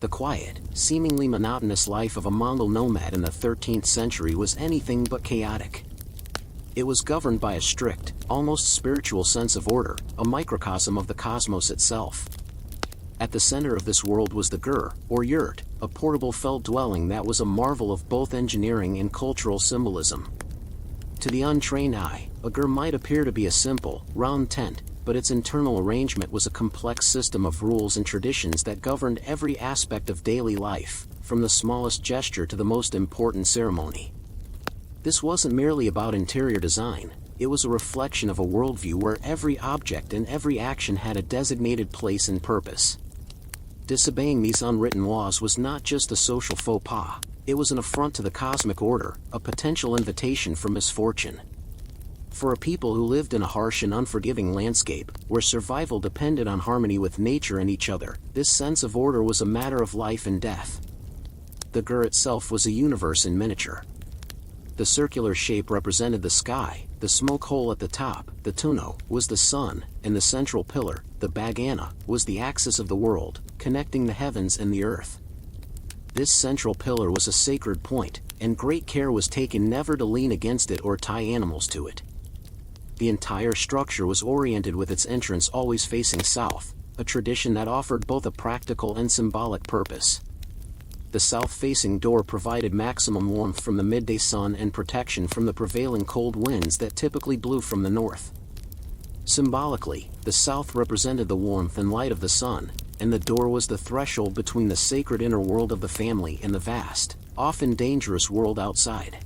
The quiet, seemingly monotonous life of a Mongol nomad in the 13th century was anything but chaotic. It was governed by a strict, almost spiritual sense of order, a microcosm of the cosmos itself. At the center of this world was the gur, or yurt, a portable felt dwelling that was a marvel of both engineering and cultural symbolism. To the untrained eye, a gur might appear to be a simple, round tent, but its internal arrangement was a complex system of rules and traditions that governed every aspect of daily life, from the smallest gesture to the most important ceremony. This wasn't merely about interior design, it was a reflection of a worldview where every object and every action had a designated place and purpose. Disobeying these unwritten laws was not just a social faux pas, it was an affront to the cosmic order, a potential invitation for misfortune. For a people who lived in a harsh and unforgiving landscape, where survival depended on harmony with nature and each other, this sense of order was a matter of life and death. The gur itself was a universe in miniature. The circular shape represented the sky, the smoke hole at the top, the tuno, was the sun, and the central pillar, the bagana, was the axis of the world, connecting the heavens and the earth. This central pillar was a sacred point, and great care was taken never to lean against it or tie animals to it. The entire structure was oriented with its entrance always facing south, a tradition that offered both a practical and symbolic purpose. The south-facing door provided maximum warmth from the midday sun and protection from the prevailing cold winds that typically blew from the north. Symbolically, the south represented the warmth and light of the sun, and the door was the threshold between the sacred inner world of the family and the vast, often dangerous world outside.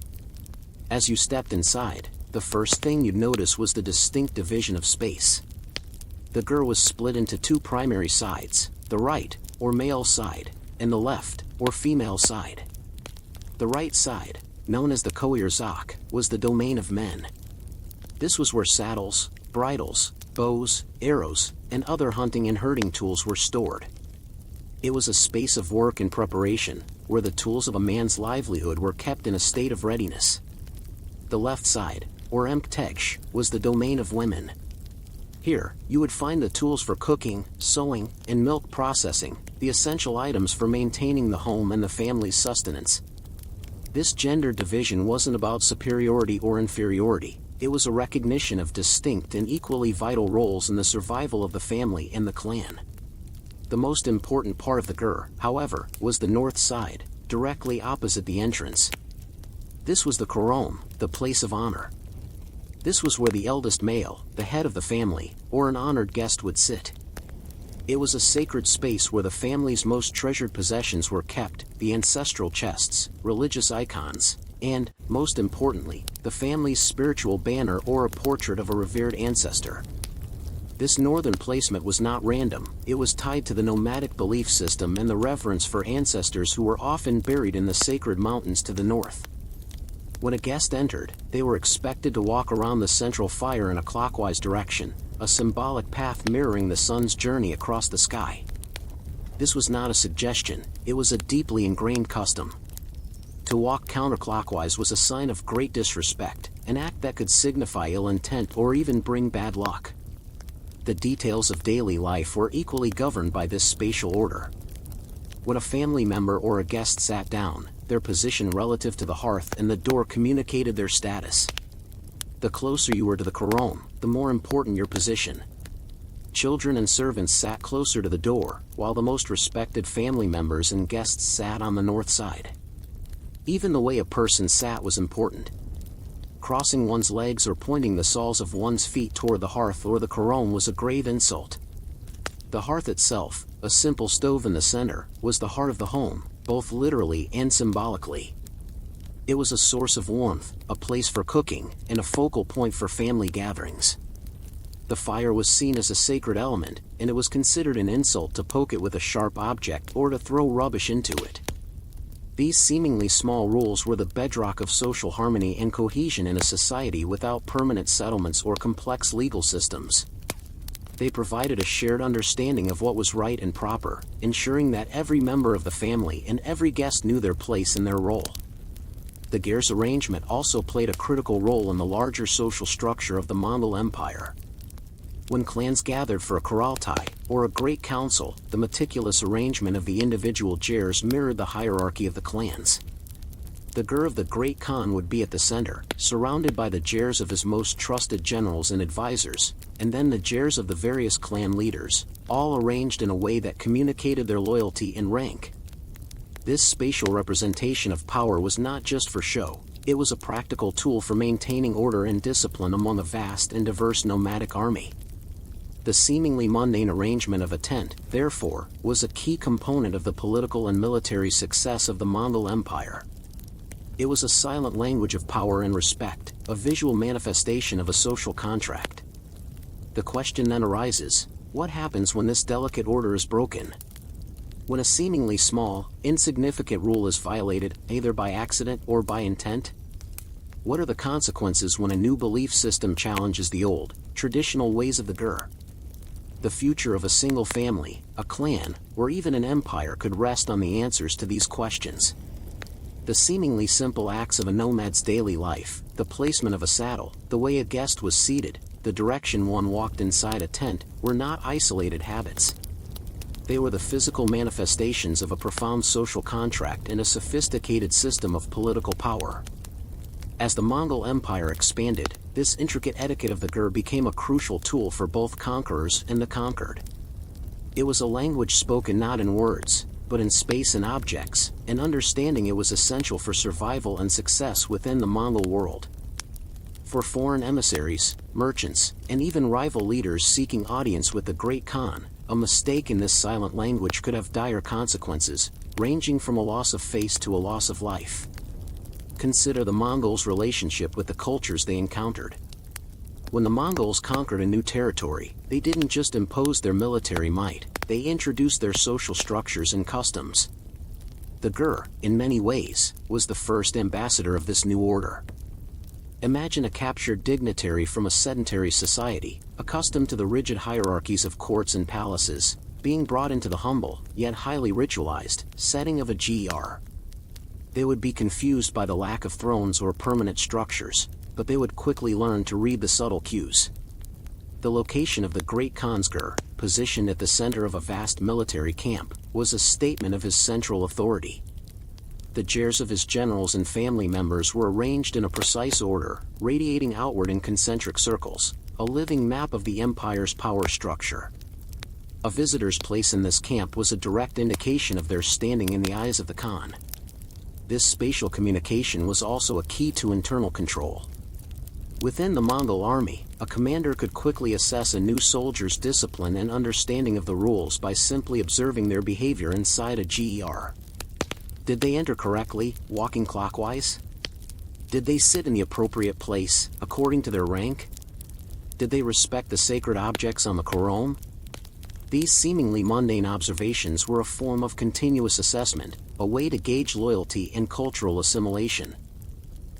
As you stepped inside, the first thing you'd notice was the distinct division of space. The gur was split into two primary sides, the right, or male side, and the left, or female side. The right side, known as the koirzak, was the domain of men. This was where saddles, bridles, bows, arrows, and other hunting and herding tools were stored. It was a space of work and preparation, where the tools of a man's livelihood were kept in a state of readiness. The left side, or emktech, was the domain of women. Here, you would find the tools for cooking, sewing, and milk processing, the essential items for maintaining the home and the family's sustenance. This gender division wasn't about superiority or inferiority, it was a recognition of distinct and equally vital roles in the survival of the family and the clan. The most important part of the gur, however, was the north side, directly opposite the entrance. This was the korom, the place of honor. This was where the eldest male, the head of the family, or an honored guest would sit. It was a sacred space where the family's most treasured possessions were kept, the ancestral chests, religious icons, and, most importantly, the family's spiritual banner or a portrait of a revered ancestor. This northern placement was not random, it was tied to the nomadic belief system and the reverence for ancestors who were often buried in the sacred mountains to the north. When a guest entered, they were expected to walk around the central fire in a clockwise direction, a symbolic path mirroring the sun's journey across the sky. This was not a suggestion, it was a deeply ingrained custom. To walk counterclockwise was a sign of great disrespect, an act that could signify ill intent or even bring bad luck. The details of daily life were equally governed by this spatial order. When a family member or a guest sat down, their position relative to the hearth and the door communicated their status. The closer you were to the korom, the more important your position. Children and servants sat closer to the door, while the most respected family members and guests sat on the north side. Even the way a person sat was important. Crossing one's legs or pointing the soles of one's feet toward the hearth or the korom was a grave insult. The hearth itself, a simple stove in the center, was the heart of the home, both literally and symbolically. It was a source of warmth, a place for cooking, and a focal point for family gatherings. The fire was seen as a sacred element, and it was considered an insult to poke it with a sharp object or to throw rubbish into it. These seemingly small rules were the bedrock of social harmony and cohesion in a society without permanent settlements or complex legal systems. They provided a shared understanding of what was right and proper, ensuring that every member of the family and every guest knew their place and their role. The Ger's arrangement also played a critical role in the larger social structure of the Mongol Empire. When clans gathered for a Kurultai, or a great council, the meticulous arrangement of the individual jairs mirrored the hierarchy of the clans. The Gur of the Great Khan would be at the center, surrounded by the jairs of his most trusted generals and advisors, and then the jairs of the various clan leaders, all arranged in a way that communicated their loyalty and rank. This spatial representation of power was not just for show, it was a practical tool for maintaining order and discipline among a vast and diverse nomadic army. The seemingly mundane arrangement of a tent, therefore, was a key component of the political and military success of the Mongol Empire. It was a silent language of power and respect, a visual manifestation of a social contract. The question then arises, what happens when this delicate order is broken? When a seemingly small, insignificant rule is violated, either by accident or by intent? What are the consequences when a new belief system challenges the old, traditional ways of the Gur? The future of a single family, a clan, or even an empire could rest on the answers to these questions. The seemingly simple acts of a nomad's daily life, the placement of a saddle, the way a guest was seated, the direction one walked inside a tent, were not isolated habits. They were the physical manifestations of a profound social contract and a sophisticated system of political power. As the Mongol Empire expanded, this intricate etiquette of the Gur became a crucial tool for both conquerors and the conquered. It was a language spoken not in words, but in space and objects, and understanding it was essential for survival and success within the Mongol world. For foreign emissaries, merchants, and even rival leaders seeking audience with the Great Khan, a mistake in this silent language could have dire consequences, ranging from a loss of face to a loss of life. Consider the Mongols' relationship with the cultures they encountered. When the Mongols conquered a new territory, they didn't just impose their military might, they introduced their social structures and customs. The Gur, in many ways, was the first ambassador of this new order. Imagine a captured dignitary from a sedentary society, accustomed to the rigid hierarchies of courts and palaces, being brought into the humble, yet highly ritualized, setting of a GR. They would be confused by the lack of thrones or permanent structures, but they would quickly learn to read the subtle cues. The location of the Great Khan's Gur, positioned at the center of a vast military camp, was a statement of his central authority. The jairs of his generals and family members were arranged in a precise order, radiating outward in concentric circles, a living map of the empire's power structure. A visitor's place in this camp was a direct indication of their standing in the eyes of the Khan. This spatial communication was also a key to internal control. Within the Mongol army, a commander could quickly assess a new soldier's discipline and understanding of the rules by simply observing their behavior inside a GER. Did they enter correctly, walking clockwise? Did they sit in the appropriate place, according to their rank? Did they respect the sacred objects on the Korom? These seemingly mundane observations were a form of continuous assessment, a way to gauge loyalty and cultural assimilation.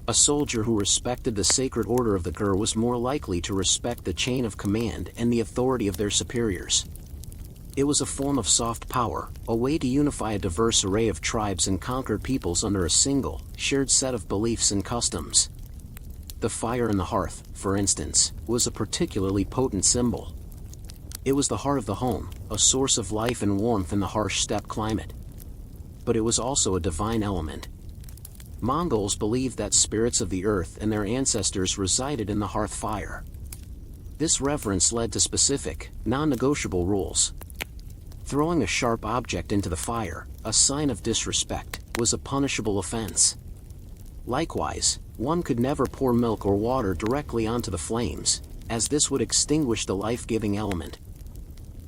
A soldier who respected the sacred order of the Gur was more likely to respect the chain of command and the authority of their superiors. It was a form of soft power, a way to unify a diverse array of tribes and conquered peoples under a single, shared set of beliefs and customs. The fire in the hearth, for instance, was a particularly potent symbol. It was the heart of the home, a source of life and warmth in the harsh steppe climate. But it was also a divine element. Mongols believed that spirits of the earth and their ancestors resided in the hearth fire. This reverence led to specific, non-negotiable rules. Throwing a sharp object into the fire, a sign of disrespect, was a punishable offense. Likewise, one could never pour milk or water directly onto the flames, as this would extinguish the life-giving element.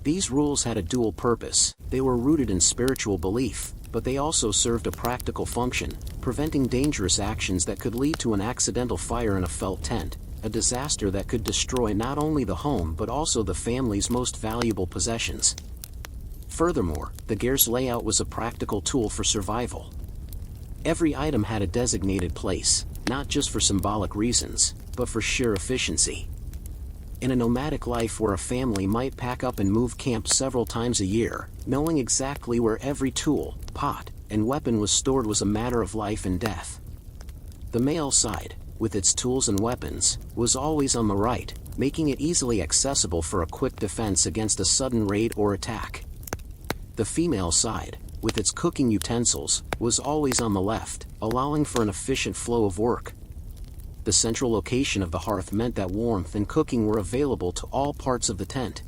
These rules had a dual purpose. They were rooted in spiritual belief, but they also served a practical function, preventing dangerous actions that could lead to an accidental fire in a felt tent, a disaster that could destroy not only the home but also the family's most valuable possessions. Furthermore, the Ger's layout was a practical tool for survival. Every item had a designated place, not just for symbolic reasons, but for sheer efficiency. In a nomadic life where a family might pack up and move camp several times a year, knowing exactly where every tool, pot, and weapon was stored was a matter of life and death. The male side, with its tools and weapons, was always on the right, making it easily accessible for a quick defense against a sudden raid or attack. The female side, with its cooking utensils, was always on the left, allowing for an efficient flow of work. The central location of the hearth meant that warmth and cooking were available to all parts of the tent.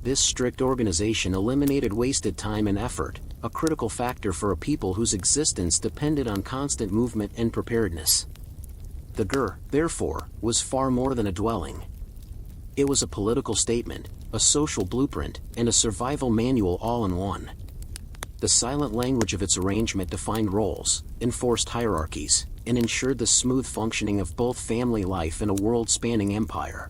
This strict organization eliminated wasted time and effort, a critical factor for a people whose existence depended on constant movement and preparedness. The ger, therefore, was far more than a dwelling. It was a political statement, a social blueprint, and a survival manual all in one. The silent language of its arrangement defined roles, enforced hierarchies, and ensured the smooth functioning of both family life and a world-spanning empire.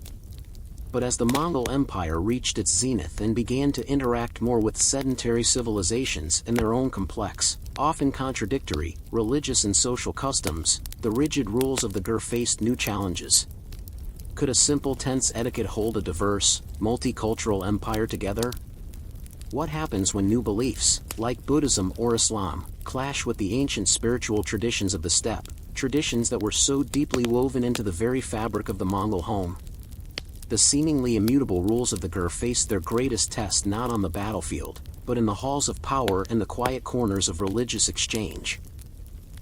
But as the Mongol Empire reached its zenith and began to interact more with sedentary civilizations and their own complex, often contradictory, religious and social customs, the rigid rules of the ger faced new challenges. Could a simple tense etiquette hold a diverse, multicultural empire together? What happens when new beliefs, like Buddhism or Islam, clash with the ancient spiritual traditions of the steppe, traditions that were so deeply woven into the very fabric of the Mongol home? The seemingly immutable rules of the ger faced their greatest test not on the battlefield, but in the halls of power and the quiet corners of religious exchange.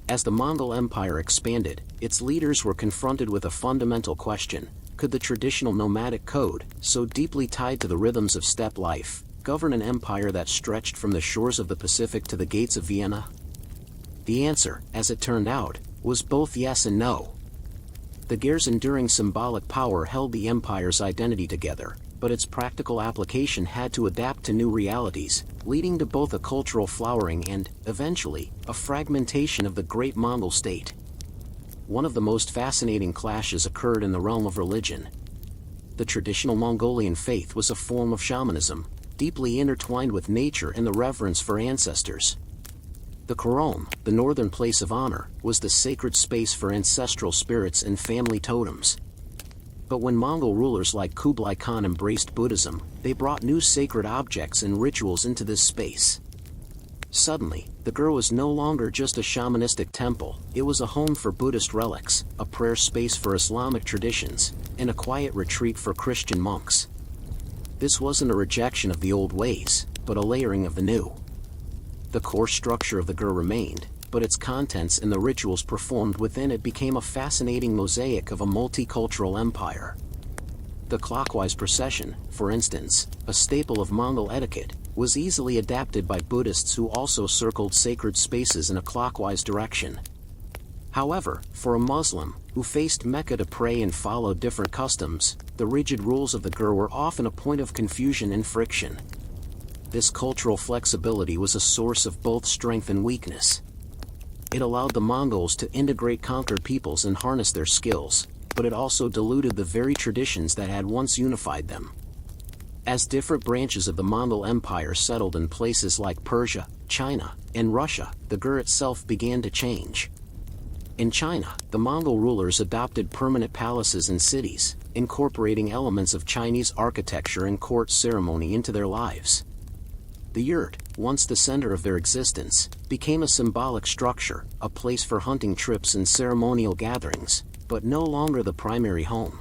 As the Mongol Empire expanded, its leaders were confronted with a fundamental question: could the traditional nomadic code, so deeply tied to the rhythms of steppe life, govern an empire that stretched from the shores of the Pacific to the gates of Vienna? The answer, as it turned out, was both yes and no. The ger's enduring symbolic power held the empire's identity together, but its practical application had to adapt to new realities, leading to both a cultural flowering and, eventually, a fragmentation of the great Mongol state. One of the most fascinating clashes occurred in the realm of religion. The traditional Mongolian faith was a form of shamanism, deeply intertwined with nature and the reverence for ancestors. The Korom, the northern place of honor, was the sacred space for ancestral spirits and family totems. But when Mongol rulers like Kublai Khan embraced Buddhism, they brought new sacred objects and rituals into this space. Suddenly, the ger was no longer just a shamanistic temple, it was a home for Buddhist relics, a prayer space for Islamic traditions, and a quiet retreat for Christian monks. This wasn't a rejection of the old ways, but a layering of the new. The core structure of the ger remained, but its contents and the rituals performed within it became a fascinating mosaic of a multicultural empire. The clockwise procession, for instance, a staple of Mongol etiquette, was easily adapted by Buddhists who also circled sacred spaces in a clockwise direction. However, for a Muslim, who faced Mecca to pray and follow different customs, the rigid rules of the ger were often a point of confusion and friction. This cultural flexibility was a source of both strength and weakness. It allowed the Mongols to integrate conquered peoples and harness their skills, but it also diluted the very traditions that had once unified them. As different branches of the Mongol Empire settled in places like Persia, China, and Russia, the ger itself began to change. In China, the Mongol rulers adopted permanent palaces and cities, incorporating elements of Chinese architecture and court ceremony into their lives. The yurt, once the center of their existence, became a symbolic structure, a place for hunting trips and ceremonial gatherings, but no longer the primary home.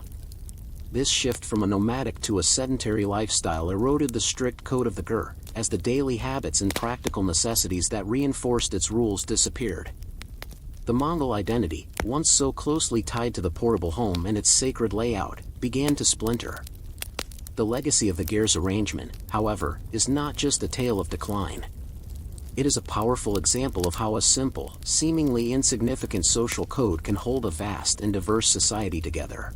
This shift from a nomadic to a sedentary lifestyle eroded the strict code of the ger, as the daily habits and practical necessities that reinforced its rules disappeared. The Mongol identity, once so closely tied to the portable home and its sacred layout, began to splinter. The legacy of the ger's arrangement, however, is not just a tale of decline. It is a powerful example of how a simple, seemingly insignificant social code can hold a vast and diverse society together.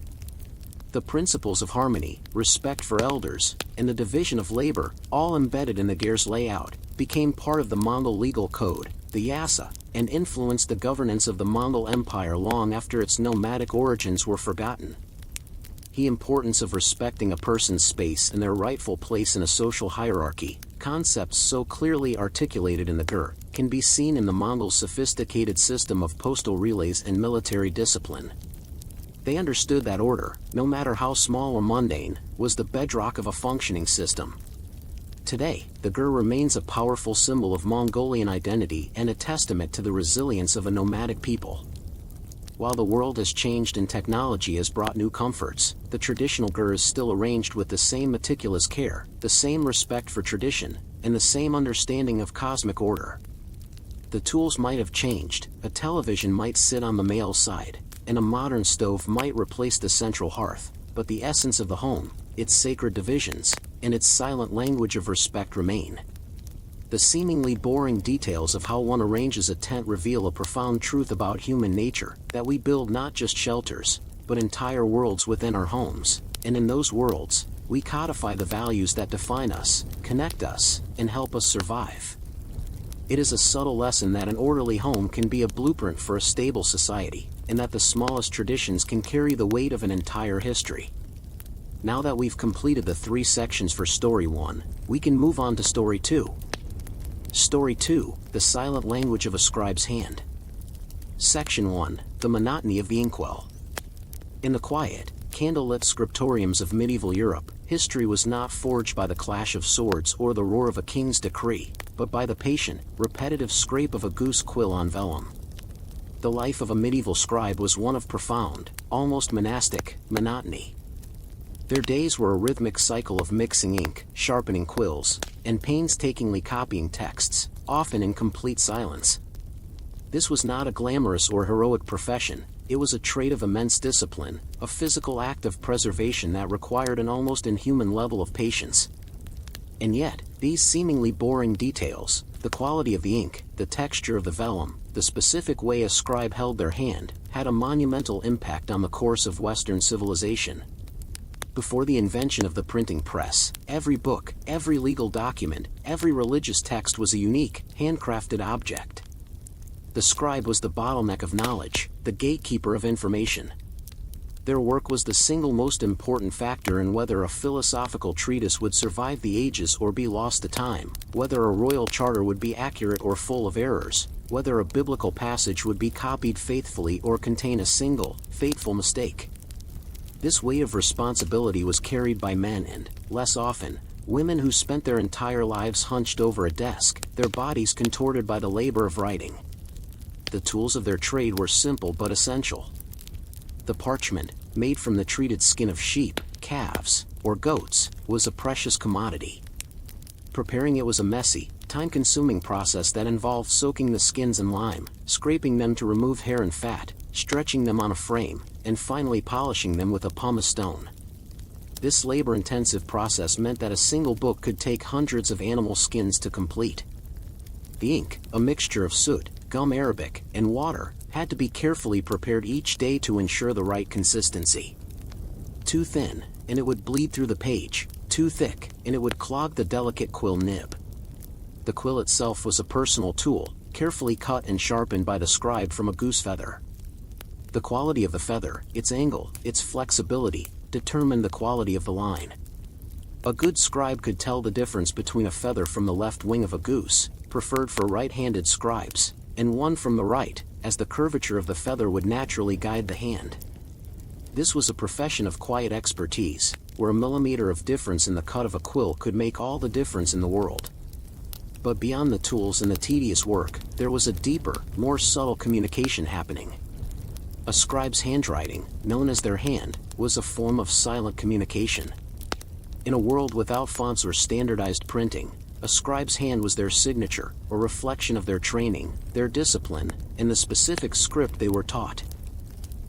The principles of harmony, respect for elders, and the division of labor, all embedded in the ger's layout, became part of the Mongol legal code, the yasa, and influenced the governance of the Mongol Empire long after its nomadic origins were forgotten. The importance of respecting a person's space and their rightful place in a social hierarchy, concepts so clearly articulated in the ger, can be seen in the Mongols' sophisticated system of postal relays and military discipline. They understood that order, no matter how small or mundane, was the bedrock of a functioning system. Today, the ger remains a powerful symbol of Mongolian identity and a testament to the resilience of a nomadic people. while the world has changed and technology has brought new comforts, the traditional gur is still arranged with the same meticulous care, the same respect for tradition, and the same understanding of cosmic order. The tools might have changed, a television might sit on the male side, and a modern stove might replace the central hearth, but the essence of the home, its sacred divisions, and its silent language of respect remain. The seemingly boring details of how one arranges a tent reveal a profound truth about human nature, that we build not just shelters, but entire worlds within our homes, and in those worlds, we codify the values that define us, connect us, and help us survive. It is a subtle lesson that an orderly home can be a blueprint for a stable society, and that the smallest traditions can carry the weight of an entire history. Now that we've completed the 3 sections for Story 1, we can move on to Story 2. Story 2, The Silent Language of a Scribe's Hand. Section 1, The Monotony of the Inkwell. In the quiet, candlelit scriptoriums of medieval Europe, history was not forged by the clash of swords or the roar of a king's decree, but by the patient, repetitive scrape of a goose quill on vellum. The life of a medieval scribe was one of profound, almost monastic, monotony. Their days were a rhythmic cycle of mixing ink, sharpening quills, and painstakingly copying texts, often in complete silence. This was not a glamorous or heroic profession, it was a trait of immense discipline, a physical act of preservation that required an almost inhuman level of patience. And yet, these seemingly boring details, the quality of the ink, the texture of the vellum, the specific way a scribe held their hand, had a monumental impact on the course of Western civilization. Before the invention of the printing press, every book, every legal document, every religious text was a unique, handcrafted object. The scribe was the bottleneck of knowledge, the gatekeeper of information. Their work was the single most important factor in whether a philosophical treatise would survive the ages or be lost to time, whether a royal charter would be accurate or full of errors, whether a biblical passage would be copied faithfully or contain a single, fateful mistake. This weight of responsibility was carried by men and, less often, women who spent their entire lives hunched over a desk, their bodies contorted by the labor of writing. The tools of their trade were simple but essential. The parchment, made from the treated skin of sheep, calves, or goats, was a precious commodity. Preparing it was a messy, time-consuming process that involved soaking the skins in lime, scraping them to remove hair and fat, stretching them on a frame, and finally polishing them with a pumice stone. This labor-intensive process meant that a single book could take hundreds of animal skins to complete. The ink, a mixture of soot, gum arabic, and water, had to be carefully prepared each day to ensure the right consistency. Too thin, and it would bleed through the page; too thick, and it would clog the delicate quill nib. The quill itself was a personal tool, carefully cut and sharpened by the scribe from a goose feather. The quality of the feather, its angle, its flexibility, determined the quality of the line. A good scribe could tell the difference between a feather from the left wing of a goose, preferred for right-handed scribes, and one from the right, as the curvature of the feather would naturally guide the hand. This was a profession of quiet expertise, where a millimeter of difference in the cut of a quill could make all the difference in the world. But beyond the tools and the tedious work, there was a deeper, more subtle communication happening. A scribe's handwriting, known as their hand, was a form of silent communication. In a world without fonts or standardized printing, a scribe's hand was their signature, a reflection of their training, their discipline, and the specific script they were taught.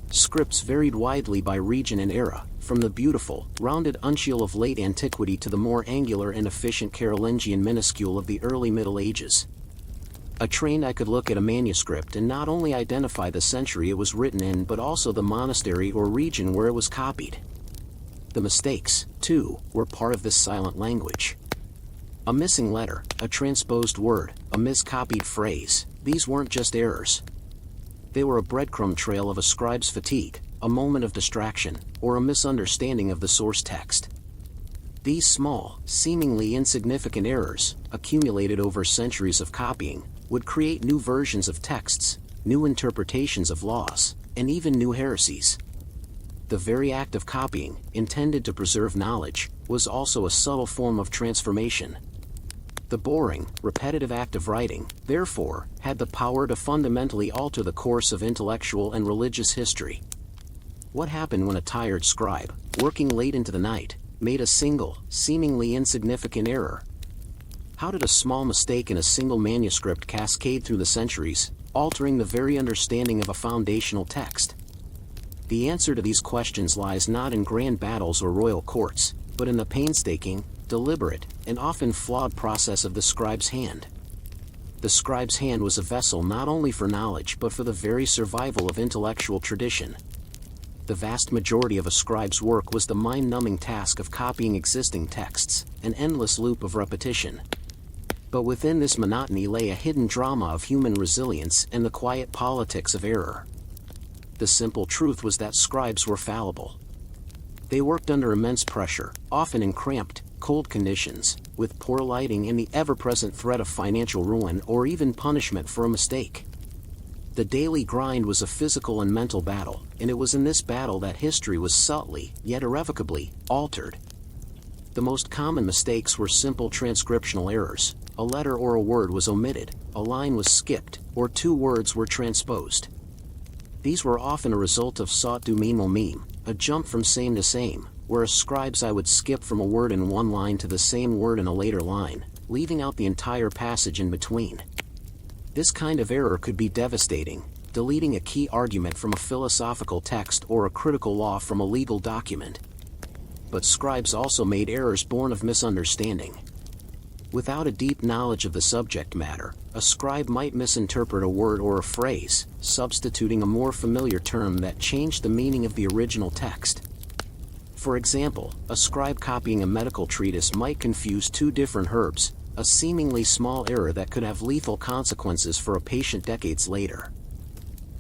Scripts varied widely by region and era, from the beautiful, rounded uncial of late antiquity to the more angular and efficient Carolingian minuscule of the early Middle Ages. A trained eye could look at a manuscript and not only identify the century it was written in but also the monastery or region where it was copied. The mistakes, too, were part of this silent language. A missing letter, a transposed word, a miscopied phrase, these weren't just errors. They were a breadcrumb trail of a scribe's fatigue, a moment of distraction, or a misunderstanding of the source text. These small, seemingly insignificant errors, accumulated over centuries of copying, would create new versions of texts, new interpretations of laws, and even new heresies. The very act of copying, intended to preserve knowledge, was also a subtle form of transformation. The boring, repetitive act of writing, therefore, had the power to fundamentally alter the course of intellectual and religious history. What happened when a tired scribe, working late into the night, made a single, seemingly insignificant error? How did a small mistake in a single manuscript cascade through the centuries, altering the very understanding of a foundational text? The answer to these questions lies not in grand battles or royal courts, but in the painstaking, deliberate, and often flawed process of the scribe's hand. The scribe's hand was a vessel not only for knowledge but for the very survival of intellectual tradition. The vast majority of a scribe's work was the mind-numbing task of copying existing texts, an endless loop of repetition. But within this monotony lay a hidden drama of human resilience and the quiet politics of error. The simple truth was that scribes were fallible. They worked under immense pressure, often in cramped, cold conditions, with poor lighting and the ever-present threat of financial ruin or even punishment for a mistake. The daily grind was a physical and mental battle, and it was in this battle that history was subtly, yet irrevocably, altered. The most common mistakes were simple transcriptional errors. A letter or a word was omitted, a line was skipped, or two words were transposed. These were often a result of saut du meme au meme, a jump from same to same, where a scribe's eye would skip from a word in one line to the same word in a later line, leaving out the entire passage in between. This kind of error could be devastating, deleting a key argument from a philosophical text or a critical law from a legal document. But scribes also made errors born of misunderstanding. Without a deep knowledge of the subject matter, a scribe might misinterpret a word or a phrase, substituting a more familiar term that changed the meaning of the original text. For example, a scribe copying a medical treatise might confuse two different herbs, a seemingly small error that could have lethal consequences for a patient decades later.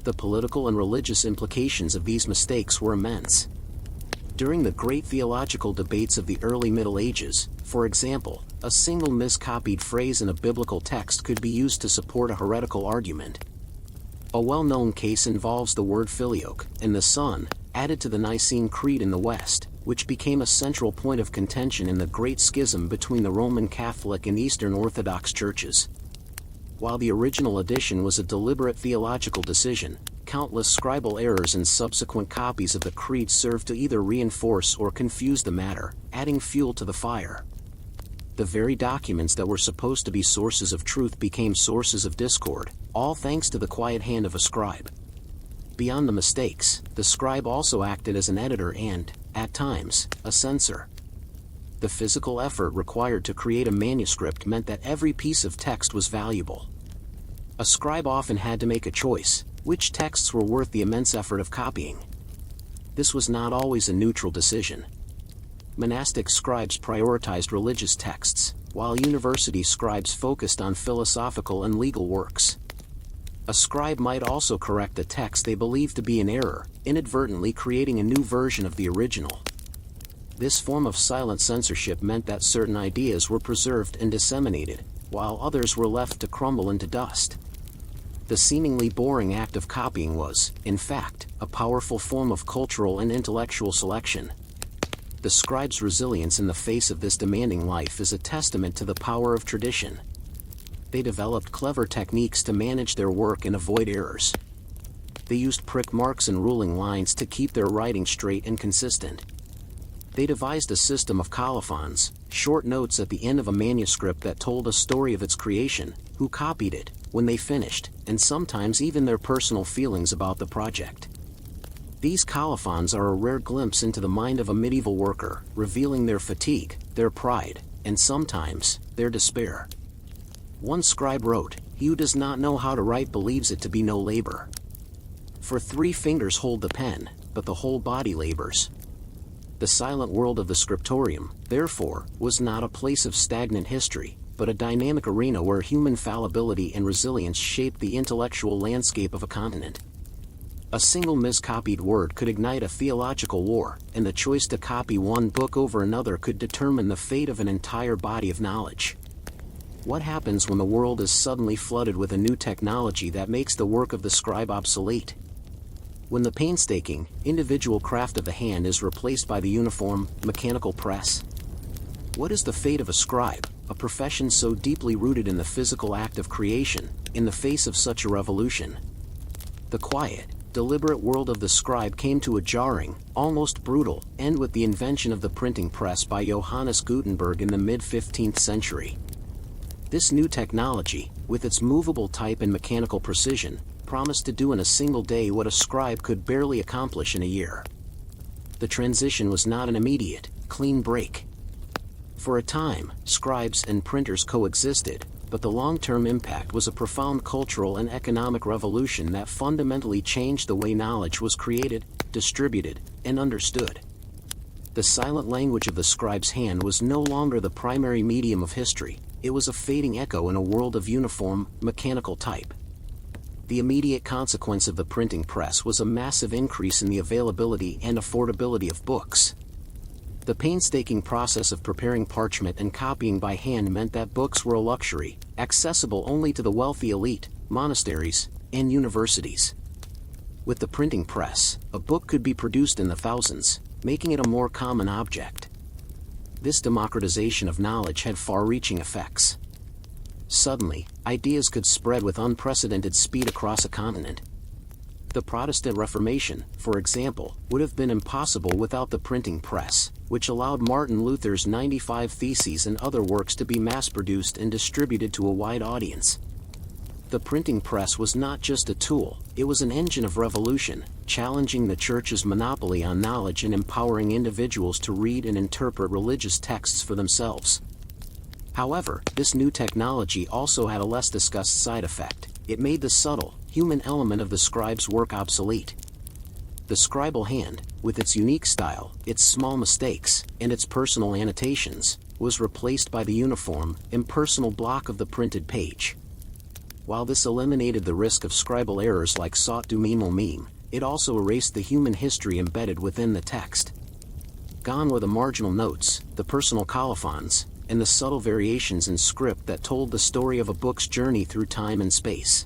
The political and religious implications of these mistakes were immense. During the great theological debates of the early Middle Ages, for example, a single miscopied phrase in a biblical text could be used to support a heretical argument. A well-known case involves the word filioque and the Son, added to the Nicene Creed in the West, which became a central point of contention in the Great Schism between the Roman Catholic and Eastern Orthodox churches. While the original edition was a deliberate theological decision, countless scribal errors and subsequent copies of the Creed served to either reinforce or confuse the matter, adding fuel to the fire. The very documents that were supposed to be sources of truth became sources of discord, all thanks to the quiet hand of a scribe. Beyond the mistakes, the scribe also acted as an editor and, at times, a censor. The physical effort required to create a manuscript meant that every piece of text was valuable. A scribe often had to make a choice: which texts were worth the immense effort of copying. This was not always a neutral decision. Monastic scribes prioritized religious texts, while university scribes focused on philosophical and legal works. A scribe might also correct a text they believed to be in error, inadvertently creating a new version of the original. This form of silent censorship meant that certain ideas were preserved and disseminated, while others were left to crumble into dust. The seemingly boring act of copying was, in fact, a powerful form of cultural and intellectual selection. The scribe's resilience in the face of this demanding life is a testament to the power of tradition. They developed clever techniques to manage their work and avoid errors. They used prick marks and ruling lines to keep their writing straight and consistent. They devised a system of colophons, short notes at the end of a manuscript that told a story of its creation, who copied it, when they finished, and sometimes even their personal feelings about the project. These colophons are a rare glimpse into the mind of a medieval worker, revealing their fatigue, their pride, and sometimes, their despair. One scribe wrote, "He who does not know how to write believes it to be no labor. For 3 fingers hold the pen, but the whole body labors." The silent world of the scriptorium, therefore, was not a place of stagnant history, but a dynamic arena where human fallibility and resilience shaped the intellectual landscape of a continent. A single miscopied word could ignite a theological war, and the choice to copy one book over another could determine the fate of an entire body of knowledge. What happens when the world is suddenly flooded with a new technology that makes the work of the scribe obsolete? When the painstaking, individual craft of the hand is replaced by the uniform, mechanical press? What is the fate of a scribe, a profession so deeply rooted in the physical act of creation, in the face of such a revolution. The quiet, deliberate world of the scribe came to a jarring, almost brutal, end with the invention of the printing press by Johannes Gutenberg in the mid-15th century. This new technology, with its movable type and mechanical precision, promised to do in a single day what a scribe could barely accomplish in a year. The transition was not an immediate, clean break. For a time, scribes and printers coexisted, but the long-term impact was a profound cultural and economic revolution that fundamentally changed the way knowledge was created, distributed, and understood. The silent language of the scribe's hand was no longer the primary medium of history, it was a fading echo in a world of uniform, mechanical type. The immediate consequence of the printing press was a massive increase in the availability and affordability of books. The painstaking process of preparing parchment and copying by hand meant that books were a luxury, accessible only to the wealthy elite, monasteries, and universities. With the printing press, a book could be produced in the thousands, making it a more common object. This democratization of knowledge had far-reaching effects. Suddenly, ideas could spread with unprecedented speed across a continent. The Protestant Reformation, for example, would have been impossible without the printing press, which allowed Martin Luther's 95 Theses and other works to be mass-produced and distributed to a wide audience. The printing press was not just a tool, it was an engine of revolution, challenging the Church's monopoly on knowledge and empowering individuals to read and interpret religious texts for themselves. However, this new technology also had a less discussed side effect. It made the subtle, human element of the scribe's work obsolete. The scribal hand, with its unique style, its small mistakes, and its personal annotations, was replaced by the uniform, impersonal block of the printed page. While this eliminated the risk of scribal errors like "sot du mime," it also erased the human history embedded within the text. Gone were the marginal notes, the personal colophons, and the subtle variations in script that told the story of a book's journey through time and space.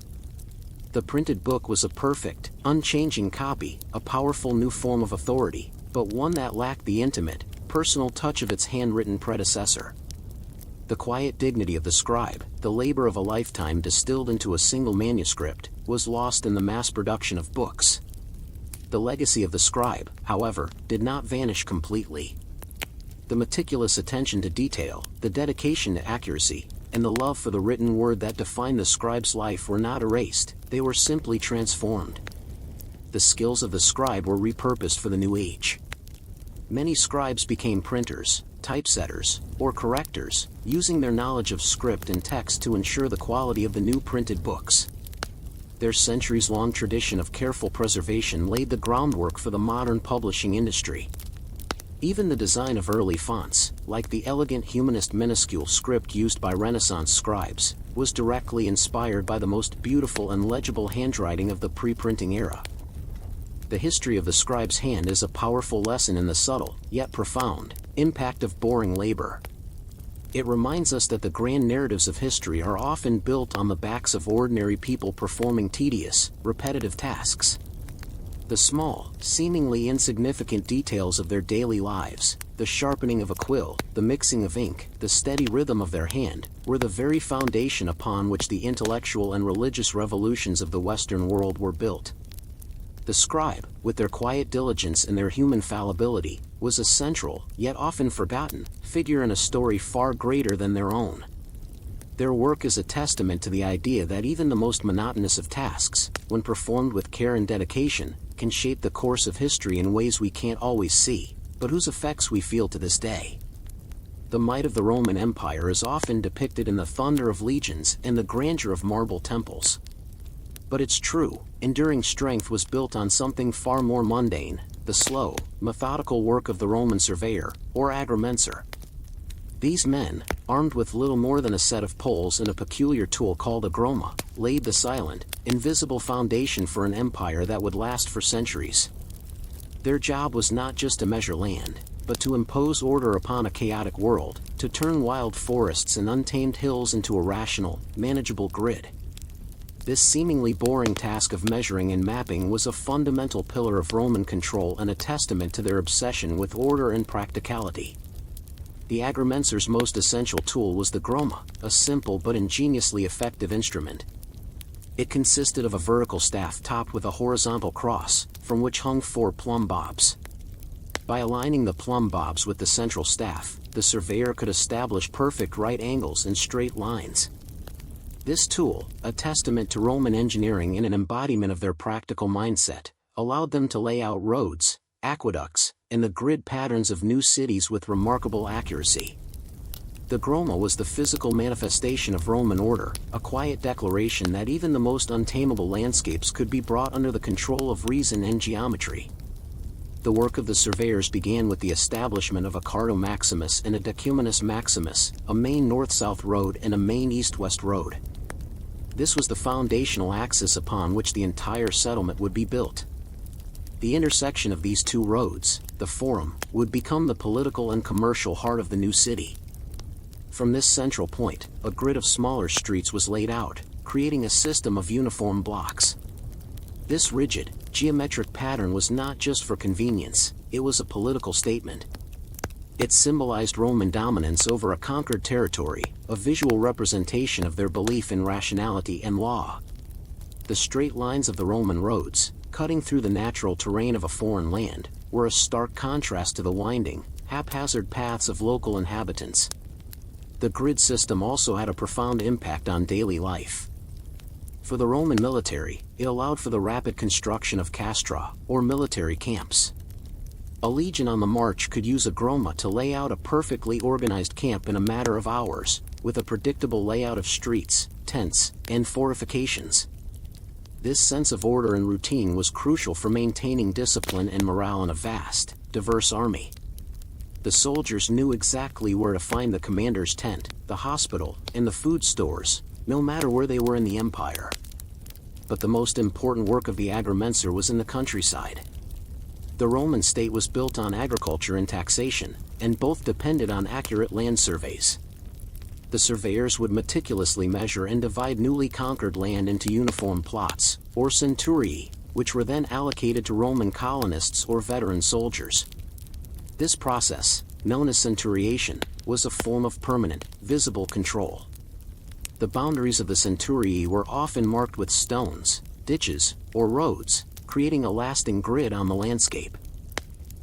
The printed book was a perfect, unchanging copy, a powerful new form of authority, but one that lacked the intimate, personal touch of its handwritten predecessor. The quiet dignity of the scribe, the labor of a lifetime distilled into a single manuscript, was lost in the mass production of books. The legacy of the scribe, however, did not vanish completely. The meticulous attention to detail, the dedication to accuracy, and the love for the written word that defined the scribe's life were not erased, they were simply transformed. The skills of the scribe were repurposed for the new age. Many scribes became printers, typesetters, or correctors, using their knowledge of script and text to ensure the quality of the new printed books. Their centuries-long tradition of careful preservation laid the groundwork for the modern publishing industry. Even the design of early fonts, like the elegant humanist minuscule script used by Renaissance scribes, was directly inspired by the most beautiful and legible handwriting of the pre-printing era. The history of the scribe's hand is a powerful lesson in the subtle, yet profound, impact of boring labor. It reminds us that the grand narratives of history are often built on the backs of ordinary people performing tedious, repetitive tasks. The small, seemingly insignificant details of their daily lives, the sharpening of a quill, the mixing of ink, the steady rhythm of their hand, were the very foundation upon which the intellectual and religious revolutions of the Western world were built. The scribe, with their quiet diligence and their human fallibility, was a central, yet often forgotten, figure in a story far greater than their own. Their work is a testament to the idea that even the most monotonous of tasks, when performed with care and dedication, can shape the course of history in ways we can't always see, but whose effects we feel to this day. The might of the Roman Empire is often depicted in the thunder of legions and the grandeur of marble temples. But it's true, enduring strength was built on something far more mundane, the slow, methodical work of the Roman surveyor, or agrimensor. These men, armed with little more than a set of poles and a peculiar tool called a groma, laid the silent, invisible foundation for an empire that would last for centuries. Their job was not just to measure land, but to impose order upon a chaotic world, to turn wild forests and untamed hills into a rational, manageable grid. This seemingly boring task of measuring and mapping was a fundamental pillar of Roman control and a testament to their obsession with order and practicality. The agrimenser's most essential tool was the groma, a simple but ingeniously effective instrument. It consisted of a vertical staff topped with a horizontal cross, from which hung 4 plumb bobs. By aligning the plumb bobs with the central staff, the surveyor could establish perfect right angles and straight lines. This tool, a testament to Roman engineering and an embodiment of their practical mindset, allowed them to lay out roads, aqueducts, and the grid patterns of new cities with remarkable accuracy. The groma was the physical manifestation of Roman order, a quiet declaration that even the most untamable landscapes could be brought under the control of reason and geometry. The work of the surveyors began with the establishment of a Cardo Maximus and a Decumanus Maximus, a main north-south road and a main east-west road. This was the foundational axis upon which the entire settlement would be built. The intersection of these 2 roads, the Forum, would become the political and commercial heart of the new city. From this central point, a grid of smaller streets was laid out, creating a system of uniform blocks. This rigid, geometric pattern was not just for convenience, it was a political statement. It symbolized Roman dominance over a conquered territory, a visual representation of their belief in rationality and law. The straight lines of the Roman roads, cutting through the natural terrain of a foreign land, were a stark contrast to the winding, haphazard paths of local inhabitants. The grid system also had a profound impact on daily life. For the Roman military, it allowed for the rapid construction of castra, or military camps. A legion on the march could use a groma to lay out a perfectly organized camp in a matter of hours, with a predictable layout of streets, tents, and fortifications. This sense of order and routine was crucial for maintaining discipline and morale in a vast, diverse army. The soldiers knew exactly where to find the commander's tent, the hospital, and the food stores, no matter where they were in the empire. But the most important work of the agrimenser was in the countryside. The Roman state was built on agriculture and taxation, and both depended on accurate land surveys. The surveyors would meticulously measure and divide newly conquered land into uniform plots, or centurii, which were then allocated to Roman colonists or veteran soldiers. This process, known as centuriation, was a form of permanent, visible control. The boundaries of the centurii were often marked with stones, ditches, or roads, creating a lasting grid on the landscape.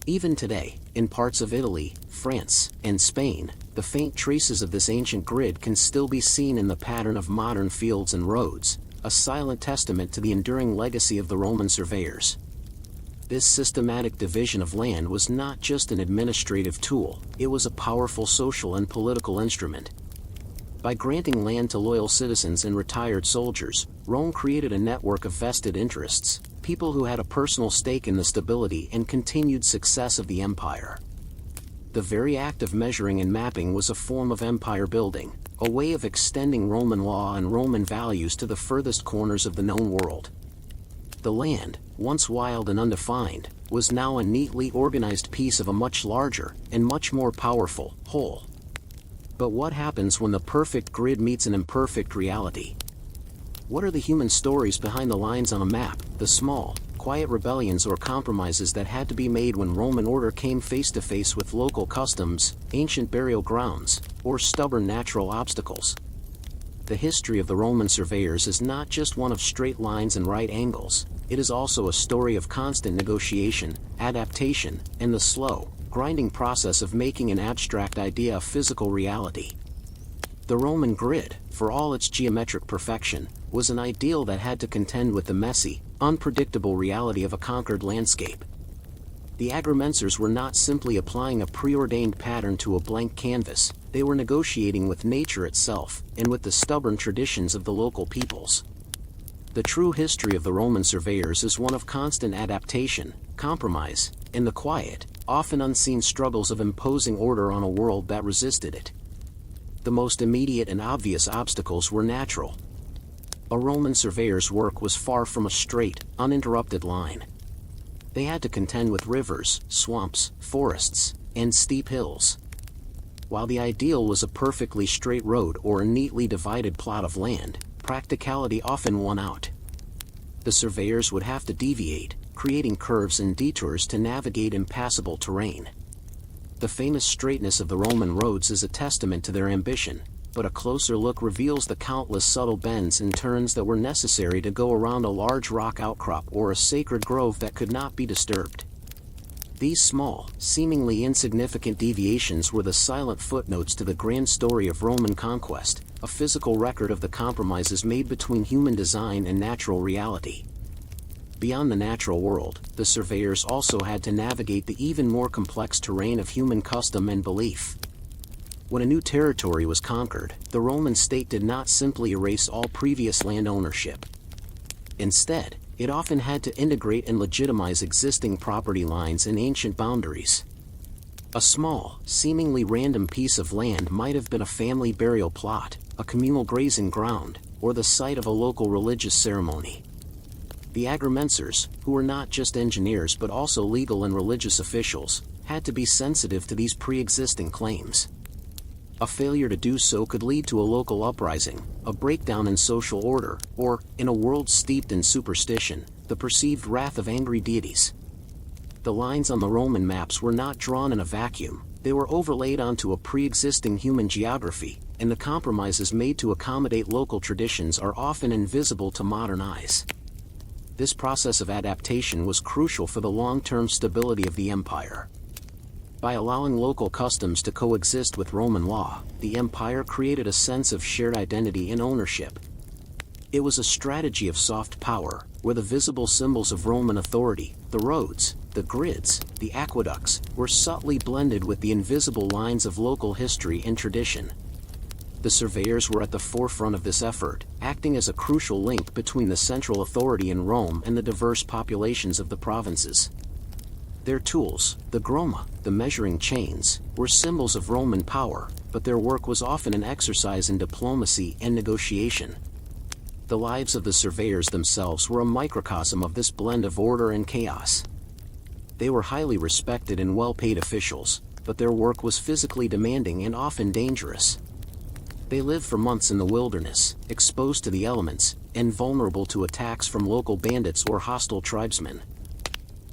Even today, in parts of Italy, France, and Spain, the faint traces of this ancient grid can still be seen in the pattern of modern fields and roads, a silent testament to the enduring legacy of the Roman surveyors. This systematic division of land was not just an administrative tool, it was a powerful social and political instrument. By granting land to loyal citizens and retired soldiers, Rome created a network of vested interests, people who had a personal stake in the stability and continued success of the empire. The very act of measuring and mapping was a form of empire building, a way of extending Roman law and Roman values to the furthest corners of the known world. The land, once wild and undefined, was now a neatly organized piece of a much larger, and much more powerful, whole. But what happens when the perfect grid meets an imperfect reality? What are the human stories behind the lines on a map, the small, quiet rebellions or compromises that had to be made when Roman order came face to face with local customs, ancient burial grounds, or stubborn natural obstacles? The history of the Roman surveyors is not just one of straight lines and right angles, it is also a story of constant negotiation, adaptation, and the slow, grinding process of making an abstract idea a physical reality. The Roman grid, for all its geometric perfection, was an ideal that had to contend with the messy, unpredictable reality of a conquered landscape. The agrimensors were not simply applying a preordained pattern to a blank canvas, they were negotiating with nature itself, and with the stubborn traditions of the local peoples. The true history of the Roman surveyors is one of constant adaptation, compromise, and the quiet, often unseen struggles of imposing order on a world that resisted it. The most immediate and obvious obstacles were natural. A Roman surveyor's work was far from a straight, uninterrupted line. They had to contend with rivers, swamps, forests, and steep hills. While the ideal was a perfectly straight road or a neatly divided plot of land, practicality often won out. The surveyors would have to deviate, creating curves and detours to navigate impassable terrain. The famous straightness of the Roman roads is a testament to their ambition, but a closer look reveals the countless subtle bends and turns that were necessary to go around a large rock outcrop or a sacred grove that could not be disturbed. These small, seemingly insignificant deviations were the silent footnotes to the grand story of Roman conquest, a physical record of the compromises made between human design and natural reality. Beyond the natural world, the surveyors also had to navigate the even more complex terrain of human custom and belief. When a new territory was conquered, the Roman state did not simply erase all previous land ownership. Instead, it often had to integrate and legitimize existing property lines and ancient boundaries. A small, seemingly random piece of land might have been a family burial plot, a communal grazing ground, or the site of a local religious ceremony. The agrimensors, who were not just engineers but also legal and religious officials, had to be sensitive to these pre-existing claims. A failure to do so could lead to a local uprising, a breakdown in social order, or, in a world steeped in superstition, the perceived wrath of angry deities. The lines on the Roman maps were not drawn in a vacuum, they were overlaid onto a pre-existing human geography, and the compromises made to accommodate local traditions are often invisible to modern eyes. This process of adaptation was crucial for the long-term stability of the empire. By allowing local customs to coexist with Roman law, the empire created a sense of shared identity and ownership. It was a strategy of soft power, where the visible symbols of Roman authority, the roads, the grids, the aqueducts, were subtly blended with the invisible lines of local history and tradition. The surveyors were at the forefront of this effort, acting as a crucial link between the central authority in Rome and the diverse populations of the provinces. Their tools, the groma, the measuring chains, were symbols of Roman power, but their work was often an exercise in diplomacy and negotiation. The lives of the surveyors themselves were a microcosm of this blend of order and chaos. They were highly respected and well-paid officials, but their work was physically demanding and often dangerous. They lived for months in the wilderness, exposed to the elements, and vulnerable to attacks from local bandits or hostile tribesmen.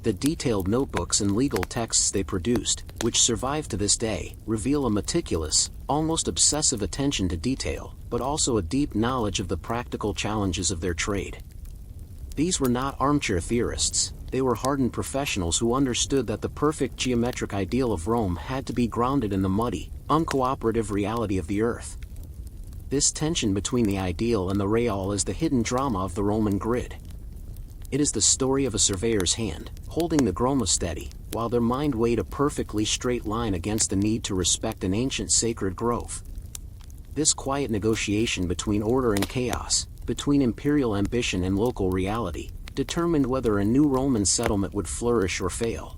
The detailed notebooks and legal texts they produced, which survive to this day, reveal a meticulous, almost obsessive attention to detail, but also a deep knowledge of the practical challenges of their trade. These were not armchair theorists, they were hardened professionals who understood that the perfect geometric ideal of Rome had to be grounded in the muddy, uncooperative reality of the earth. This tension between the ideal and the real is the hidden drama of the Roman grid. It is the story of a surveyor's hand, holding the groma steady, while their mind weighed a perfectly straight line against the need to respect an ancient sacred grove. This quiet negotiation between order and chaos, between imperial ambition and local reality, determined whether a new Roman settlement would flourish or fail.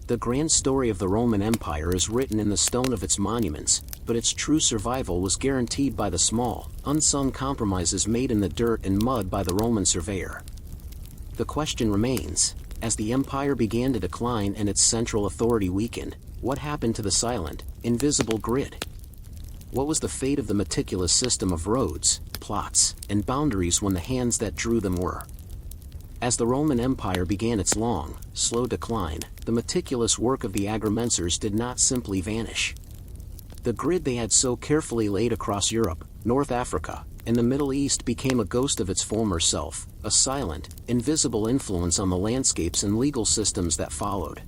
The grand story of the Roman Empire is written in the stone of its monuments, but its true survival was guaranteed by the small, unsung compromises made in the dirt and mud by the Roman surveyor. The question remains, as the empire began to decline and its central authority weakened, what happened to the silent, invisible grid? What was the fate of the meticulous system of roads, plots, and boundaries when the hands that drew them were? As the Roman Empire began its long, slow decline, the meticulous work of the agrimensors did not simply vanish. The grid they had so carefully laid across Europe, North Africa, and the Middle East became a ghost of its former self, a silent, invisible influence on the landscapes and legal systems that followed.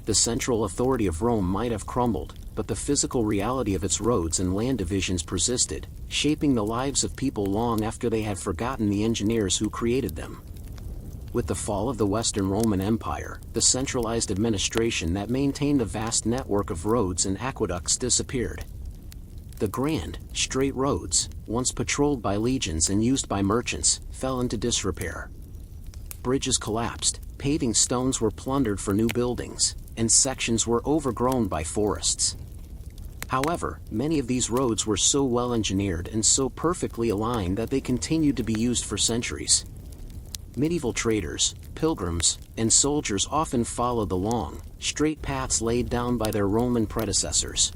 The central authority of Rome might have crumbled, but the physical reality of its roads and land divisions persisted, shaping the lives of people long after they had forgotten the engineers who created them. With the fall of the Western Roman Empire, the centralized administration that maintained the vast network of roads and aqueducts disappeared. The grand, straight roads, once patrolled by legions and used by merchants, fell into disrepair. Bridges collapsed, paving stones were plundered for new buildings, and sections were overgrown by forests. However, many of these roads were so well engineered and so perfectly aligned that they continued to be used for centuries. Medieval traders, pilgrims, and soldiers often followed the long, straight paths laid down by their Roman predecessors.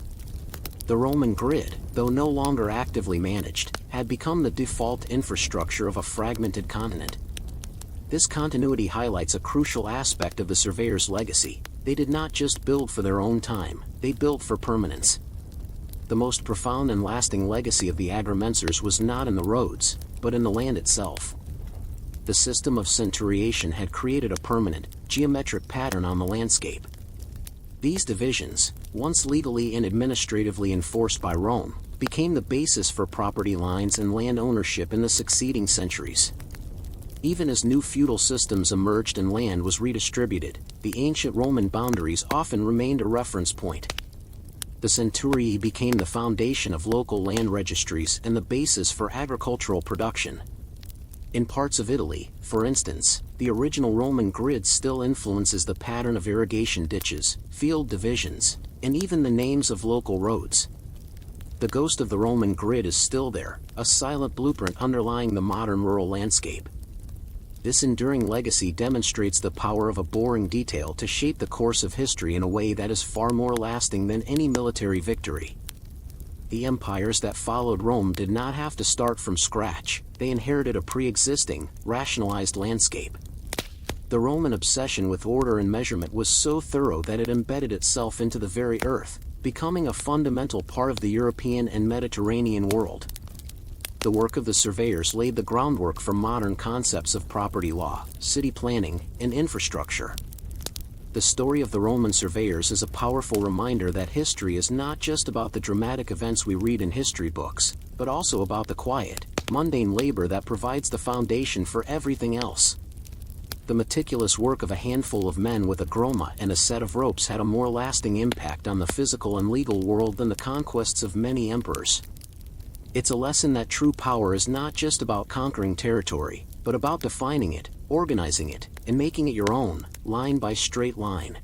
The Roman grid, though no longer actively managed, had become the default infrastructure of a fragmented continent. This continuity highlights a crucial aspect of the surveyor's legacy. They did not just build for their own time, they built for permanence. The most profound and lasting legacy of the agrimensors was not in the roads, but in the land itself. The system of centuriation had created a permanent, geometric pattern on the landscape. These divisions, once legally and administratively enforced by Rome, became the basis for property lines and land ownership in the succeeding centuries. Even as new feudal systems emerged and land was redistributed, the ancient Roman boundaries often remained a reference point. The centurii became the foundation of local land registries and the basis for agricultural production. In parts of Italy, for instance, the original Roman grid still influences the pattern of irrigation ditches, field divisions, and even the names of local roads. The ghost of the Roman grid is still there, a silent blueprint underlying the modern rural landscape. This enduring legacy demonstrates the power of a boring detail to shape the course of history in a way that is far more lasting than any military victory. The empires that followed Rome did not have to start from scratch, they inherited a pre-existing, rationalized landscape. The Roman obsession with order and measurement was so thorough that it embedded itself into the very earth, becoming a fundamental part of the European and Mediterranean world. The work of the surveyors laid the groundwork for modern concepts of property law, city planning, and infrastructure. The story of the Roman surveyors is a powerful reminder that history is not just about the dramatic events we read in history books, but also about the quiet, mundane labor that provides the foundation for everything else. The meticulous work of a handful of men with a groma and a set of ropes had a more lasting impact on the physical and legal world than the conquests of many emperors. It's a lesson that true power is not just about conquering territory, but about defining it, organizing it, and making it your own, line by straight line.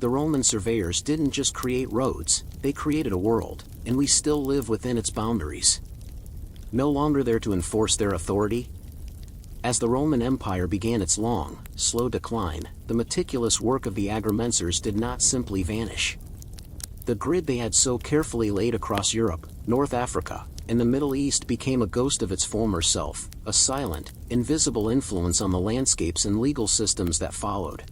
The Roman surveyors didn't just create roads, they created a world, and we still live within its boundaries. No longer there to enforce their authority. As the Roman Empire began its long, slow decline, the meticulous work of the agrimensors did not simply vanish. The grid they had so carefully laid across Europe, North Africa, and the Middle East became a ghost of its former self, a silent, invisible influence on the landscapes and legal systems that followed.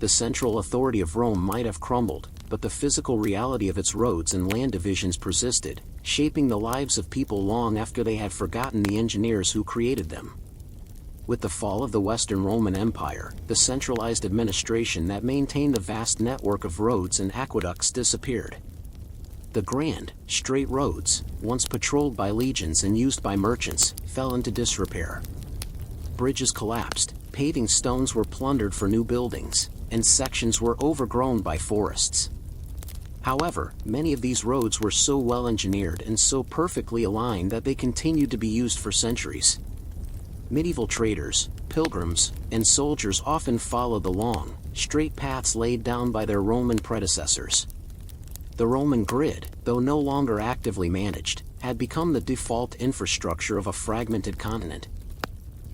The central authority of Rome might have crumbled, but the physical reality of its roads and land divisions persisted, shaping the lives of people long after they had forgotten the engineers who created them. With the fall of the Western Roman Empire, the centralized administration that maintained the vast network of roads and aqueducts disappeared. The grand, straight roads, once patrolled by legions and used by merchants, fell into disrepair. Bridges collapsed, paving stones were plundered for new buildings, and sections were overgrown by forests. However, many of these roads were so well engineered and so perfectly aligned that they continued to be used for centuries. Medieval traders, pilgrims, and soldiers often followed the long, straight paths laid down by their Roman predecessors. The Roman grid, though no longer actively managed, had become the default infrastructure of a fragmented continent.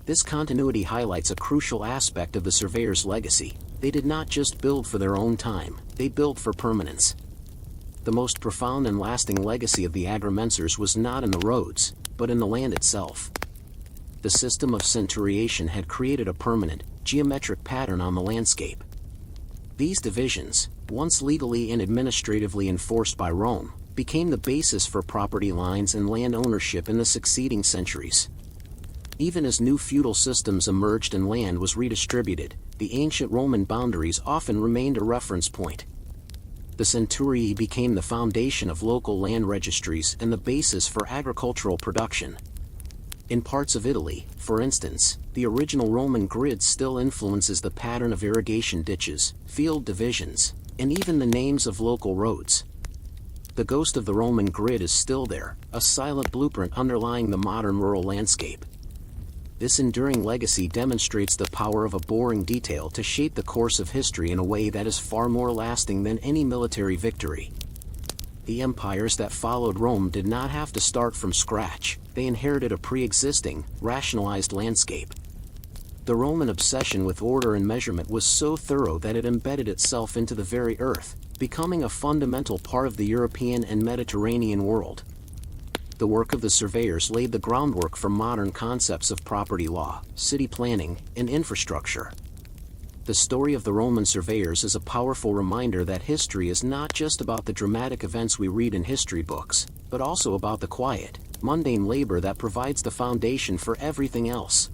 This continuity highlights a crucial aspect of the surveyors' legacy. They did not just build for their own time, they built for permanence. The most profound and lasting legacy of the agrimensors was not in the roads, but in the land itself. The system of centuriation had created a permanent, geometric pattern on the landscape. These divisions, once legally and administratively enforced by Rome, became the basis for property lines and land ownership in the succeeding centuries. Even as new feudal systems emerged and land was redistributed, the ancient Roman boundaries often remained a reference point. The centurii became the foundation of local land registries and the basis for agricultural production. In parts of Italy, for instance, the original Roman grid still influences the pattern of irrigation ditches, field divisions, and even the names of local roads. The ghost of the Roman grid is still there, a silent blueprint underlying the modern rural landscape. This enduring legacy demonstrates the power of a boring detail to shape the course of history in a way that is far more lasting than any military victory. The empires that followed Rome did not have to start from scratch, they inherited a pre-existing, rationalized landscape. The Roman obsession with order and measurement was so thorough that it embedded itself into the very earth, becoming a fundamental part of the European and Mediterranean world. The work of the surveyors laid the groundwork for modern concepts of property law, city planning, and infrastructure. The story of the Roman surveyors is a powerful reminder that history is not just about the dramatic events we read in history books, but also about the quiet, mundane labor that provides the foundation for everything else.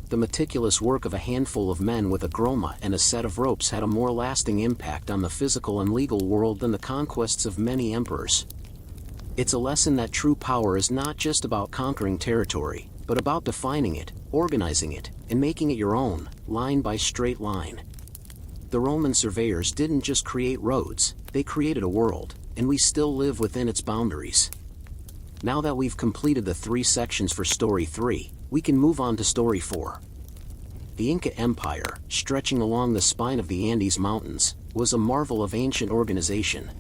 The meticulous work of a handful of men with a groma and a set of ropes had a more lasting impact on the physical and legal world than the conquests of many emperors. It's a lesson that true power is not just about conquering territory, but about defining it, organizing it, and making it your own, line by straight line. The Roman surveyors didn't just create roads, they created a world, and we still live within its boundaries. Now that we've completed the 3 sections for Story 3, we can move on to Story 4. The Inca Empire, stretching along the spine of the Andes Mountains, was a marvel of ancient organization.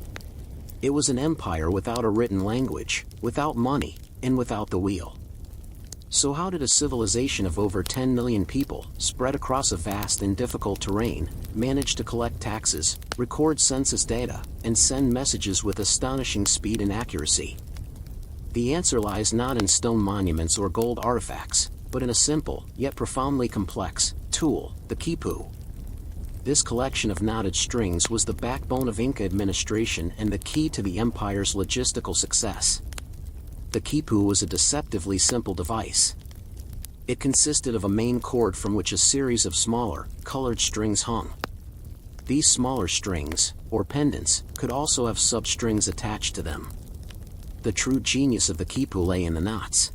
It was an empire without a written language, without money, and without the wheel. So how did a civilization of over 10 million people, spread across a vast and difficult terrain, manage to collect taxes, record census data, and send messages with astonishing speed and accuracy? The answer lies not in stone monuments or gold artifacts, but in a simple, yet profoundly complex, tool, the quipu. This collection of knotted strings was the backbone of Inca administration and the key to the empire's logistical success. The quipu was a deceptively simple device. It consisted of a main cord from which a series of smaller, colored strings hung. These smaller strings, or pendants, could also have substrings attached to them. The true genius of the quipu lay in the knots.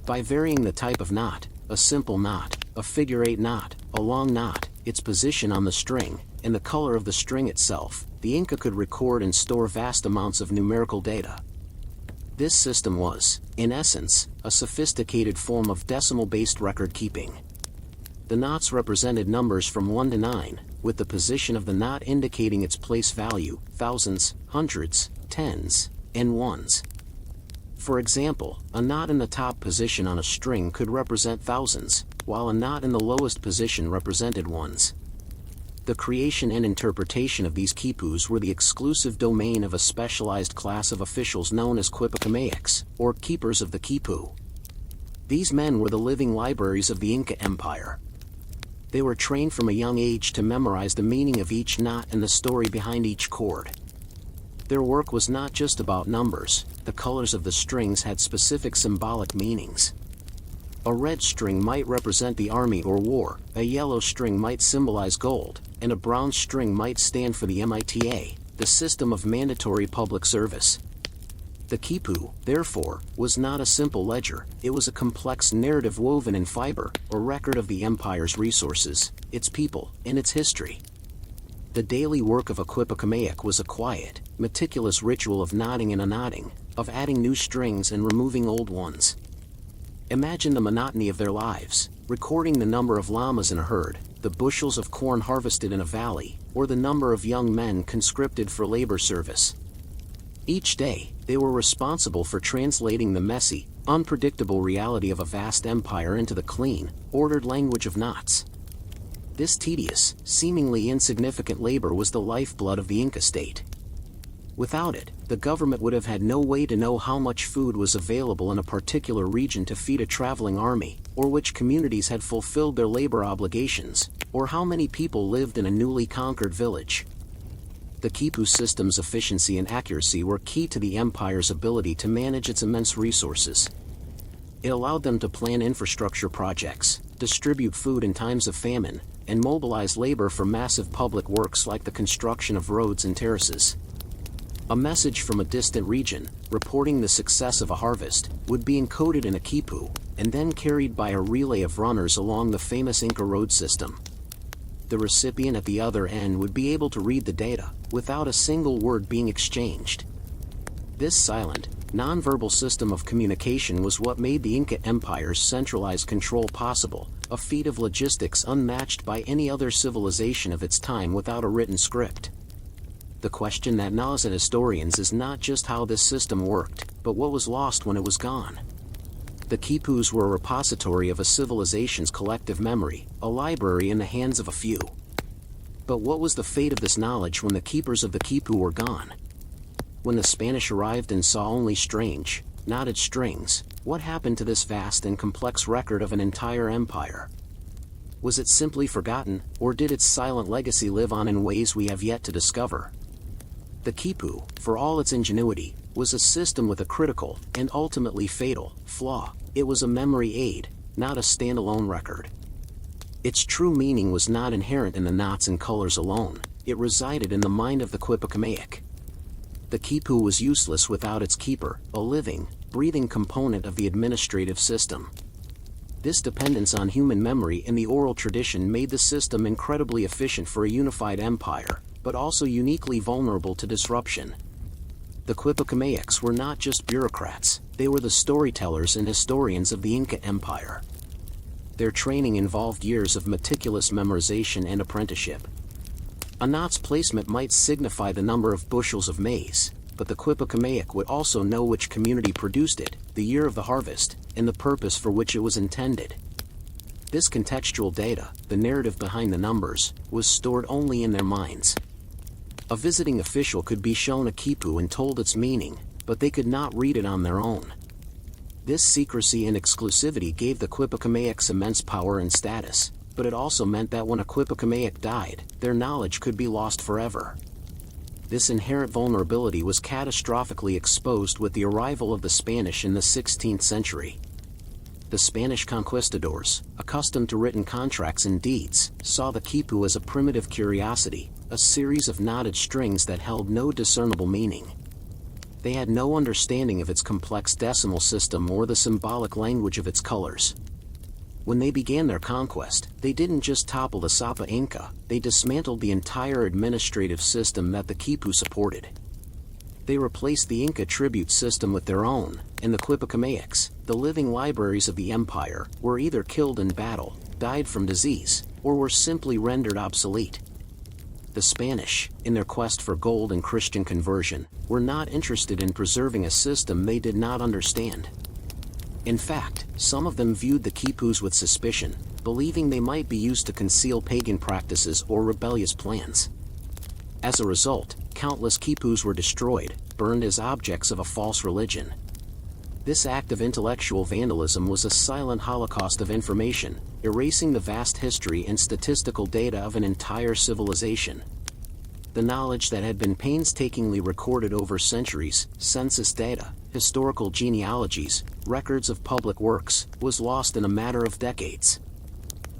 By varying the type of knot, a simple knot, a figure-8 knot, a long knot, its position on the string, and the color of the string itself, the Inca could record and store vast amounts of numerical data. This system was, in essence, a sophisticated form of decimal-based record-keeping. The knots represented numbers from 1 to 9, with the position of the knot indicating its place value, thousands, hundreds, tens, and ones. For example, a knot in the top position on a string could represent thousands, while a knot in the lowest position represented ones. The creation and interpretation of these quipus were the exclusive domain of a specialized class of officials known as quipucamayaks, or keepers of the quipu. These men were the living libraries of the Inca Empire. They were trained from a young age to memorize the meaning of each knot and the story behind each cord. Their work was not just about numbers, the colors of the strings had specific symbolic meanings. A red string might represent the army or war, a yellow string might symbolize gold, and a brown string might stand for the MITA, the system of mandatory public service. The quipu, therefore, was not a simple ledger, it was a complex narrative woven in fiber, a record of the empire's resources, its people, and its history. The daily work of a quipucamayak was a quiet, meticulous ritual of knotting and unknotting, of adding new strings and removing old ones. Imagine the monotony of their lives, recording the number of llamas in a herd, the bushels of corn harvested in a valley, or the number of young men conscripted for labor service. Each day, they were responsible for translating the messy, unpredictable reality of a vast empire into the clean, ordered language of knots. This tedious, seemingly insignificant labor was the lifeblood of the Inca state. Without it, the government would have had no way to know how much food was available in a particular region to feed a traveling army, or which communities had fulfilled their labor obligations, or how many people lived in a newly conquered village. The quipu system's efficiency and accuracy were key to the empire's ability to manage its immense resources. It allowed them to plan infrastructure projects, distribute food in times of famine, and mobilize labor for massive public works like the construction of roads and terraces. A message from a distant region, reporting the success of a harvest, would be encoded in a quipu, and then carried by a relay of runners along the famous Inca road system. The recipient at the other end would be able to read the data, without a single word being exchanged. This silent, nonverbal system of communication was what made the Inca Empire's centralized control possible, a feat of logistics unmatched by any other civilization of its time without a written script. The question that gnaws at historians is not just how this system worked, but what was lost when it was gone. The quipus were a repository of a civilization's collective memory, a library in the hands of a few. But what was the fate of this knowledge when the keepers of the quipu were gone? When the Spanish arrived and saw only strange, knotted strings, what happened to this vast and complex record of an entire empire? Was it simply forgotten, or did its silent legacy live on in ways we have yet to discover? The Quipu, for all its ingenuity, was a system with a critical, and ultimately fatal, flaw. It was a memory aid, not a standalone record. Its true meaning was not inherent in the knots and colors alone, it resided in the mind of the Quipukamaic. The Quipu was useless without its keeper, a living, breathing component of the administrative system. This dependence on human memory in the oral tradition made the system incredibly efficient for a unified empire, but also uniquely vulnerable to disruption. The Quipukamaics were not just bureaucrats, they were the storytellers and historians of the Inca Empire. Their training involved years of meticulous memorization and apprenticeship. A knot's placement might signify the number of bushels of maize, but the Quipukamaic would also know which community produced it, the year of the harvest, and the purpose for which it was intended. This contextual data, the narrative behind the numbers, was stored only in their minds. A visiting official could be shown a quipu and told its meaning, but they could not read it on their own. This secrecy and exclusivity gave the Quipukamaics immense power and status, but it also meant that when a Quipukamaic died, their knowledge could be lost forever. This inherent vulnerability was catastrophically exposed with the arrival of the Spanish in the 16th century. The Spanish conquistadors, accustomed to written contracts and deeds, saw the quipu as a primitive curiosity, a series of knotted strings that held no discernible meaning. They had no understanding of its complex decimal system or the symbolic language of its colors. When they began their conquest, they didn't just topple the Sapa Inca, they dismantled the entire administrative system that the quipu supported. They replaced the Inca tribute system with their own, and the Quipukamaics, the living libraries of the empire, were either killed in battle, died from disease, or were simply rendered obsolete. The Spanish, in their quest for gold and Christian conversion, were not interested in preserving a system they did not understand. In fact, some of them viewed the quipus with suspicion, believing they might be used to conceal pagan practices or rebellious plans. As a result, countless quipus were destroyed, burned as objects of a false religion. This act of intellectual vandalism was a silent holocaust of information, erasing the vast history and statistical data of an entire civilization. The knowledge that had been painstakingly recorded over centuries, census data, historical genealogies, records of public works, was lost in a matter of decades.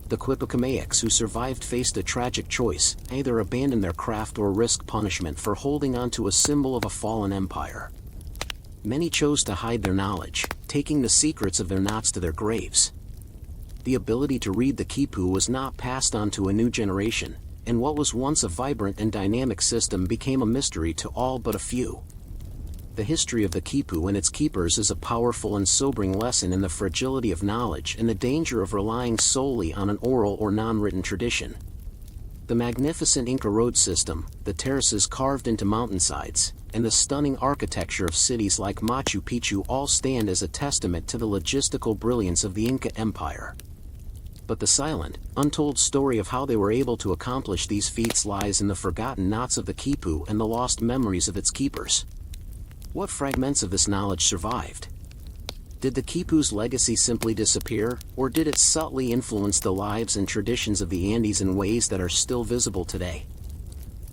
The Quipukamaics who survived faced a tragic choice: either abandon their craft or risk punishment for holding on to a symbol of a fallen empire. Many chose to hide their knowledge, taking the secrets of their knots to their graves. The ability to read the quipu was not passed on to a new generation, and what was once a vibrant and dynamic system became a mystery to all but a few. The history of the quipu and its keepers is a powerful and sobering lesson in the fragility of knowledge and the danger of relying solely on an oral or non-written tradition. The magnificent Inca road system, the terraces carved into mountainsides, and the stunning architecture of cities like Machu Picchu all stand as a testament to the logistical brilliance of the Inca Empire. But the silent, untold story of how they were able to accomplish these feats lies in the forgotten knots of the quipu and the lost memories of its keepers. What fragments of this knowledge survived? Did the quipu's legacy simply disappear, or did it subtly influence the lives and traditions of the Andes in ways that are still visible today?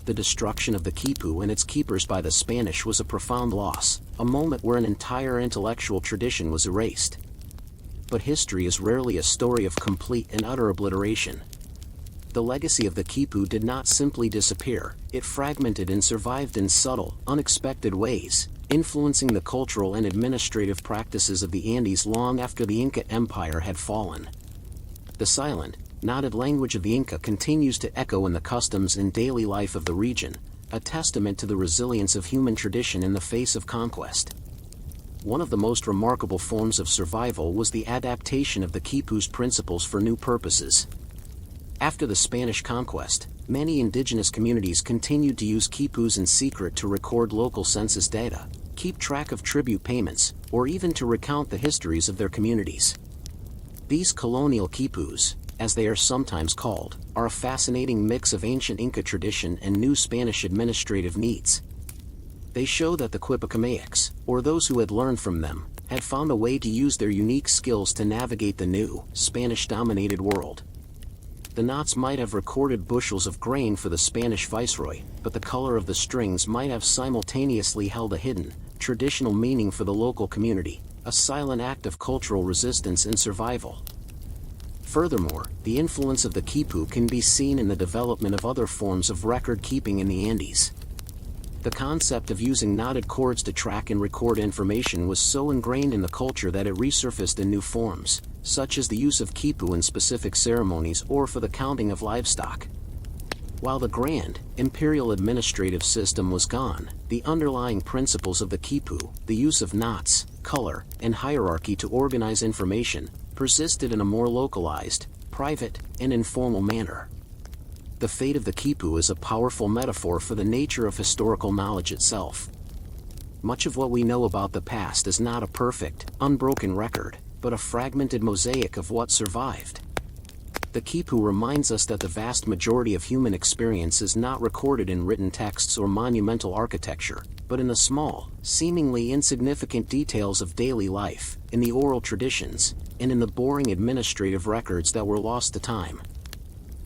The destruction of the quipu and its keepers by the Spanish was a profound loss, a moment where an entire intellectual tradition was erased. But history is rarely a story of complete and utter obliteration. The legacy of the quipu did not simply disappear, it fragmented and survived in subtle, unexpected ways, influencing the cultural and administrative practices of the Andes long after the Inca Empire had fallen. The silent, knotted language of the Inca continues to echo in the customs and daily life of the region, a testament to the resilience of human tradition in the face of conquest. One of the most remarkable forms of survival was the adaptation of the quipu's principles for new purposes. After the Spanish conquest, many indigenous communities continued to use quipus in secret to record local census data, keep track of tribute payments, or even to recount the histories of their communities. These colonial quipus, as they are sometimes called, are a fascinating mix of ancient Inca tradition and new Spanish administrative needs. They show that the Quipukamaics, or those who had learned from them, had found a way to use their unique skills to navigate the new, Spanish-dominated world. The knots might have recorded bushels of grain for the Spanish viceroy, but the color of the strings might have simultaneously held a hidden, traditional meaning for the local community, a silent act of cultural resistance and survival. Furthermore, the influence of the quipu can be seen in the development of other forms of record-keeping in the Andes. The concept of using knotted cords to track and record information was so ingrained in the culture that it resurfaced in new forms, such as the use of quipu in specific ceremonies or for the counting of livestock. While the grand, imperial administrative system was gone, the underlying principles of the quipu, the use of knots, color, and hierarchy to organize information, persisted in a more localized, private, and informal manner. The fate of the quipu is a powerful metaphor for the nature of historical knowledge itself. Much of what we know about the past is not a perfect, unbroken record, but a fragmented mosaic of what survived. The quipu reminds us that the vast majority of human experience is not recorded in written texts or monumental architecture, but in the small, seemingly insignificant details of daily life, in the oral traditions, and in the boring administrative records that were lost to time.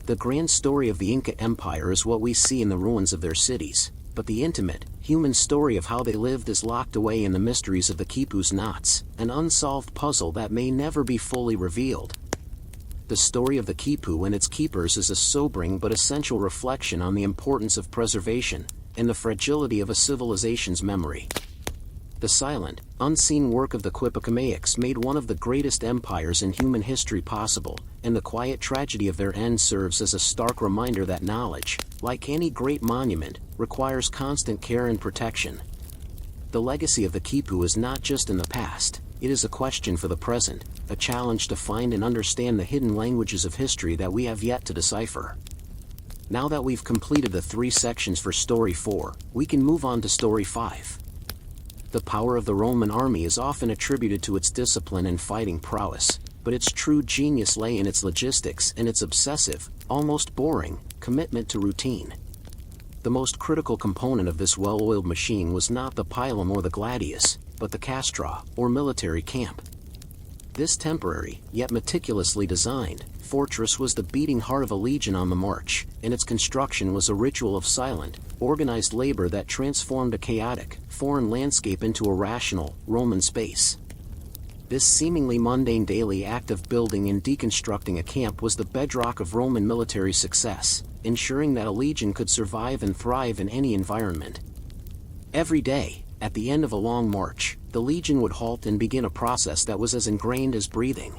The grand story of the Inca Empire is what we see in the ruins of their cities, but the intimate, human story of how they lived is locked away in the mysteries of the quipu's knots, an unsolved puzzle that may never be fully revealed. The story of the quipu and its keepers is a sobering but essential reflection on the importance of preservation, and the fragility of a civilization's memory. The silent, unseen work of the Quipucamaics made one of the greatest empires in human history possible, and the quiet tragedy of their end serves as a stark reminder that knowledge, like any great monument, requires constant care and protection. The legacy of the quipu is not just in the past, it is a question for the present, a challenge to find and understand the hidden languages of history that we have yet to decipher. Now that we've completed the 3 sections for Story 4, we can move on to Story 5. The power of the Roman army is often attributed to its discipline and fighting prowess, but its true genius lay in its logistics and its obsessive, almost boring, commitment to routine. The most critical component of this well-oiled machine was not the pilum or the gladius, but the castra, or military camp. This temporary, yet meticulously designed, fortress was the beating heart of a legion on the march, and its construction was a ritual of silent, organized labor that transformed a chaotic, foreign landscape into a rational, Roman space. This seemingly mundane daily act of building and deconstructing a camp was the bedrock of Roman military success, ensuring that a legion could survive and thrive in any environment. Every day, at the end of a long march, the legion would halt and begin a process that was as ingrained as breathing.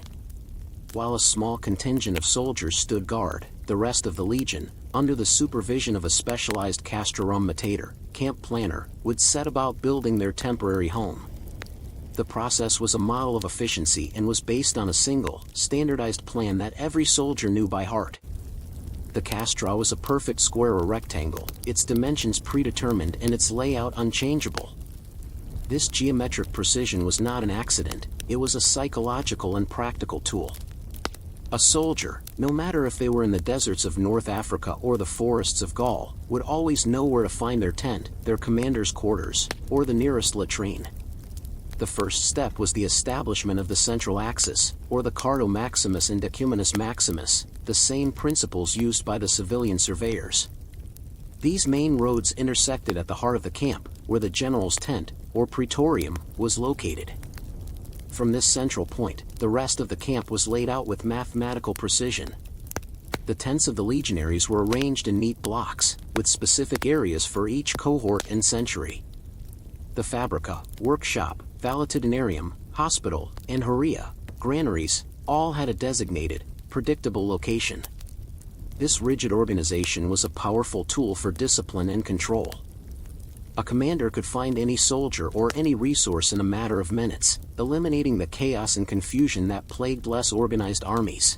While a small contingent of soldiers stood guard, the rest of the legion, under the supervision of a specialized castrarum matator, camp planner, would set about building their temporary home. The process was a model of efficiency and was based on a single, standardized plan that every soldier knew by heart. The castra was a perfect square or rectangle, its dimensions predetermined and its layout unchangeable. This geometric precision was not an accident, it was a psychological and practical tool. A soldier, no matter if they were in the deserts of North Africa or the forests of Gaul, would always know where to find their tent, their commander's quarters, or the nearest latrine. The first step was the establishment of the central axis, or the Cardo Maximus and Decumanus Maximus, the same principles used by the civilian surveyors. These main roads intersected at the heart of the camp, where the general's tent, or praetorium, was located. From this central point, the rest of the camp was laid out with mathematical precision. The tents of the legionaries were arranged in neat blocks, with specific areas for each cohort and century. The fabrica, workshop, valetudinarium, hospital, and horia, granaries, all had a designated, predictable location. This rigid organization was a powerful tool for discipline and control. A commander could find any soldier or any resource in a matter of minutes, eliminating the chaos and confusion that plagued less organized armies.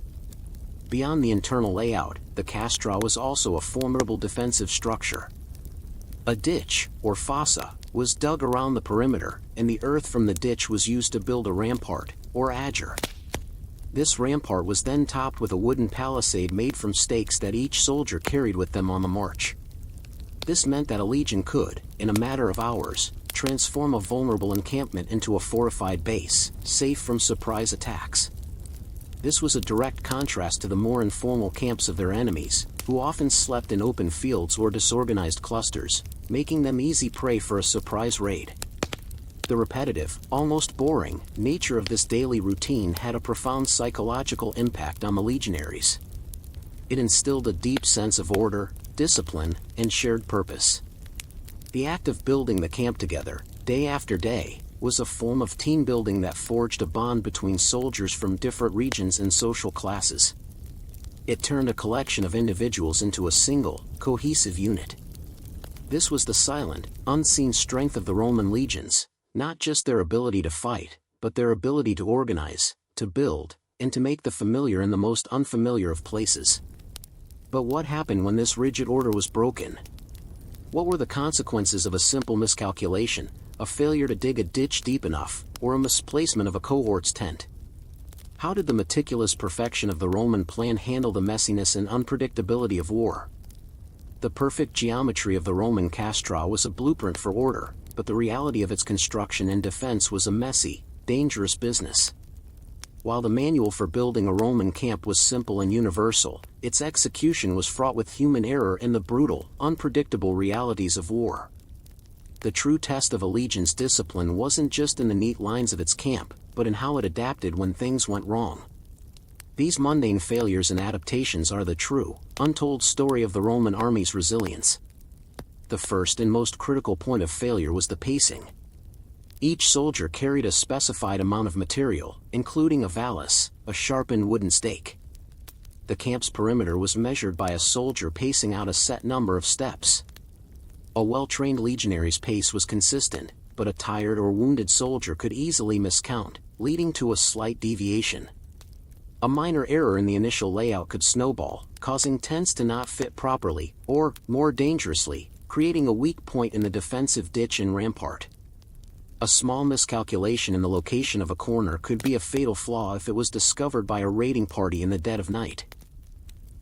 Beyond the internal layout, the castra was also a formidable defensive structure. A ditch, or fossa, was dug around the perimeter, and the earth from the ditch was used to build a rampart, or agger. This rampart was then topped with a wooden palisade made from stakes that each soldier carried with them on the march. This meant that a legion could, in a matter of hours, transform a vulnerable encampment into a fortified base, safe from surprise attacks. This was a direct contrast to the more informal camps of their enemies, who often slept in open fields or disorganized clusters, making them easy prey for a surprise raid. The repetitive, almost boring, nature of this daily routine had a profound psychological impact on the legionaries. It instilled a deep sense of order, discipline, and shared purpose. The act of building the camp together, day after day, was a form of team building that forged a bond between soldiers from different regions and social classes. It turned a collection of individuals into a single, cohesive unit. This was the silent, unseen strength of the Roman legions, not just their ability to fight, but their ability to organize, to build, and to make the familiar in the most unfamiliar of places. But what happened when this rigid order was broken? What were the consequences of a simple miscalculation, a failure to dig a ditch deep enough, or a misplacement of a cohort's tent? How did the meticulous perfection of the Roman plan handle the messiness and unpredictability of war? The perfect geometry of the Roman castra was a blueprint for order, but the reality of its construction and defense was a messy, dangerous business. While the manual for building a Roman camp was simple and universal, its execution was fraught with human error and the brutal, unpredictable realities of war. The true test of a legion's discipline wasn't just in the neat lines of its camp, but in how it adapted when things went wrong. These mundane failures and adaptations are the true, untold story of the Roman army's resilience. The first and most critical point of failure was the pacing. Each soldier carried a specified amount of material, including a vallus, a sharpened wooden stake. The camp's perimeter was measured by a soldier pacing out a set number of steps. A well-trained legionary's pace was consistent, but a tired or wounded soldier could easily miscount, leading to a slight deviation. A minor error in the initial layout could snowball, causing tents to not fit properly, or, more dangerously, creating a weak point in the defensive ditch and rampart. A small miscalculation in the location of a corner could be a fatal flaw if it was discovered by a raiding party in the dead of night.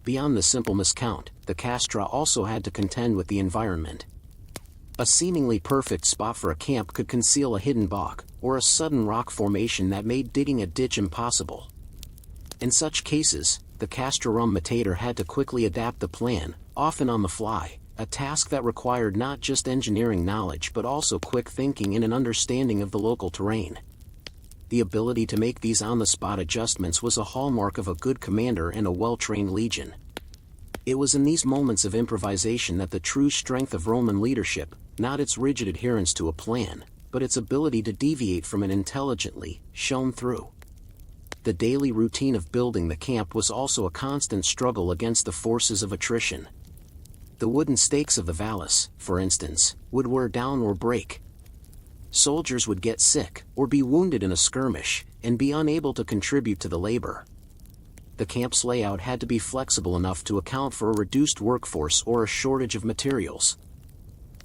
Beyond the simple miscount, the castra also had to contend with the environment. A seemingly perfect spot for a camp could conceal a hidden bog, or a sudden rock formation that made digging a ditch impossible. In such cases, the castrum matator had to quickly adapt the plan, often on the fly, a task that required not just engineering knowledge but also quick thinking and an understanding of the local terrain. The ability to make these on-the-spot adjustments was a hallmark of a good commander and a well-trained legion. It was in these moments of improvisation that the true strength of Roman leadership, not its rigid adherence to a plan, but its ability to deviate from it intelligently, shone through. The daily routine of building the camp was also a constant struggle against the forces of attrition. The wooden stakes of the vallus, for instance, would wear down or break. Soldiers would get sick, or be wounded in a skirmish, and be unable to contribute to the labor. The camp's layout had to be flexible enough to account for a reduced workforce or a shortage of materials.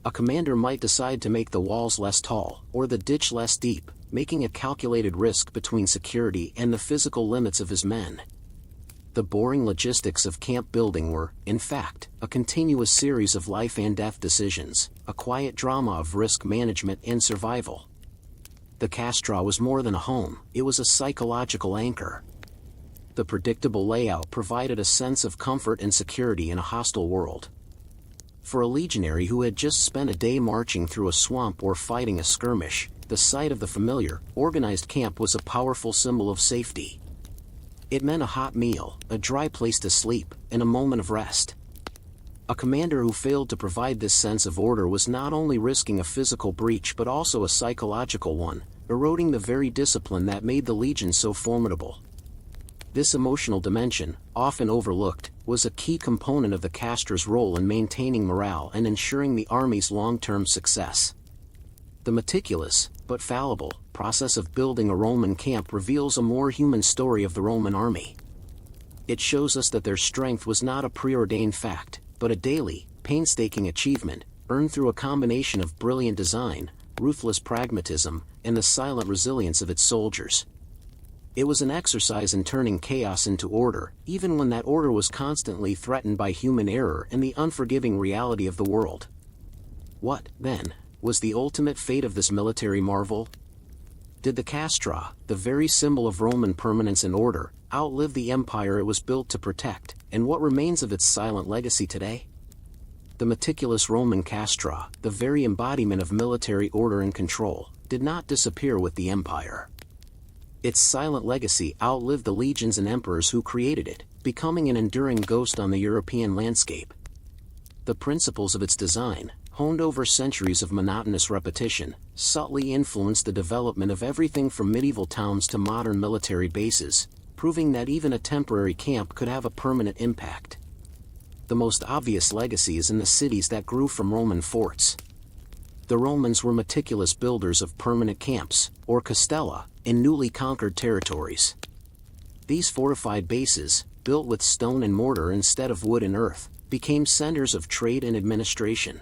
A commander might decide to make the walls less tall, or the ditch less deep, making a calculated risk between security and the physical limits of his men. The boring logistics of camp building were, in fact, a continuous series of life and death decisions, a quiet drama of risk management and survival. The castra was more than a home, it was a psychological anchor. The predictable layout provided a sense of comfort and security in a hostile world. For a legionary who had just spent a day marching through a swamp or fighting a skirmish, the sight of the familiar, organized camp was a powerful symbol of safety. It meant a hot meal, a dry place to sleep, and a moment of rest. A commander who failed to provide this sense of order was not only risking a physical breach but also a psychological one, eroding the very discipline that made the legion so formidable. This emotional dimension, often overlooked, was a key component of the castra's role in maintaining morale and ensuring the army's long-term success. The meticulous, but fallible, process of building a Roman camp reveals a more human story of the Roman army. It shows us that their strength was not a preordained fact, but a daily, painstaking achievement, earned through a combination of brilliant design, ruthless pragmatism, and the silent resilience of its soldiers. It was an exercise in turning chaos into order, even when that order was constantly threatened by human error and the unforgiving reality of the world. What, then, was the ultimate fate of this military marvel? Did the castra, the very symbol of Roman permanence and order, outlived the empire it was built to protect, and what remains of its silent legacy today? The meticulous Roman castra, the very embodiment of military order and control, did not disappear with the empire. Its silent legacy outlived the legions and emperors who created it, becoming an enduring ghost on the European landscape. The principles of its design, honed over centuries of monotonous repetition, subtly influenced the development of everything from medieval towns to modern military bases, proving that even a temporary camp could have a permanent impact. The most obvious legacy is in the cities that grew from Roman forts. The Romans were meticulous builders of permanent camps, or castella, in newly conquered territories. These fortified bases, built with stone and mortar instead of wood and earth, became centers of trade and administration.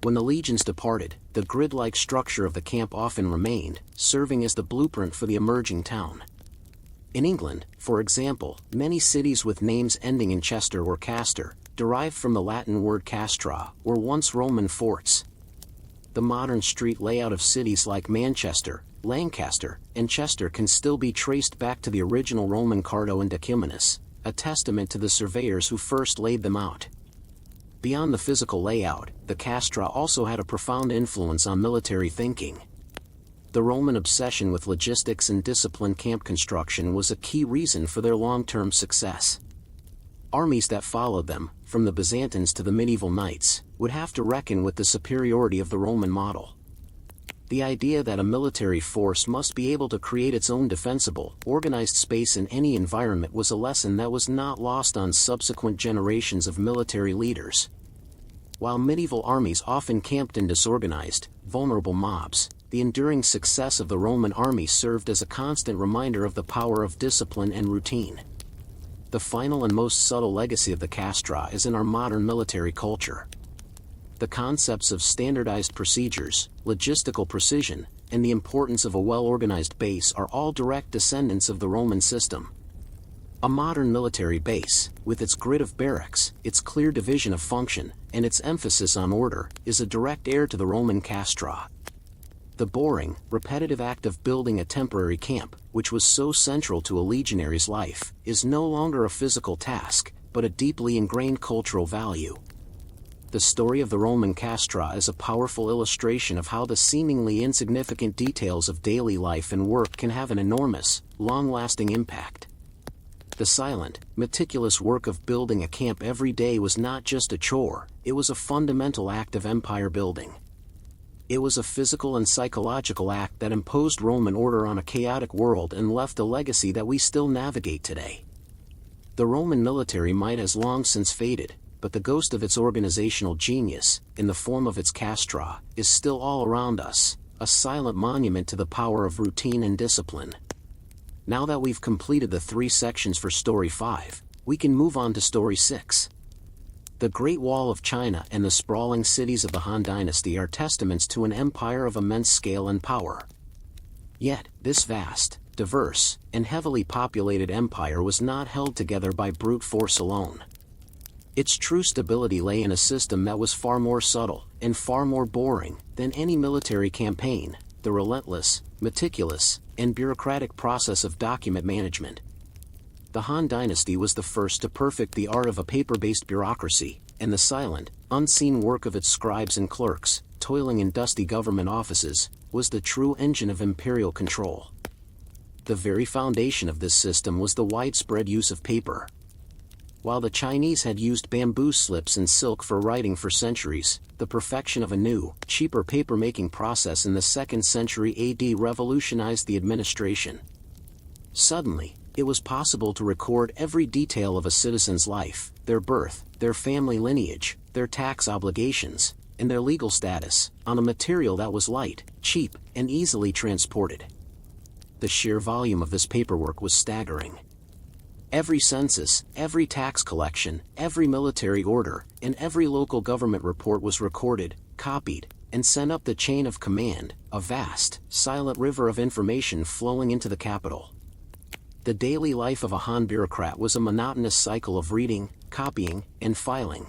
When the legions departed, the grid-like structure of the camp often remained, serving as the blueprint for the emerging town. In England, for example, many cities with names ending in Chester or Castor, derived from the Latin word castra, were once Roman forts. The modern street layout of cities like Manchester, Lancaster, and Chester can still be traced back to the original Roman Cardo and Decumanus, a testament to the surveyors who first laid them out. Beyond the physical layout, the castra also had a profound influence on military thinking. The Roman obsession with logistics and disciplined camp construction was a key reason for their long-term success. Armies that followed them, from the Byzantines to the medieval knights, would have to reckon with the superiority of the Roman model. The idea that a military force must be able to create its own defensible, organized space in any environment was a lesson that was not lost on subsequent generations of military leaders. While medieval armies often camped in disorganized, vulnerable mobs, the enduring success of the Roman army served as a constant reminder of the power of discipline and routine. The final and most subtle legacy of the castra is in our modern military culture. The concepts of standardized procedures, logistical precision, and the importance of a well-organized base are all direct descendants of the Roman system. A modern military base, with its grid of barracks, its clear division of function, and its emphasis on order, is a direct heir to the Roman castra. The boring, repetitive act of building a temporary camp, which was so central to a legionary's life, is no longer a physical task, but a deeply ingrained cultural value. The story of the Roman castra is a powerful illustration of how the seemingly insignificant details of daily life and work can have an enormous, long-lasting impact. The silent, meticulous work of building a camp every day was not just a chore, it was a fundamental act of empire building. It was a physical and psychological act that imposed Roman order on a chaotic world and left a legacy that we still navigate today. The Roman military might has long since faded, but the ghost of its organizational genius, in the form of its castra, is still all around us, a silent monument to the power of routine and discipline. Now that we've completed the 3 sections for Story 5, we can move on to Story 6. The Great Wall of China and the sprawling cities of the Han Dynasty are testaments to an empire of immense scale and power. Yet, this vast, diverse, and heavily populated empire was not held together by brute force alone. Its true stability lay in a system that was far more subtle and far more boring than any military campaign: the relentless, meticulous, and bureaucratic process of document management. The Han Dynasty was the first to perfect the art of a paper-based bureaucracy, and the silent, unseen work of its scribes and clerks, toiling in dusty government offices, was the true engine of imperial control. The very foundation of this system was the widespread use of paper. While the Chinese had used bamboo slips and silk for writing for centuries, the perfection of a new, cheaper paper-making process in the 2nd century AD revolutionized the administration. Suddenly, it was possible to record every detail of a citizen's life, their birth, their family lineage, their tax obligations, and their legal status, on a material that was light, cheap, and easily transported. The sheer volume of this paperwork was staggering. Every census, every tax collection, every military order, and every local government report was recorded, copied, and sent up the chain of command, a vast, silent river of information flowing into the capital. The daily life of a Han bureaucrat was a monotonous cycle of reading, copying, and filing.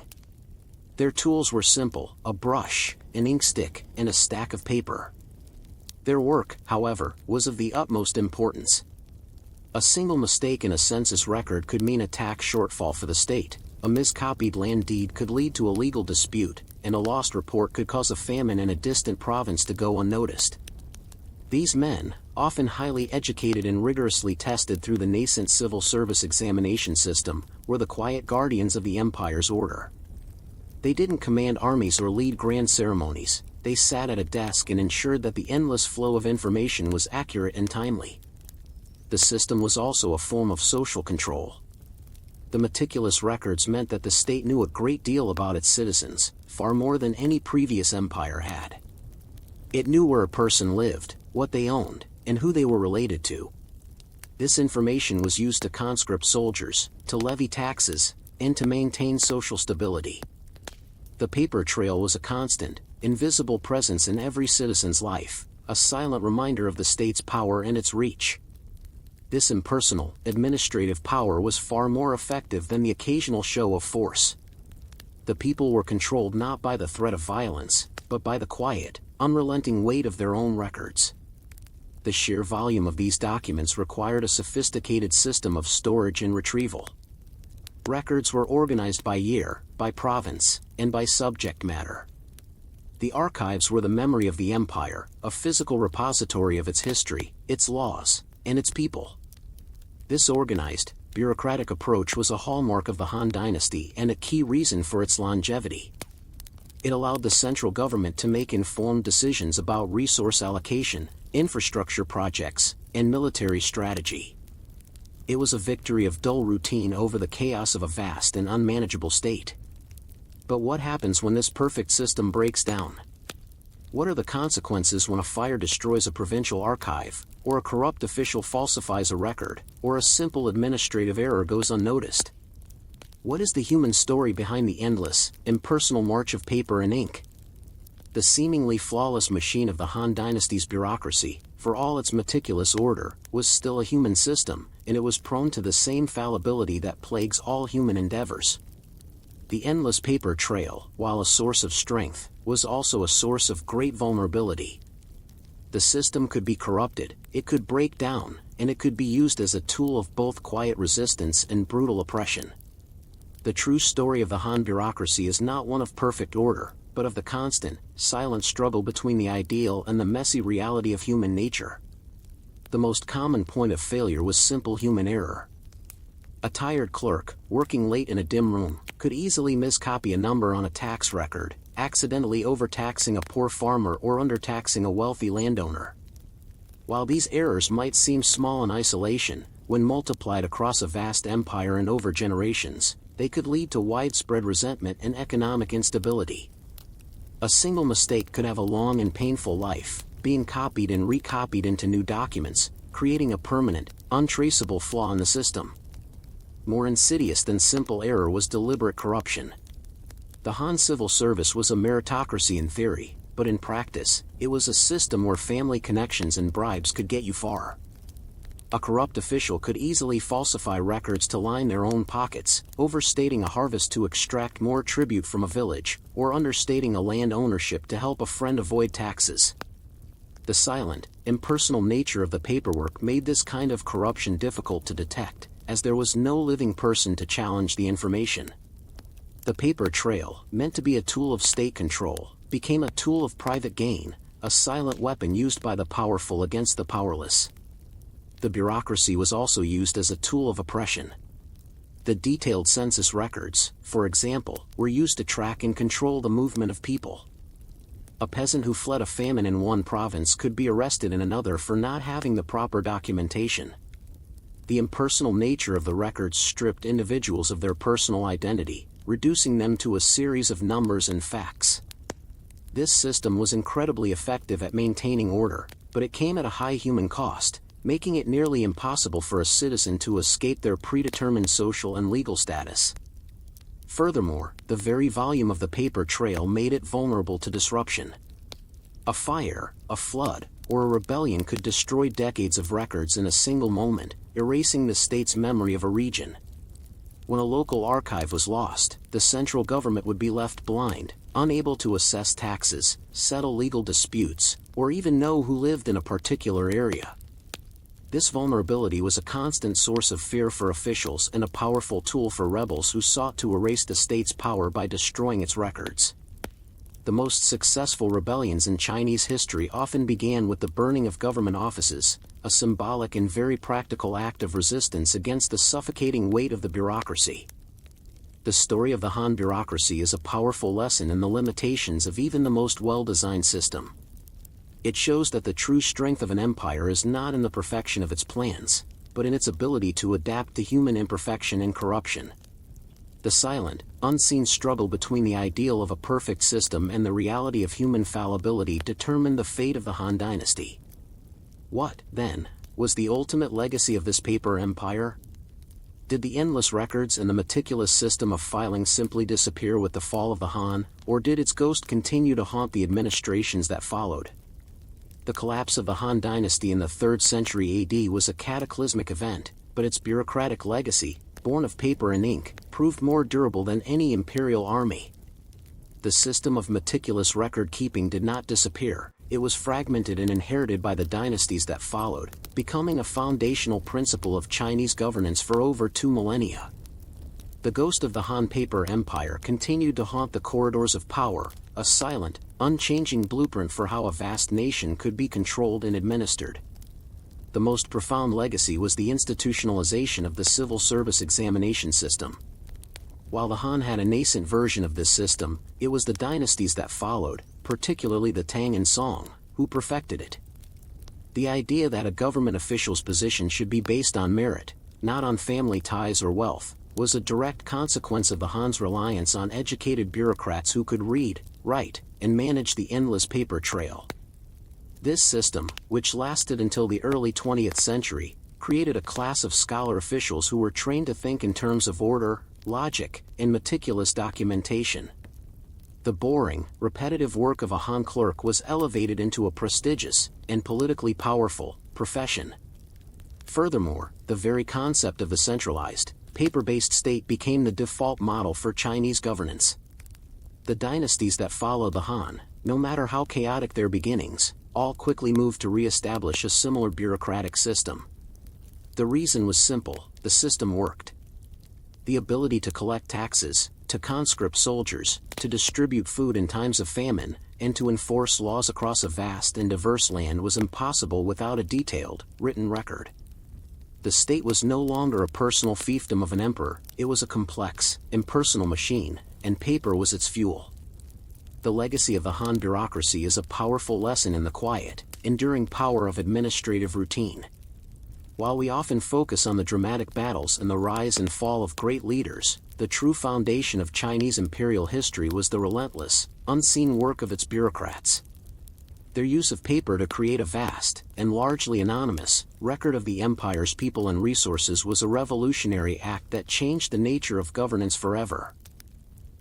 Their tools were simple: a brush, an inkstick, and a stack of paper. Their work, however, was of the utmost importance. A single mistake in a census record could mean a tax shortfall for the state, a miscopied land deed could lead to a legal dispute, and a lost report could cause a famine in a distant province to go unnoticed. These men, often highly educated and rigorously tested through the nascent civil service examination system, were the quiet guardians of the empire's order. They didn't command armies or lead grand ceremonies, they sat at a desk and ensured that the endless flow of information was accurate and timely. The system was also a form of social control. The meticulous records meant that the state knew a great deal about its citizens, far more than any previous empire had. It knew where a person lived, what they owned, and who they were related to. This information was used to conscript soldiers, to levy taxes, and to maintain social stability. The paper trail was a constant, invisible presence in every citizen's life, a silent reminder of the state's power and its reach. This impersonal, administrative power was far more effective than the occasional show of force. The people were controlled not by the threat of violence, but by the quiet, unrelenting weight of their own records. The sheer volume of these documents required a sophisticated system of storage and retrieval. Records were organized by year, by province, and by subject matter. The archives were the memory of the empire, a physical repository of its history, its laws, and its people. This organized, bureaucratic approach was a hallmark of the Han Dynasty and a key reason for its longevity. It allowed the central government to make informed decisions about resource allocation, infrastructure projects, and military strategy. It was a victory of dull routine over the chaos of a vast and unmanageable state. But what happens when this perfect system breaks down? What are the consequences when a fire destroys a provincial archive, or a corrupt official falsifies a record, or a simple administrative error goes unnoticed? What is the human story behind the endless, impersonal march of paper and ink? The seemingly flawless machine of the Han Dynasty's bureaucracy, for all its meticulous order, was still a human system, and it was prone to the same fallibility that plagues all human endeavors. The endless paper trail, while a source of strength, was also a source of great vulnerability. The system could be corrupted, it could break down, and it could be used as a tool of both quiet resistance and brutal oppression. The true story of the Han bureaucracy is not one of perfect order, but of the constant, silent struggle between the ideal and the messy reality of human nature. The most common point of failure was simple human error. A tired clerk, working late in a dim room, could easily miscopy a number on a tax record, accidentally overtaxing a poor farmer or undertaxing a wealthy landowner. While these errors might seem small in isolation, when multiplied across a vast empire and over generations, they could lead to widespread resentment and economic instability. A single mistake could have a long and painful life, being copied and recopied into new documents, creating a permanent, untraceable flaw in the system. More insidious than simple error was deliberate corruption. The Han civil service was a meritocracy in theory, but in practice, it was a system where family connections and bribes could get you far. A corrupt official could easily falsify records to line their own pockets, overstating a harvest to extract more tribute from a village, or understating a land ownership to help a friend avoid taxes. The silent, impersonal nature of the paperwork made this kind of corruption difficult to detect, as there was no living person to challenge the information. The paper trail, meant to be a tool of state control, became a tool of private gain, a silent weapon used by the powerful against the powerless. The bureaucracy was also used as a tool of oppression. The detailed census records, for example, were used to track and control the movement of people. A peasant who fled a famine in one province could be arrested in another for not having the proper documentation. The impersonal nature of the records stripped individuals of their personal identity, reducing them to a series of numbers and facts. This system was incredibly effective at maintaining order, but it came at a high human cost, making it nearly impossible for a citizen to escape their predetermined social and legal status. Furthermore, the very volume of the paper trail made it vulnerable to disruption. A fire, a flood, or a rebellion could destroy decades of records in a single moment, erasing the state's memory of a region. When a local archive was lost, the central government would be left blind, unable to assess taxes, settle legal disputes, or even know who lived in a particular area. This vulnerability was a constant source of fear for officials and a powerful tool for rebels who sought to erase the state's power by destroying its records. The most successful rebellions in Chinese history often began with the burning of government offices, a symbolic and very practical act of resistance against the suffocating weight of the bureaucracy. The story of the Han bureaucracy is a powerful lesson in the limitations of even the most well-designed system. It shows that the true strength of an empire is not in the perfection of its plans, but in its ability to adapt to human imperfection and corruption. The silent, unseen struggle between the ideal of a perfect system and the reality of human fallibility determined the fate of the Han dynasty. What, then, was the ultimate legacy of this paper empire? Did the endless records and the meticulous system of filing simply disappear with the fall of the Han, or did its ghost continue to haunt the administrations that followed? The collapse of the Han dynasty in the 3rd century AD was a cataclysmic event, but its bureaucratic legacy, born of paper and ink, proved more durable than any imperial army. The system of meticulous record-keeping did not disappear, it was fragmented and inherited by the dynasties that followed, becoming a foundational principle of Chinese governance for over 2 millennia. The ghost of the Han paper empire continued to haunt the corridors of power, a silent, unchanging blueprint for how a vast nation could be controlled and administered. The most profound legacy was the institutionalization of the civil service examination system. While the Han had a nascent version of this system, it was the dynasties that followed, particularly the Tang and Song, who perfected it. The idea that a government official's position should be based on merit, not on family ties or wealth, was a direct consequence of the Han's reliance on educated bureaucrats who could read, write, and manage the endless paper trail. This system, which lasted until the early 20th century, created a class of scholar officials who were trained to think in terms of order, logic, and meticulous documentation. The boring, repetitive work of a Han clerk was elevated into a prestigious, and politically powerful, profession. Furthermore, the very concept of the centralized, paper-based state became the default model for Chinese governance. The dynasties that followed the Han, no matter how chaotic their beginnings, all quickly moved to re-establish a similar bureaucratic system. The reason was simple: the system worked. The ability to collect taxes, to conscript soldiers, to distribute food in times of famine, and to enforce laws across a vast and diverse land was impossible without a detailed, written record. The state was no longer a personal fiefdom of an emperor, it was a complex, impersonal machine, and paper was its fuel. The legacy of the Han bureaucracy is a powerful lesson in the quiet, enduring power of administrative routine. While we often focus on the dramatic battles and the rise and fall of great leaders, the true foundation of Chinese imperial history was the relentless, unseen work of its bureaucrats. Their use of paper to create a vast, and largely anonymous, record of the empire's people and resources was a revolutionary act that changed the nature of governance forever.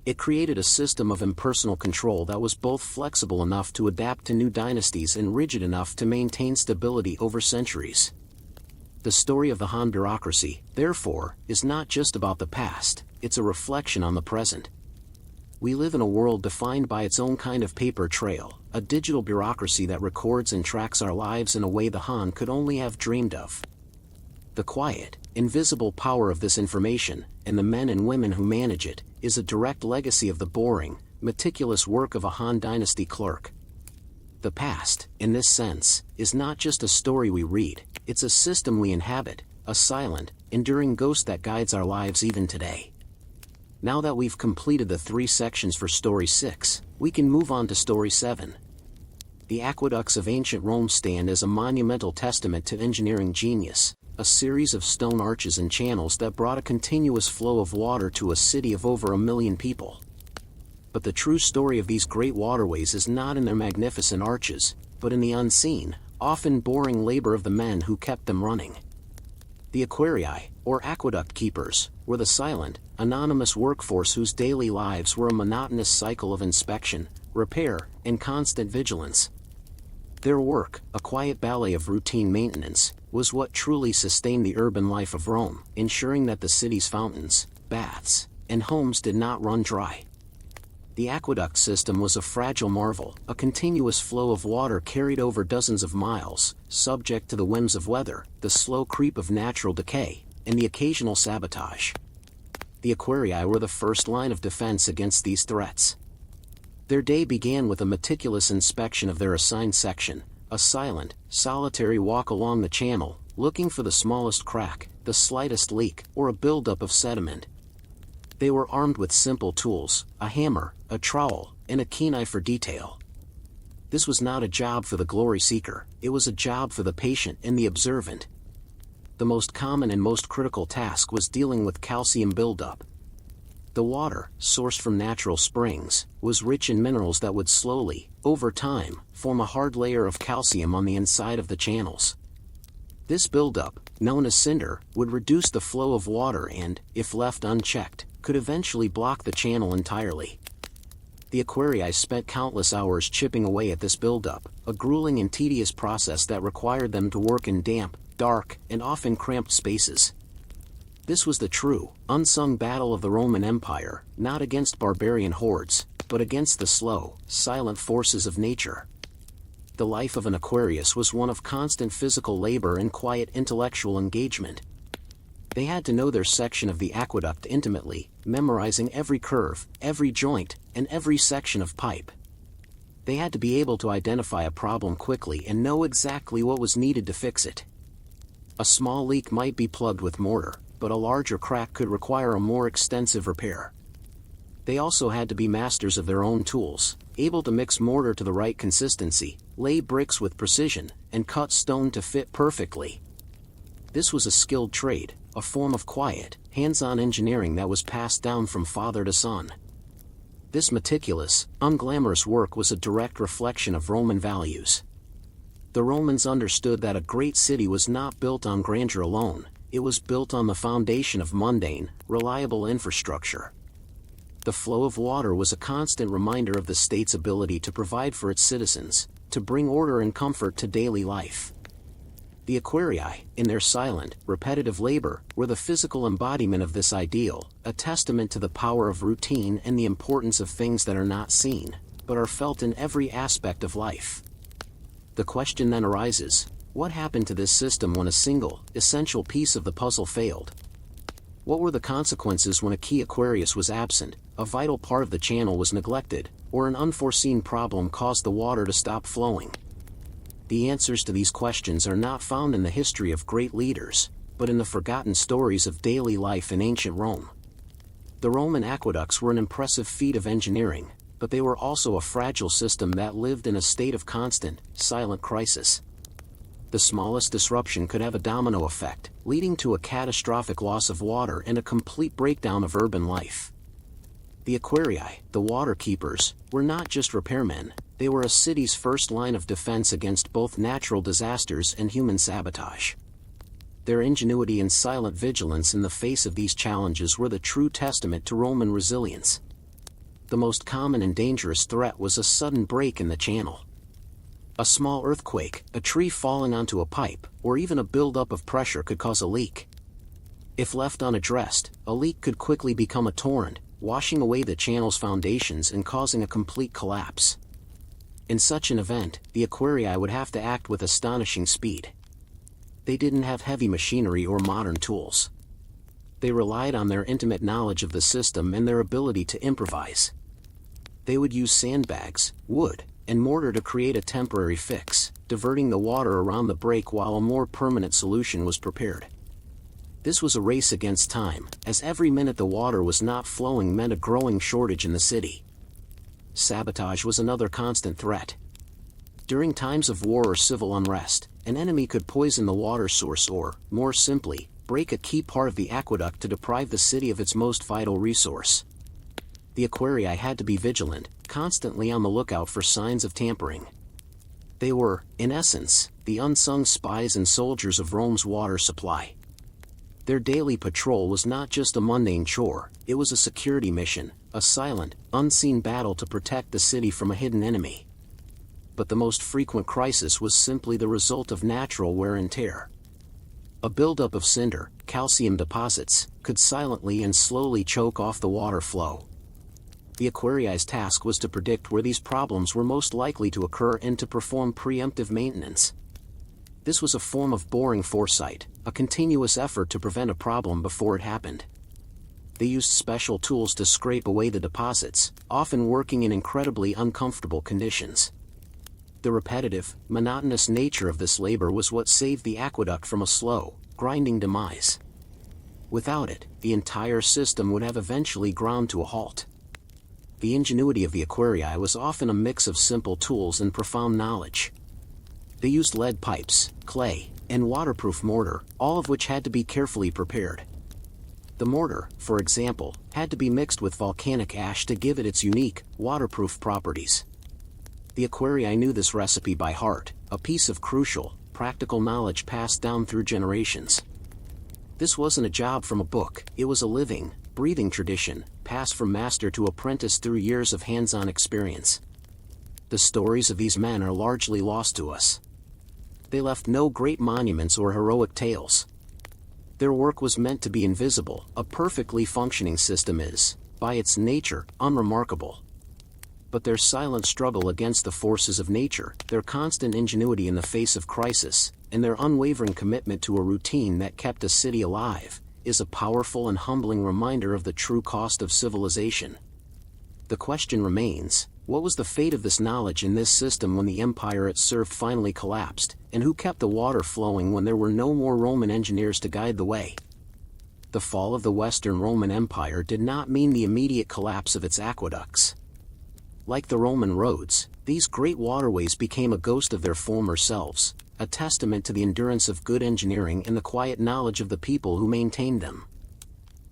It created a system of impersonal control that was both flexible enough to adapt to new dynasties and rigid enough to maintain stability over centuries. The story of the Han bureaucracy, therefore, is not just about the past, it's a reflection on the present. We live in a world defined by its own kind of paper trail, a digital bureaucracy that records and tracks our lives in a way the Han could only have dreamed of. The quiet, invisible power of this information, and the men and women who manage it, is a direct legacy of the boring, meticulous work of a Han dynasty clerk. The past, in this sense, is not just a story we read, it's a system we inhabit, a silent, enduring ghost that guides our lives even today. Now that we've completed the 3 sections for Story 6, we can move on to Story 7. The aqueducts of ancient Rome stand as a monumental testament to engineering genius, a series of stone arches and channels that brought a continuous flow of water to a city of over 1 million people. But the true story of these great waterways is not in their magnificent arches, but in the unseen, often boring labor of the men who kept them running. The aquarii, or aqueduct keepers, were the silent, anonymous workforce whose daily lives were a monotonous cycle of inspection, repair, and constant vigilance. Their work, a quiet ballet of routine maintenance, was what truly sustained the urban life of Rome, ensuring that the city's fountains, baths, and homes did not run dry. The aqueduct system was a fragile marvel, a continuous flow of water carried over dozens of miles, subject to the whims of weather, the slow creep of natural decay, and the occasional sabotage. The aquarii were the first line of defense against these threats. Their day began with a meticulous inspection of their assigned section, a silent, solitary walk along the channel, looking for the smallest crack, the slightest leak, or a buildup of sediment. They were armed with simple tools, a hammer, a trowel, and a keen eye for detail. This was not a job for the glory seeker, it was a job for the patient and the observant. The most common and most critical task was dealing with calcium buildup. The water, sourced from natural springs, was rich in minerals that would slowly, over time, form a hard layer of calcium on the inside of the channels. This buildup, known as cinder, would reduce the flow of water and, if left unchecked, could eventually block the channel entirely. The aquarii spent countless hours chipping away at this buildup, a grueling and tedious process that required them to work in damp, dark, and often cramped spaces. This was the true, unsung battle of the Roman Empire, not against barbarian hordes, but against the slow, silent forces of nature. The life of an Aquarius was one of constant physical labor and quiet intellectual engagement. They had to know their section of the aqueduct intimately, memorizing every curve, every joint, and every section of pipe. They had to be able to identify a problem quickly and know exactly what was needed to fix it. A small leak might be plugged with mortar, but a larger crack could require a more extensive repair. They also had to be masters of their own tools, able to mix mortar to the right consistency, lay bricks with precision, and cut stone to fit perfectly. This was a skilled trade, a form of quiet, hands-on engineering that was passed down from father to son. This meticulous, unglamorous work was a direct reflection of Roman values. The Romans understood that a great city was not built on grandeur alone, it was built on the foundation of mundane, reliable infrastructure. The flow of water was a constant reminder of the state's ability to provide for its citizens, to bring order and comfort to daily life. The aquarii, in their silent, repetitive labor, were the physical embodiment of this ideal, a testament to the power of routine and the importance of things that are not seen, but are felt in every aspect of life. The question then arises, what happened to this system when a single, essential piece of the puzzle failed? What were the consequences when a key Aquarius was absent, a vital part of the channel was neglected, or an unforeseen problem caused the water to stop flowing? The answers to these questions are not found in the history of great leaders, but in the forgotten stories of daily life in ancient Rome. The Roman aqueducts were an impressive feat of engineering, but they were also a fragile system that lived in a state of constant, silent crisis. The smallest disruption could have a domino effect, leading to a catastrophic loss of water and a complete breakdown of urban life. The aquarii, the water keepers, were not just repairmen, they were a city's first line of defense against both natural disasters and human sabotage. Their ingenuity and silent vigilance in the face of these challenges were the true testament to Roman resilience. The most common and dangerous threat was a sudden break in the channel. A small earthquake, a tree falling onto a pipe, or even a buildup of pressure could cause a leak. If left unaddressed, a leak could quickly become a torrent, washing away the channel's foundations and causing a complete collapse. In such an event, the aquarii would have to act with astonishing speed. They didn't have heavy machinery or modern tools. They relied on their intimate knowledge of the system and their ability to improvise. They would use sandbags, wood, and mortar to create a temporary fix, diverting the water around the break while a more permanent solution was prepared. This was a race against time, as every minute the water was not flowing meant a growing shortage in the city. Sabotage was another constant threat. During times of war or civil unrest, an enemy could poison the water source or, more simply, break a key part of the aqueduct to deprive the city of its most vital resource. The aquarii had to be vigilant, constantly on the lookout for signs of tampering. They were, in essence, the unsung spies and soldiers of Rome's water supply. Their daily patrol was not just a mundane chore, it was a security mission, a silent, unseen battle to protect the city from a hidden enemy. But the most frequent crisis was simply the result of natural wear and tear. A buildup of cinder, calcium deposits, could silently and slowly choke off the water flow. the Aquarii's task was to predict where these problems were most likely to occur and to perform preemptive maintenance. This was a form of boring foresight, a continuous effort to prevent a problem before it happened. They used special tools to scrape away the deposits, often working in incredibly uncomfortable conditions. The repetitive, monotonous nature of this labor was what saved the aqueduct from a slow, grinding demise. Without it, the entire system would have eventually ground to a halt. The ingenuity of the Aquarii was often a mix of simple tools and profound knowledge. They used lead pipes, clay, and waterproof mortar, all of which had to be carefully prepared. The mortar, for example, had to be mixed with volcanic ash to give it its unique, waterproof properties. The Aquarii knew this recipe by heart, a piece of crucial, practical knowledge passed down through generations. This wasn't a job from a book, it was a living, breathing tradition, passed from master to apprentice through years of hands-on experience. The stories of these men are largely lost to us. They left no great monuments or heroic tales. Their work was meant to be invisible. A perfectly functioning system is, by its nature, unremarkable. But their silent struggle against the forces of nature, their constant ingenuity in the face of crisis, and their unwavering commitment to a routine that kept a city alive, is a powerful and humbling reminder of the true cost of civilization. The question remains, what was the fate of this knowledge in this system when the empire it served finally collapsed, and who kept the water flowing when there were no more Roman engineers to guide the way? The fall of the Western Roman Empire did not mean the immediate collapse of its aqueducts. Like the Roman roads, these great waterways became a ghost of their former selves, a testament to the endurance of good engineering and the quiet knowledge of the people who maintained them.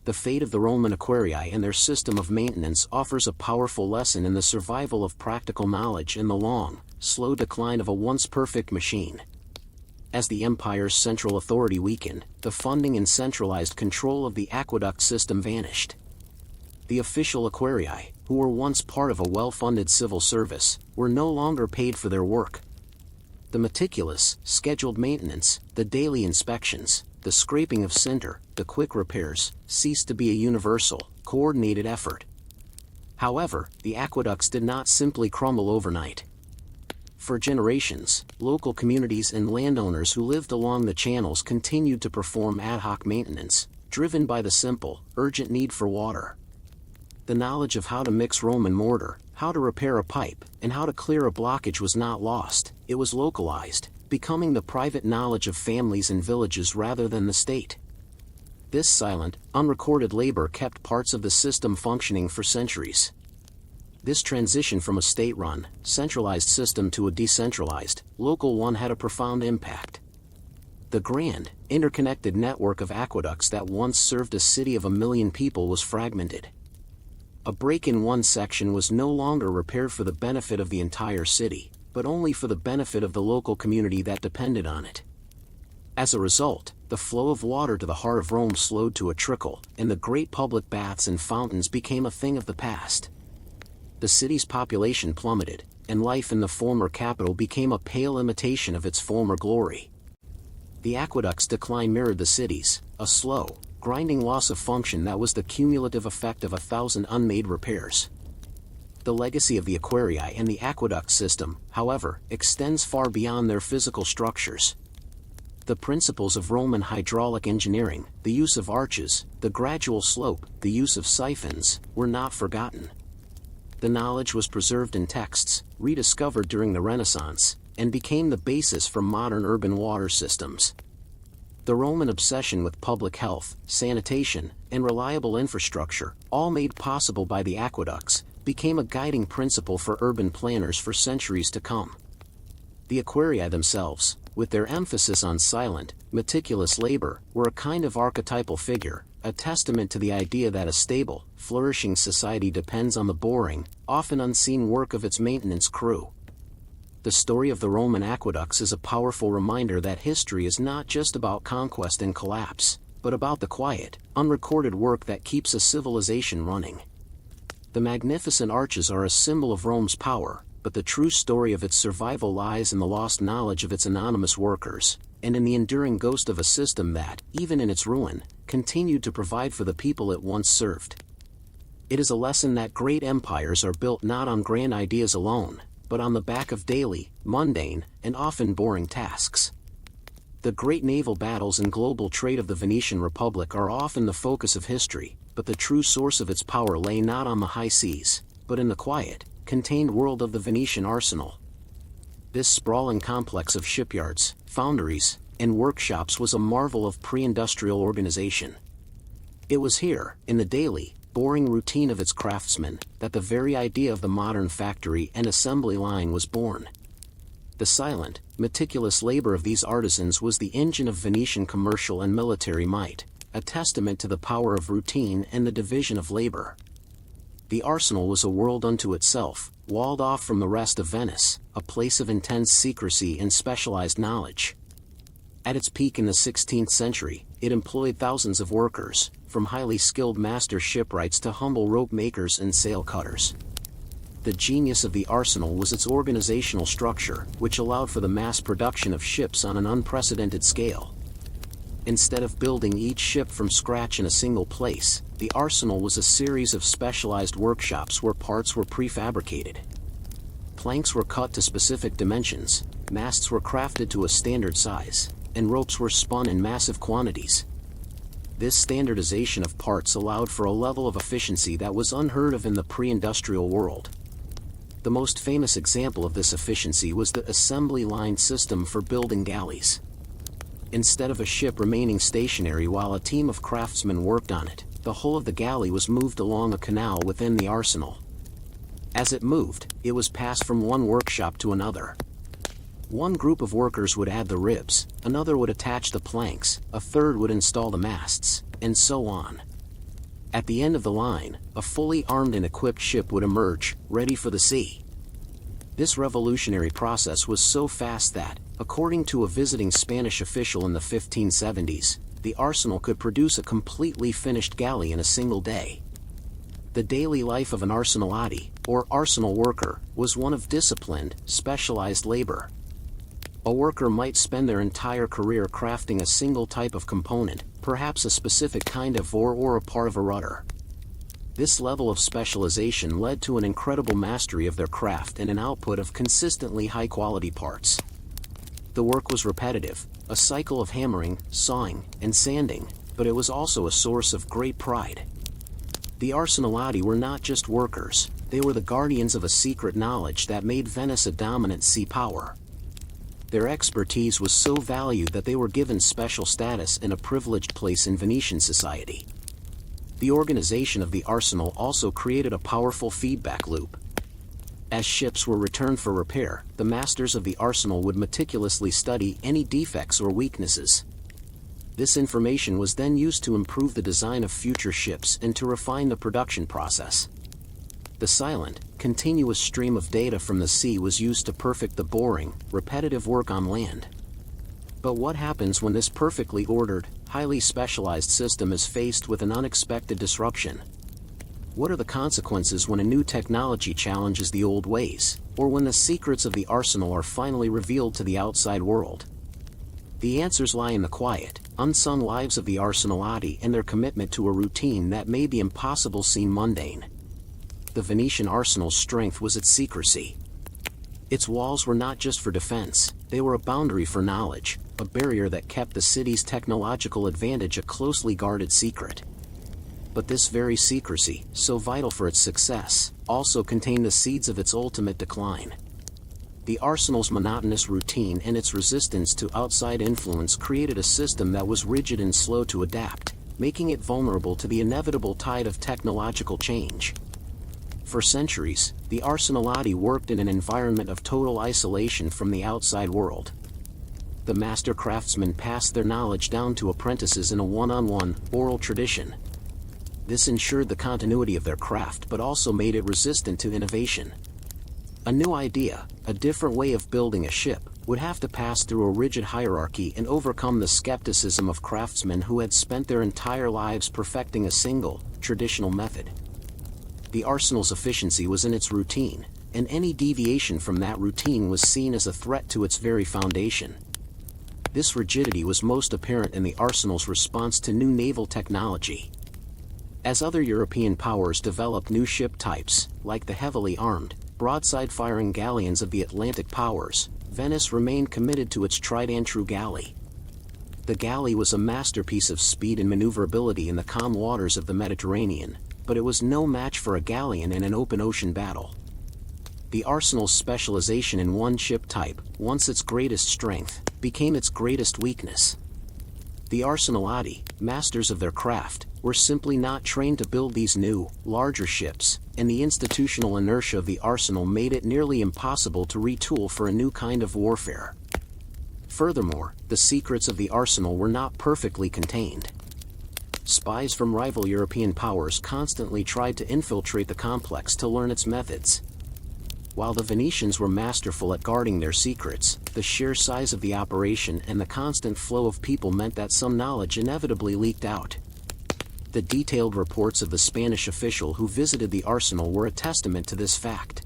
The fate of the Roman Aquarii and their system of maintenance offers a powerful lesson in the survival of practical knowledge and the long, slow decline of a once perfect machine. As the empire's central authority weakened, the funding and centralized control of the aqueduct system vanished. The official Aquarii, who were once part of a well-funded civil service, were no longer paid for their work. The meticulous, scheduled maintenance, the daily inspections, the scraping of cinder, the quick repairs, ceased to be a universal, coordinated effort. However, the aqueducts did not simply crumble overnight. For generations, local communities and landowners who lived along the channels continued to perform ad hoc maintenance, driven by the simple, urgent need for water. The knowledge of how to mix Roman mortar, how to repair a pipe, and how to clear a blockage was not lost, it was localized, becoming the private knowledge of families and villages rather than the state. This silent, unrecorded labor kept parts of the system functioning for centuries. This transition from a state-run, centralized system to a decentralized, local one had a profound impact. The grand, interconnected network of aqueducts that once served a city of 1 million people was fragmented. A break in one section was no longer repaired for the benefit of the entire city, but only for the benefit of the local community that depended on it. As a result, the flow of water to the heart of Rome slowed to a trickle, and the great public baths and fountains became a thing of the past. The city's population plummeted, and life in the former capital became a pale imitation of its former glory. The aqueduct's decline mirrored the city's, a slow, grinding loss of function that was the cumulative effect of 1,000 unmade repairs. The legacy of the Aquarii and the aqueduct system, however, extends far beyond their physical structures. The principles of Roman hydraulic engineering, the use of arches, the gradual slope, the use of siphons, were not forgotten. The knowledge was preserved in texts, rediscovered during the Renaissance, and became the basis for modern urban water systems. The Roman obsession with public health, sanitation, and reliable infrastructure, all made possible by the aqueducts, became a guiding principle for urban planners for centuries to come. The Aquarii themselves, with their emphasis on silent, meticulous labor, were a kind of archetypal figure, a testament to the idea that a stable, flourishing society depends on the boring, often unseen work of its maintenance crew. The story of the Roman aqueducts is a powerful reminder that history is not just about conquest and collapse, but about the quiet, unrecorded work that keeps a civilization running. The magnificent arches are a symbol of Rome's power, but the true story of its survival lies in the lost knowledge of its anonymous workers, and in the enduring ghost of a system that, even in its ruin, continued to provide for the people it once served. It is a lesson that great empires are built not on grand ideas alone, but on the back of daily, mundane, and often boring tasks. The great naval battles and global trade of the Venetian Republic are often the focus of history, but the true source of its power lay not on the high seas, but in the quiet, contained world of the Venetian arsenal. This sprawling complex of shipyards, foundries, and workshops was a marvel of pre-industrial organization. It was here, in the daily, boring routine of its craftsmen, that the very idea of the modern factory and assembly line was born. The silent, meticulous labor of these artisans was the engine of Venetian commercial and military might, a testament to the power of routine and the division of labor. The arsenal was a world unto itself, walled off from the rest of Venice, a place of intense secrecy and specialized knowledge. At its peak in the 16th century, it employed thousands of workers, from highly skilled master shipwrights to humble rope makers and sail cutters. The genius of the arsenal was its organizational structure, which allowed for the mass production of ships on an unprecedented scale. Instead of building each ship from scratch in a single place, the arsenal was a series of specialized workshops where parts were prefabricated. Planks were cut to specific dimensions, masts were crafted to a standard size, and ropes were spun in massive quantities. This standardization of parts allowed for a level of efficiency that was unheard of in the pre-industrial world. The most famous example of this efficiency was the assembly line system for building galleys. Instead of a ship remaining stationary while a team of craftsmen worked on it, the hull of the galley was moved along a canal within the arsenal. As it moved, it was passed from one workshop to another. One group of workers would add the ribs, another would attach the planks, a third would install the masts, and so on. At the end of the line, a fully armed and equipped ship would emerge, ready for the sea. This revolutionary process was so fast that, according to a visiting Spanish official in the 1570s, the arsenal could produce a completely finished galley in a single day. The daily life of an arsenalati, or arsenal worker, was one of disciplined, specialized labor. A worker might spend their entire career crafting a single type of component, perhaps a specific kind of oar or a part of a rudder. This level of specialization led to an incredible mastery of their craft and an output of consistently high-quality parts. The work was repetitive, a cycle of hammering, sawing, and sanding, but it was also a source of great pride. The arsenalati were not just workers, they were the guardians of a secret knowledge that made Venice a dominant sea power. Their expertise was so valued that they were given special status and a privileged place in Venetian society. The organization of the arsenal also created a powerful feedback loop. As ships were returned for repair, the masters of the arsenal would meticulously study any defects or weaknesses. This information was then used to improve the design of future ships and to refine the production process. The silent, continuous stream of data from the sea was used to perfect the boring, repetitive work on land. But what happens when this perfectly ordered, highly specialized system is faced with an unexpected disruption? What are the consequences when a new technology challenges the old ways, or when the secrets of the arsenal are finally revealed to the outside world? The answers lie in the quiet, unsung lives of the arsenalati and their commitment to a routine that made the impossible seem mundane. The Venetian arsenal's strength was its secrecy. Its walls were not just for defense, they were a boundary for knowledge, a barrier that kept the city's technological advantage a closely guarded secret. But this very secrecy, so vital for its success, also contained the seeds of its ultimate decline. The arsenal's monotonous routine and its resistance to outside influence created a system that was rigid and slow to adapt, making it vulnerable to the inevitable tide of technological change. For centuries, the arsenalati worked in an environment of total isolation from the outside world. The master craftsmen passed their knowledge down to apprentices in a one-on-one, oral tradition. This ensured the continuity of their craft but also made it resistant to innovation. A new idea, a different way of building a ship, would have to pass through a rigid hierarchy and overcome the skepticism of craftsmen who had spent their entire lives perfecting a single, traditional method. The arsenal's efficiency was in its routine, and any deviation from that routine was seen as a threat to its very foundation. This rigidity was most apparent in the arsenal's response to new naval technology. As other European powers developed new ship types, like the heavily armed, broadside-firing galleons of the Atlantic powers, Venice remained committed to its tried-and-true galley. The galley was a masterpiece of speed and maneuverability in the calm waters of the Mediterranean, but it was no match for a galleon in an open ocean battle. The arsenal's specialization in one ship type, once its greatest strength, became its greatest weakness. The Arsenalati, masters of their craft, were simply not trained to build these new, larger ships, and the institutional inertia of the arsenal made it nearly impossible to retool for a new kind of warfare. Furthermore, the secrets of the arsenal were not perfectly contained. Spies from rival European powers constantly tried to infiltrate the complex to learn its methods. While the Venetians were masterful at guarding their secrets, the sheer size of the operation and the constant flow of people meant that some knowledge inevitably leaked out. The detailed reports of the Spanish official who visited the arsenal were a testament to this fact.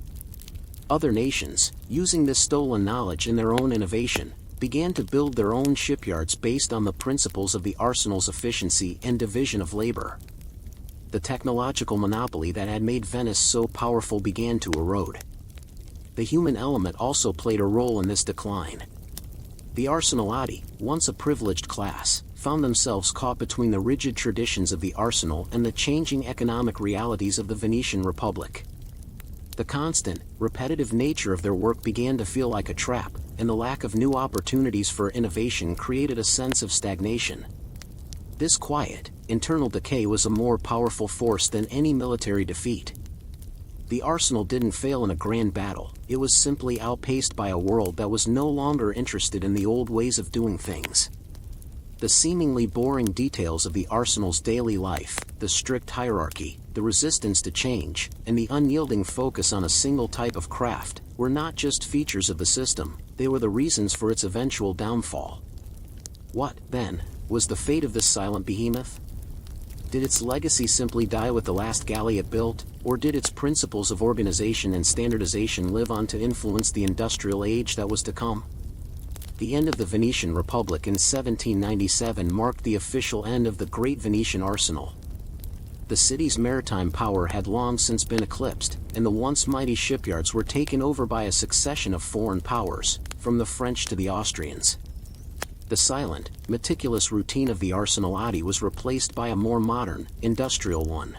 Other nations, using this stolen knowledge in their own innovation, began to build their own shipyards based on the principles of the arsenal's efficiency and division of labor. The technological monopoly that had made Venice so powerful began to erode. The human element also played a role in this decline. The Arsenalati, once a privileged class, found themselves caught between the rigid traditions of the arsenal and the changing economic realities of the Venetian Republic. The constant, repetitive nature of their work began to feel like a trap, and the lack of new opportunities for innovation created a sense of stagnation. This quiet, internal decay was a more powerful force than any military defeat. The arsenal didn't fail in a grand battle, it was simply outpaced by a world that was no longer interested in the old ways of doing things. The seemingly boring details of the arsenal's daily life, the strict hierarchy, the resistance to change, and the unyielding focus on a single type of craft, were not just features of the system, they were the reasons for its eventual downfall. What, then, was the fate of this silent behemoth? Did its legacy simply die with the last galley it built, or did its principles of organization and standardization live on to influence the industrial age that was to come? The end of the Venetian Republic in 1797 marked the official end of the great Venetian arsenal. The city's maritime power had long since been eclipsed, and the once mighty shipyards were taken over by a succession of foreign powers, from the French to the Austrians. The silent, meticulous routine of the Arsenalati was replaced by a more modern, industrial one.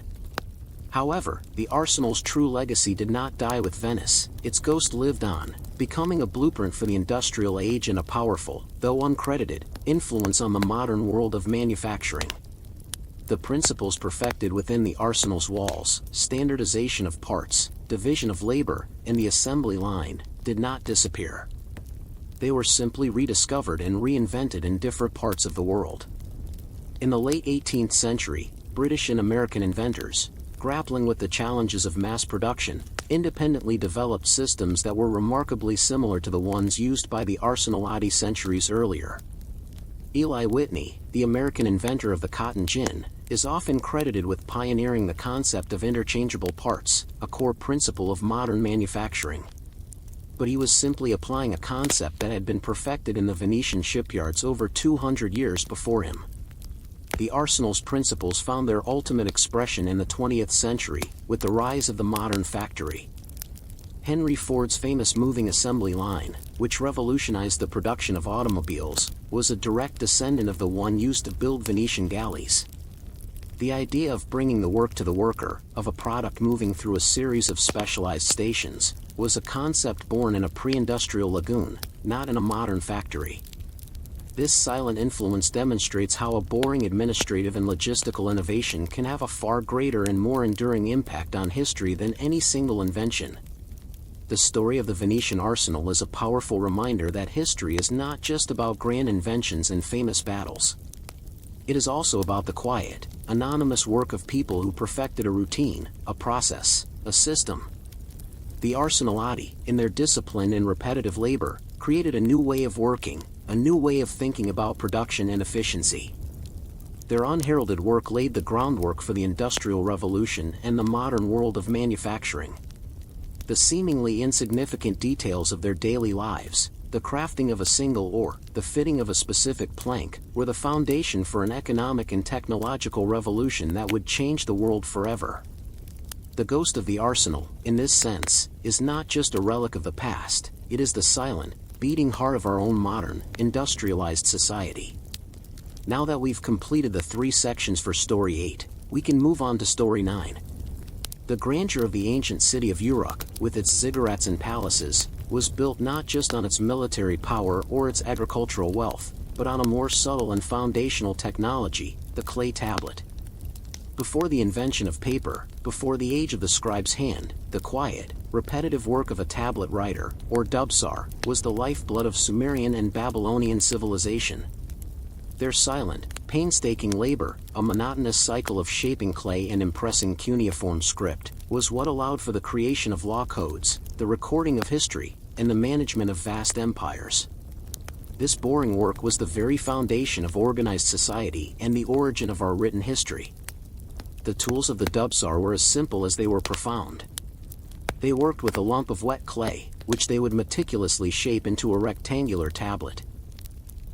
However, the arsenal's true legacy did not die with Venice, its ghost lived on, becoming a blueprint for the industrial age and a powerful, though uncredited, influence on the modern world of manufacturing. The principles perfected within the arsenal's walls, standardization of parts, division of labor, and the assembly line, did not disappear. They were simply rediscovered and reinvented in different parts of the world. In the late 18th century, British and American inventors, grappling with the challenges of mass production, independently developed systems that were remarkably similar to the ones used by the Arsenalati centuries earlier. Eli Whitney, the American inventor of the cotton gin, is often credited with pioneering the concept of interchangeable parts, a core principle of modern manufacturing. But he was simply applying a concept that had been perfected in the Venetian shipyards over 200 years before him. The arsenal's principles found their ultimate expression in the 20th century, with the rise of the modern factory. Henry Ford's famous moving assembly line, which revolutionized the production of automobiles, was a direct descendant of the one used to build Venetian galleys. The idea of bringing the work to the worker, of a product moving through a series of specialized stations, was a concept born in a pre-industrial lagoon, not in a modern factory. This silent influence demonstrates how a boring administrative and logistical innovation can have a far greater and more enduring impact on history than any single invention. The story of the Venetian arsenal is a powerful reminder that history is not just about grand inventions and famous battles. It is also about the quiet, anonymous work of people who perfected a routine, a process, a system. The Arsenalati, in their disciplined and repetitive labor, created a new way of working, a new way of thinking about production and efficiency. Their unheralded work laid the groundwork for the Industrial Revolution and the modern world of manufacturing. The seemingly insignificant details of their daily lives, The crafting of a single oar, the fitting of a specific plank, were the foundation for an economic and technological revolution that would change the world forever. The ghost of the arsenal, in this sense, is not just a relic of the past, it is the silent, beating heart of our own modern, industrialized society. Now that we've completed the 3 sections for Story 8, we can move on to Story 9. The grandeur of the ancient city of Uruk, with its ziggurats and palaces, was built not just on its military power or its agricultural wealth, but on a more subtle and foundational technology, the clay tablet. Before the invention of paper, before the age of the scribe's hand, the quiet, repetitive work of a tablet writer, or dubsar, was the lifeblood of Sumerian and Babylonian civilization. Their silent, painstaking labor, a monotonous cycle of shaping clay and impressing cuneiform script, was what allowed for the creation of law codes, the recording of history, and the management of vast empires. This boring work was the very foundation of organized society and the origin of our written history. The tools of the dubsar were as simple as they were profound. They worked with a lump of wet clay, which they would meticulously shape into a rectangular tablet.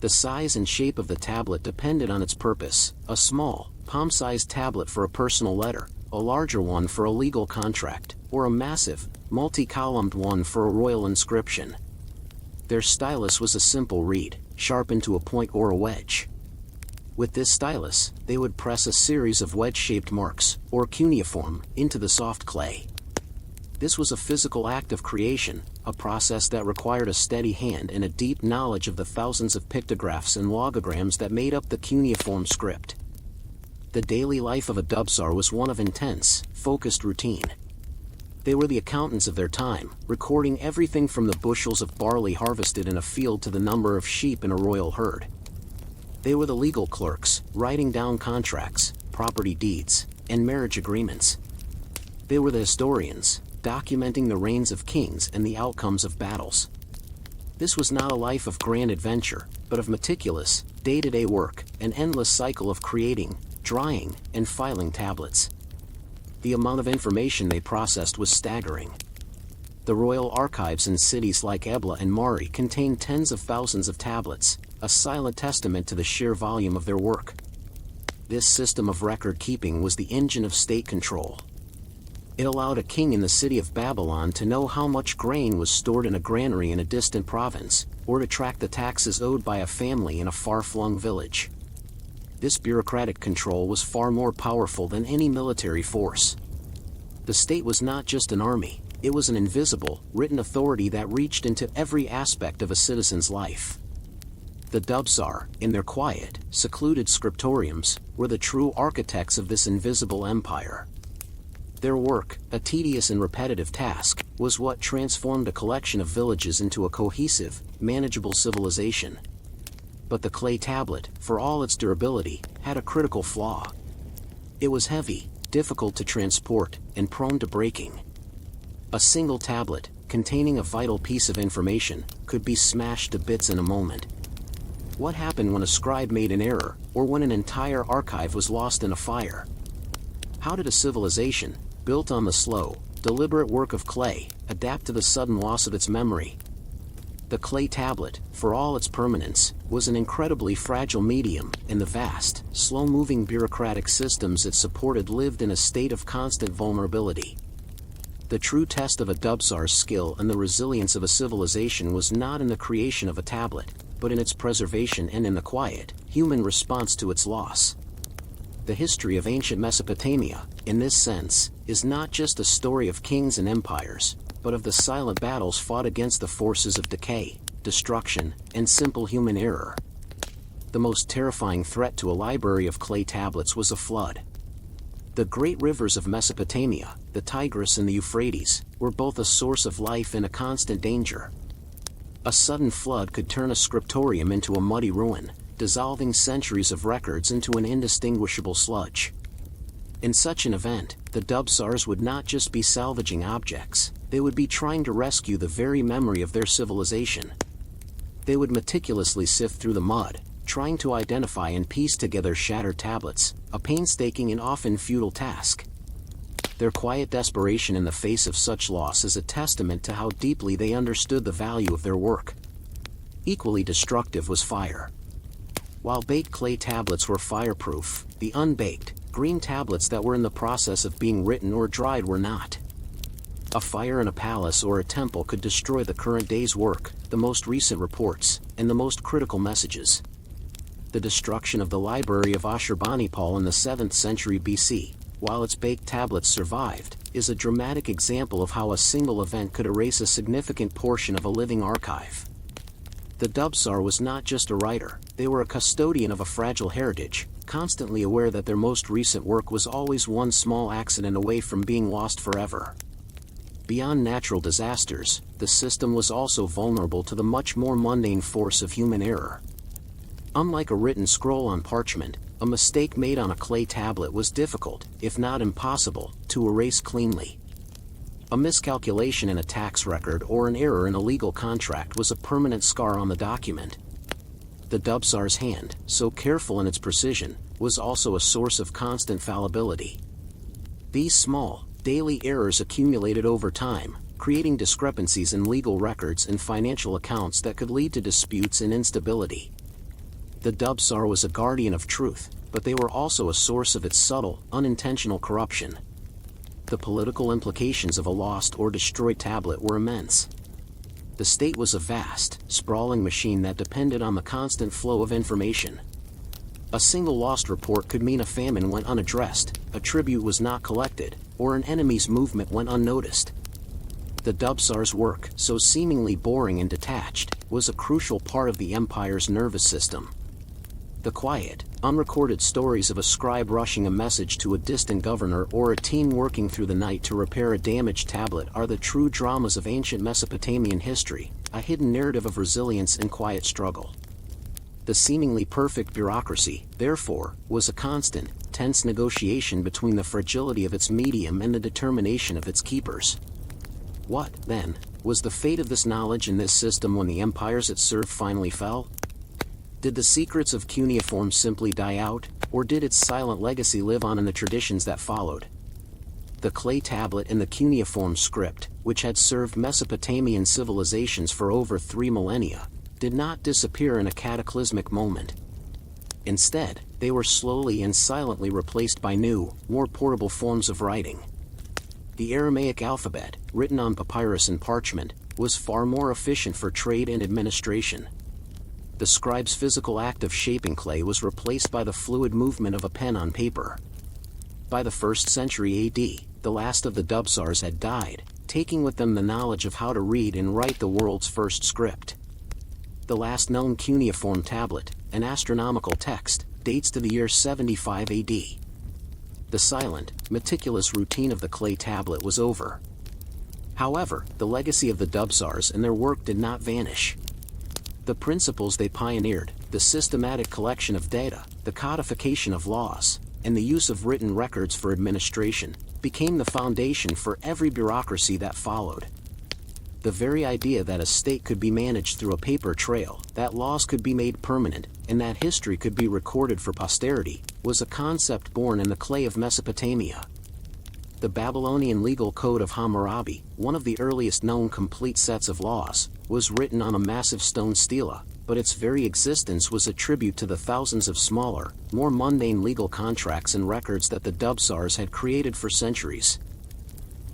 The size and shape of the tablet depended on its purpose: a small, palm-sized tablet for a personal letter, a larger one for a legal contract, or a massive, multi-columned one for a royal inscription. Their stylus was a simple reed, sharpened to a point or a wedge. With this stylus, they would press a series of wedge-shaped marks, or cuneiform, into the soft clay. This was a physical act of creation, a process that required a steady hand and a deep knowledge of the thousands of pictographs and logograms that made up the cuneiform script. The daily life of a dubsar was one of intense, focused routine. They were the accountants of their time, recording everything from the bushels of barley harvested in a field to the number of sheep in a royal herd. They were the legal clerks, writing down contracts, property deeds, and marriage agreements. They were the historians, documenting the reigns of kings and the outcomes of battles. This was not a life of grand adventure, but of meticulous, day-to-day work, an endless cycle of creating, drying, and filing tablets. The amount of information they processed was staggering. The royal archives in cities like Ebla and Mari contained tens of thousands of tablets, a silent testament to the sheer volume of their work. This system of record-keeping was the engine of state control. It allowed a king in the city of Babylon to know how much grain was stored in a granary in a distant province, or to track the taxes owed by a family in a far-flung village. This bureaucratic control was far more powerful than any military force. The state was not just an army, it was an invisible, written authority that reached into every aspect of a citizen's life. The dubsar, in their quiet, secluded scriptoriums, were the true architects of this invisible empire. Their work, a tedious and repetitive task, was what transformed a collection of villages into a cohesive, manageable civilization. But the clay tablet, for all its durability, had a critical flaw. It was heavy, difficult to transport, and prone to breaking. A single tablet, containing a vital piece of information, could be smashed to bits in a moment. What happened when a scribe made an error, or when an entire archive was lost in a fire? How did a civilization, built on the slow, deliberate work of clay, adapt to the sudden loss of its memory? The clay tablet, for all its permanence, was an incredibly fragile medium, and the vast, slow-moving bureaucratic systems it supported lived in a state of constant vulnerability. The true test of a dubsar's skill and the resilience of a civilization was not in the creation of a tablet, but in its preservation and in the quiet, human response to its loss. The history of ancient Mesopotamia, in this sense, is not just a story of kings and empires, but of the silent battles fought against the forces of decay, destruction, and simple human error. The most terrifying threat to a library of clay tablets was a flood. The great rivers of Mesopotamia, the Tigris and the Euphrates, were both a source of life and a constant danger. A sudden flood could turn a scriptorium into a muddy ruin, dissolving centuries of records into an indistinguishable sludge. In such an event, the dubsars would not just be salvaging objects, they would be trying to rescue the very memory of their civilization. They would meticulously sift through the mud, trying to identify and piece together shattered tablets, a painstaking and often futile task. Their quiet desperation in the face of such loss is a testament to how deeply they understood the value of their work. Equally destructive was fire. While baked clay tablets were fireproof, the unbaked, green tablets that were in the process of being written or dried were not. A fire in a palace or a temple could destroy the current day's work, the most recent reports, and the most critical messages. The destruction of the library of Ashurbanipal in the 7th century BC, while its baked tablets survived, is a dramatic example of how a single event could erase a significant portion of a living archive. The Dubsar was not just a writer, they were a custodian of a fragile heritage, constantly aware that their most recent work was always one small accident away from being lost forever. Beyond natural disasters, the system was also vulnerable to the much more mundane force of human error. Unlike a written scroll on parchment, a mistake made on a clay tablet was difficult, if not impossible, to erase cleanly. A miscalculation in a tax record or an error in a legal contract was a permanent scar on the document. The Dubsar's hand, so careful in its precision, was also a source of constant fallibility. These small, daily errors accumulated over time, creating discrepancies in legal records and financial accounts that could lead to disputes and instability. The Dubsar was a guardian of truth, but they were also a source of its subtle, unintentional corruption. The political implications of a lost or destroyed tablet were immense. The state was a vast, sprawling machine that depended on the constant flow of information. A single lost report could mean a famine went unaddressed, a tribute was not collected, or an enemy's movement went unnoticed. The Dubsar's work, so seemingly boring and detached, was a crucial part of the empire's nervous system. The quiet, unrecorded stories of a scribe rushing a message to a distant governor or a team working through the night to repair a damaged tablet are the true dramas of ancient Mesopotamian history, a hidden narrative of resilience and quiet struggle. The seemingly perfect bureaucracy, therefore, was a constant, tense negotiation between the fragility of its medium and the determination of its keepers. What, then, was the fate of this knowledge in this system when the empires it served finally fell? Did the secrets of cuneiform simply die out, or did its silent legacy live on in the traditions that followed? The clay tablet and the cuneiform script, which had served Mesopotamian civilizations for over 3 millennia, did not disappear in a cataclysmic moment. Instead, they were slowly and silently replaced by new, more portable forms of writing. The Aramaic alphabet, written on papyrus and parchment, was far more efficient for trade and administration. The scribe's physical act of shaping clay was replaced by the fluid movement of a pen on paper. By the 1st century AD, the last of the Dubsars had died, taking with them the knowledge of how to read and write the world's first script. The last known cuneiform tablet, an astronomical text, dates to the year 75 AD. The silent, meticulous routine of the clay tablet was over. However, the legacy of the Dubsars and their work did not vanish. The principles they pioneered, the systematic collection of data, the codification of laws, and the use of written records for administration, became the foundation for every bureaucracy that followed. The very idea that a state could be managed through a paper trail, that laws could be made permanent, and that history could be recorded for posterity, was a concept born in the clay of Mesopotamia. The Babylonian legal code of Hammurabi, one of the earliest known complete sets of laws, was written on a massive stone stela, but its very existence was a tribute to the thousands of smaller, more mundane legal contracts and records that the Dubsars had created for centuries.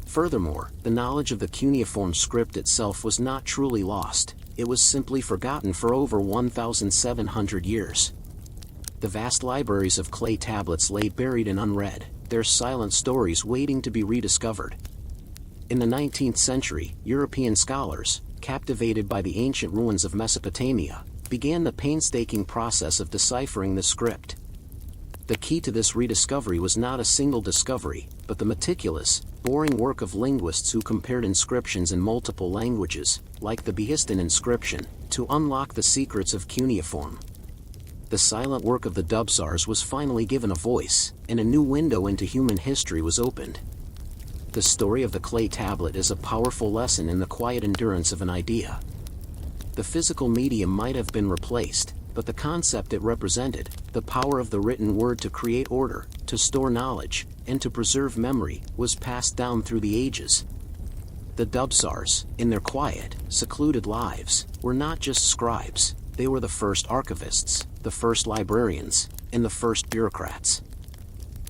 Furthermore, the knowledge of the cuneiform script itself was not truly lost, it was simply forgotten for over 1,700 years. The vast libraries of clay tablets lay buried and unread, their silent stories waiting to be rediscovered. In the 19th century, European scholars, captivated by the ancient ruins of Mesopotamia, began the painstaking process of deciphering the script. The key to this rediscovery was not a single discovery, but the meticulous, boring work of linguists who compared inscriptions in multiple languages, like the Behistun inscription, to unlock the secrets of cuneiform. The silent work of the Dubsars was finally given a voice, and a new window into human history was opened. The story of the clay tablet is a powerful lesson in the quiet endurance of an idea. The physical medium might have been replaced, but the concept it represented, the power of the written word to create order, to store knowledge, and to preserve memory, was passed down through the ages. The Dubsars, in their quiet, secluded lives, were not just scribes, they were the first archivists, the first librarians, and the first bureaucrats.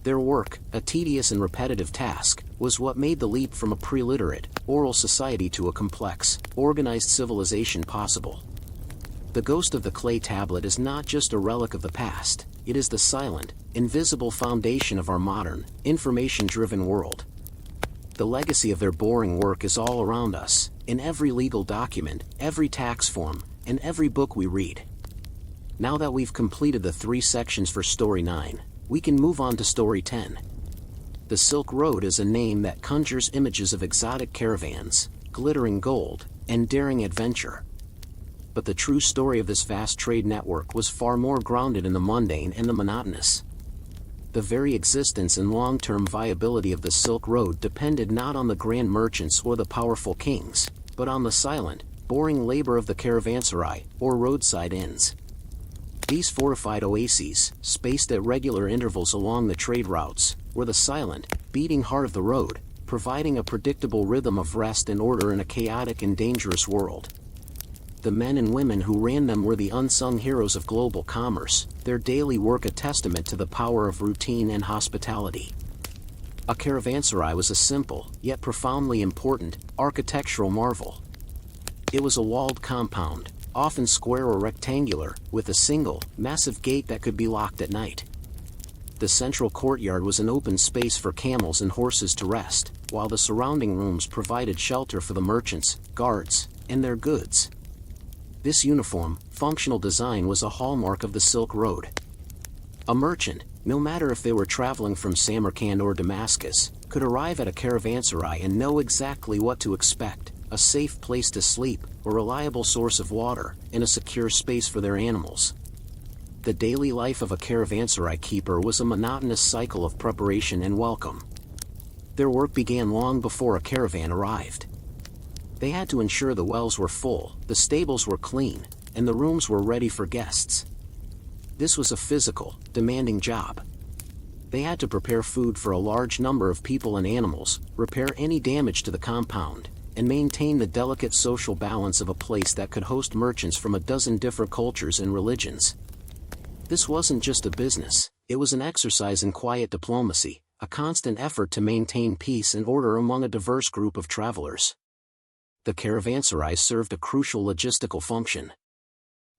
Their work, a tedious and repetitive task, was what made the leap from a pre-literate, oral society to a complex, organized civilization possible. The ghost of the clay tablet is not just a relic of the past, it is the silent, invisible foundation of our modern, information-driven world. The legacy of their boring work is all around us, in every legal document, every tax form, and every book we read. Now that we've completed the 3 sections for Story 9, we can move on to Story 10. The Silk Road is a name that conjures images of exotic caravans, glittering gold, and daring adventure. But the true story of this vast trade network was far more grounded in the mundane and the monotonous. The very existence and long-term viability of the Silk Road depended not on the grand merchants or the powerful kings, but on the silent, boring labor of the caravanserai, or roadside inns. These fortified oases, spaced at regular intervals along the trade routes, were the silent, beating heart of the road, providing a predictable rhythm of rest and order in a chaotic and dangerous world. The men and women who ran them were the unsung heroes of global commerce, their daily work a testament to the power of routine and hospitality. A caravanserai was a simple, yet profoundly important, architectural marvel. It was a walled compound, often square or rectangular, with a single, massive gate that could be locked at night. The central courtyard was an open space for camels and horses to rest, while the surrounding rooms provided shelter for the merchants, guards, and their goods. This uniform, functional design was a hallmark of the Silk Road. A merchant, no matter if they were traveling from Samarkand or Damascus, could arrive at a caravanserai and know exactly what to expect: a safe place to sleep, a reliable source of water, and a secure space for their animals. The daily life of a caravanserai keeper was a monotonous cycle of preparation and welcome. Their work began long before a caravan arrived. They had to ensure the wells were full, the stables were clean, and the rooms were ready for guests. This was a physical, demanding job. They had to prepare food for a large number of people and animals, repair any damage to the compound, and maintain the delicate social balance of a place that could host merchants from a dozen different cultures and religions. This wasn't just a business, it was an exercise in quiet diplomacy, a constant effort to maintain peace and order among a diverse group of travelers. The caravanserai served a crucial logistical function.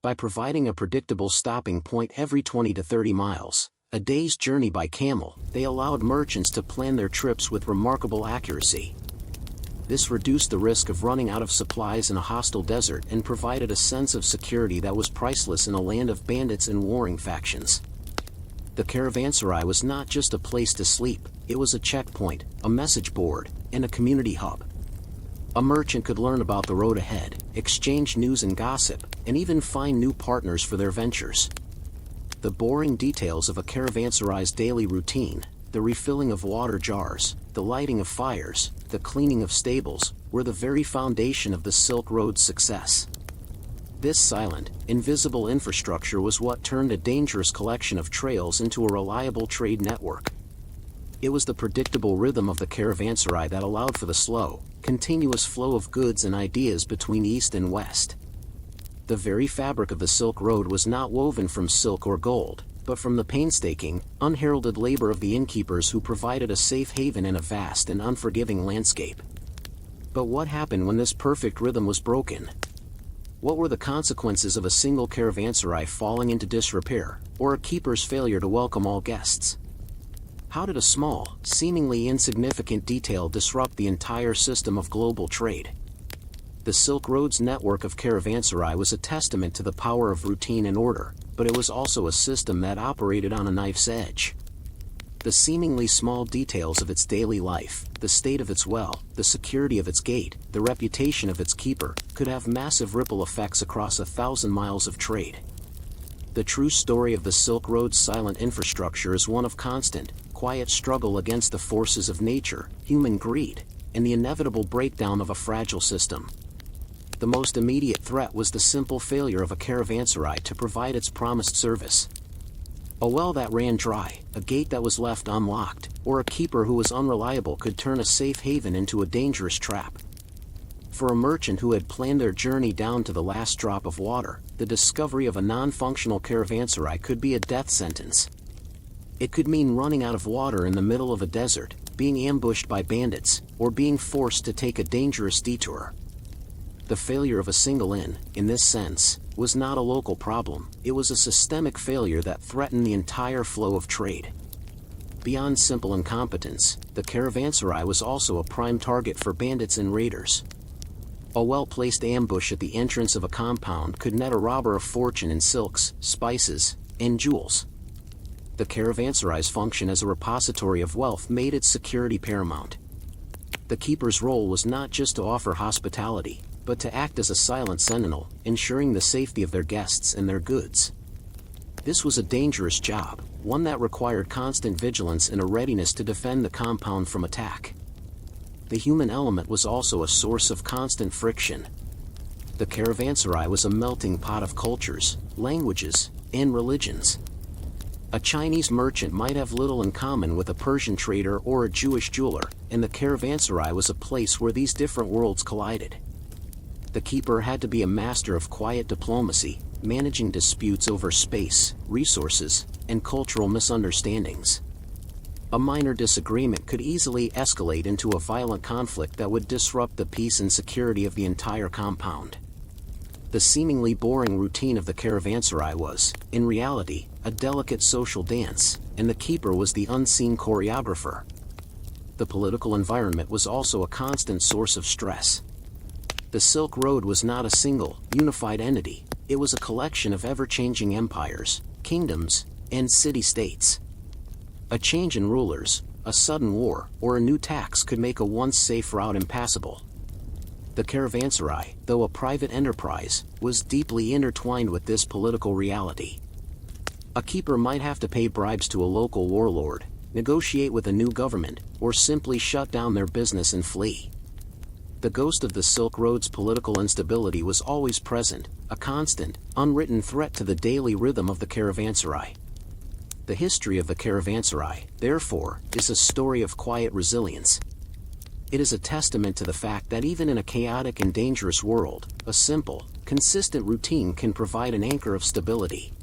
By providing a predictable stopping point every 20 to 30 miles, a day's journey by camel, they allowed merchants to plan their trips with remarkable accuracy. This reduced the risk of running out of supplies in a hostile desert and provided a sense of security that was priceless in a land of bandits and warring factions. The caravanserai was not just a place to sleep, it was a checkpoint, a message board, and a community hub. A merchant could learn about the road ahead, exchange news and gossip, and even find new partners for their ventures. The boring details of a caravanserai's daily routine, the refilling of water jars, the lighting of fires, the cleaning of stables, were the very foundation of the Silk Road's success. This silent, invisible infrastructure was what turned a dangerous collection of trails into a reliable trade network. It was the predictable rhythm of the caravanserai that allowed for the slow, continuous flow of goods and ideas between East and West. The very fabric of the Silk Road was not woven from silk or gold, but from the painstaking, unheralded labor of the innkeepers who provided a safe haven in a vast and unforgiving landscape. But what happened when this perfect rhythm was broken? What were the consequences of a single caravanserai falling into disrepair, or a keeper's failure to welcome all guests? How did a small, seemingly insignificant detail disrupt the entire system of global trade? The Silk Road's network of caravanserai was a testament to the power of routine and order, but it was also a system that operated on a knife's edge. The seemingly small details of its daily life, the state of its well, the security of its gate, the reputation of its keeper, could have massive ripple effects across 1,000 miles of trade. The true story of the Silk Road's silent infrastructure is one of constant, quiet struggle against the forces of nature, human greed, and the inevitable breakdown of a fragile system. The most immediate threat was the simple failure of a caravanserai to provide its promised service. A well that ran dry, a gate that was left unlocked, or a keeper who was unreliable could turn a safe haven into a dangerous trap. For a merchant who had planned their journey down to the last drop of water, the discovery of a non-functional caravanserai could be a death sentence. It could mean running out of water in the middle of a desert, being ambushed by bandits, or being forced to take a dangerous detour. The failure of a single inn, in this sense, was not a local problem, it was a systemic failure that threatened the entire flow of trade. Beyond simple incompetence, the caravanserai was also a prime target for bandits and raiders. A well-placed ambush at the entrance of a compound could net a robber a fortune in silks, spices, and jewels. The caravanserai's function as a repository of wealth made its security paramount. The keeper's role was not just to offer hospitality, but to act as a silent sentinel, ensuring the safety of their guests and their goods. This was a dangerous job, one that required constant vigilance and a readiness to defend the compound from attack. The human element was also a source of constant friction. The caravanserai was a melting pot of cultures, languages, and religions. A Chinese merchant might have little in common with a Persian trader or a Jewish jeweler, and the caravanserai was a place where these different worlds collided. The keeper had to be a master of quiet diplomacy, managing disputes over space, resources, and cultural misunderstandings. A minor disagreement could easily escalate into a violent conflict that would disrupt the peace and security of the entire compound. The seemingly boring routine of the caravanserai was, in reality, a delicate social dance, and the keeper was the unseen choreographer. The political environment was also a constant source of stress. The Silk Road was not a single, unified entity, it was a collection of ever-changing empires, kingdoms, and city-states. A change in rulers, a sudden war, or a new tax could make a once safe route impassable. The caravanserai, though a private enterprise, was deeply intertwined with this political reality. A keeper might have to pay bribes to a local warlord, negotiate with a new government, or simply shut down their business and flee. The ghost of the Silk Road's political instability was always present, a constant, unwritten threat to the daily rhythm of the caravanserai. The history of the caravanserai, therefore, is a story of quiet resilience. It is a testament to the fact that even in a chaotic and dangerous world, a simple, consistent routine can provide an anchor of stability.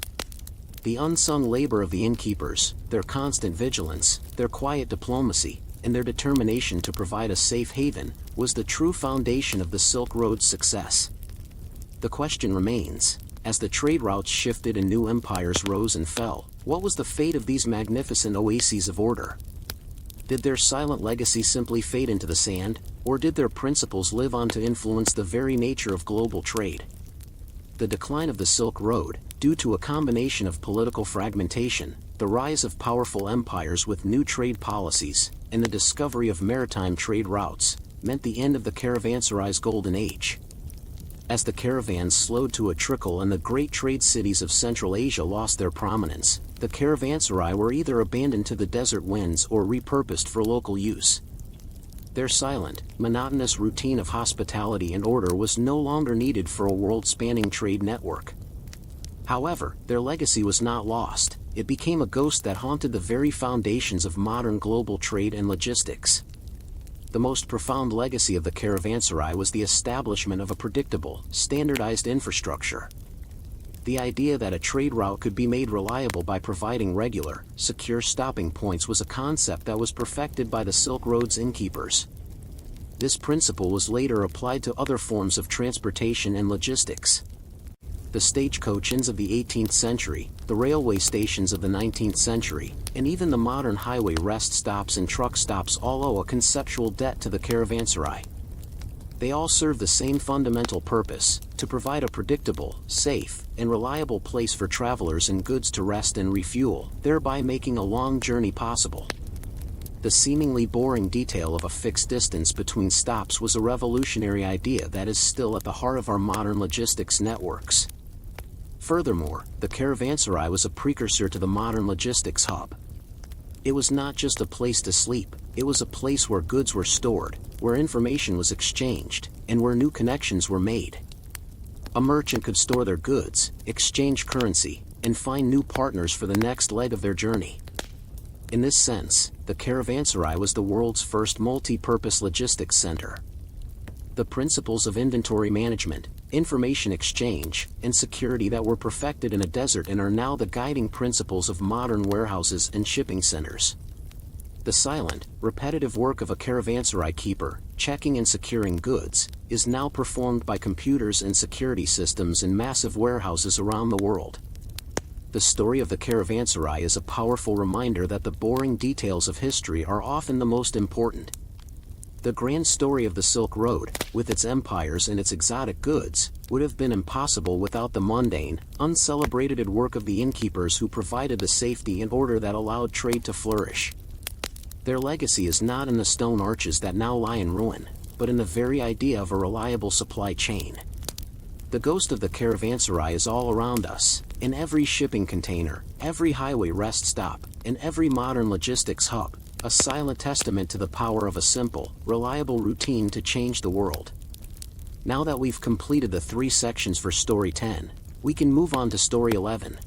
The unsung labor of the innkeepers, their constant vigilance, their quiet diplomacy, and their determination to provide a safe haven, was the true foundation of the Silk Road's success. The question remains, as the trade routes shifted and new empires rose and fell, what was the fate of these magnificent oases of order? Did their silent legacy simply fade into the sand, or did their principles live on to influence the very nature of global trade? The decline of the Silk Road, due to a combination of political fragmentation, the rise of powerful empires with new trade policies, and the discovery of maritime trade routes, meant the end of the caravanserai's golden age. As the caravans slowed to a trickle and the great trade cities of Central Asia lost their prominence, the caravanserai were either abandoned to the desert winds or repurposed for local use. Their silent, monotonous routine of hospitality and order was no longer needed for a world-spanning trade network. However, their legacy was not lost. It became a ghost that haunted the very foundations of modern global trade and logistics. The most profound legacy of the caravanserai was the establishment of a predictable, standardized infrastructure. The idea that a trade route could be made reliable by providing regular, secure stopping points was a concept that was perfected by the Silk Road's innkeepers. This principle was later applied to other forms of transportation and logistics. The stagecoach inns of the 18th century, the railway stations of the 19th century, and even the modern highway rest stops and truck stops all owe a conceptual debt to the caravanserai. They all serve the same fundamental purpose, to provide a predictable, safe, and reliable place for travelers and goods to rest and refuel, thereby making a long journey possible. The seemingly boring detail of a fixed distance between stops was a revolutionary idea that is still at the heart of our modern logistics networks. Furthermore, the caravanserai was a precursor to the modern logistics hub. It was not just a place to sleep, it was a place where goods were stored, where information was exchanged, and where new connections were made. A merchant could store their goods, exchange currency, and find new partners for the next leg of their journey. In this sense, the caravanserai was the world's first multi-purpose logistics center. The principles of inventory management, information exchange, and security that were perfected in a desert and are now the guiding principles of modern warehouses and shipping centers. The silent, repetitive work of a caravanserai keeper, checking and securing goods, is now performed by computers and security systems in massive warehouses around the world. The story of the caravanserai is a powerful reminder that the boring details of history are often the most important. The grand story of the Silk Road, with its empires and its exotic goods, would have been impossible without the mundane, uncelebrated work of the innkeepers who provided the safety and order that allowed trade to flourish. Their legacy is not in the stone arches that now lie in ruin, but in the very idea of a reliable supply chain. The ghost of the caravanserai is all around us, in every shipping container, every highway rest stop, and every modern logistics hub, a silent testament to the power of a simple, reliable routine to change the world. Now that we've completed the 3 sections for Story 10, we can move on to Story 11.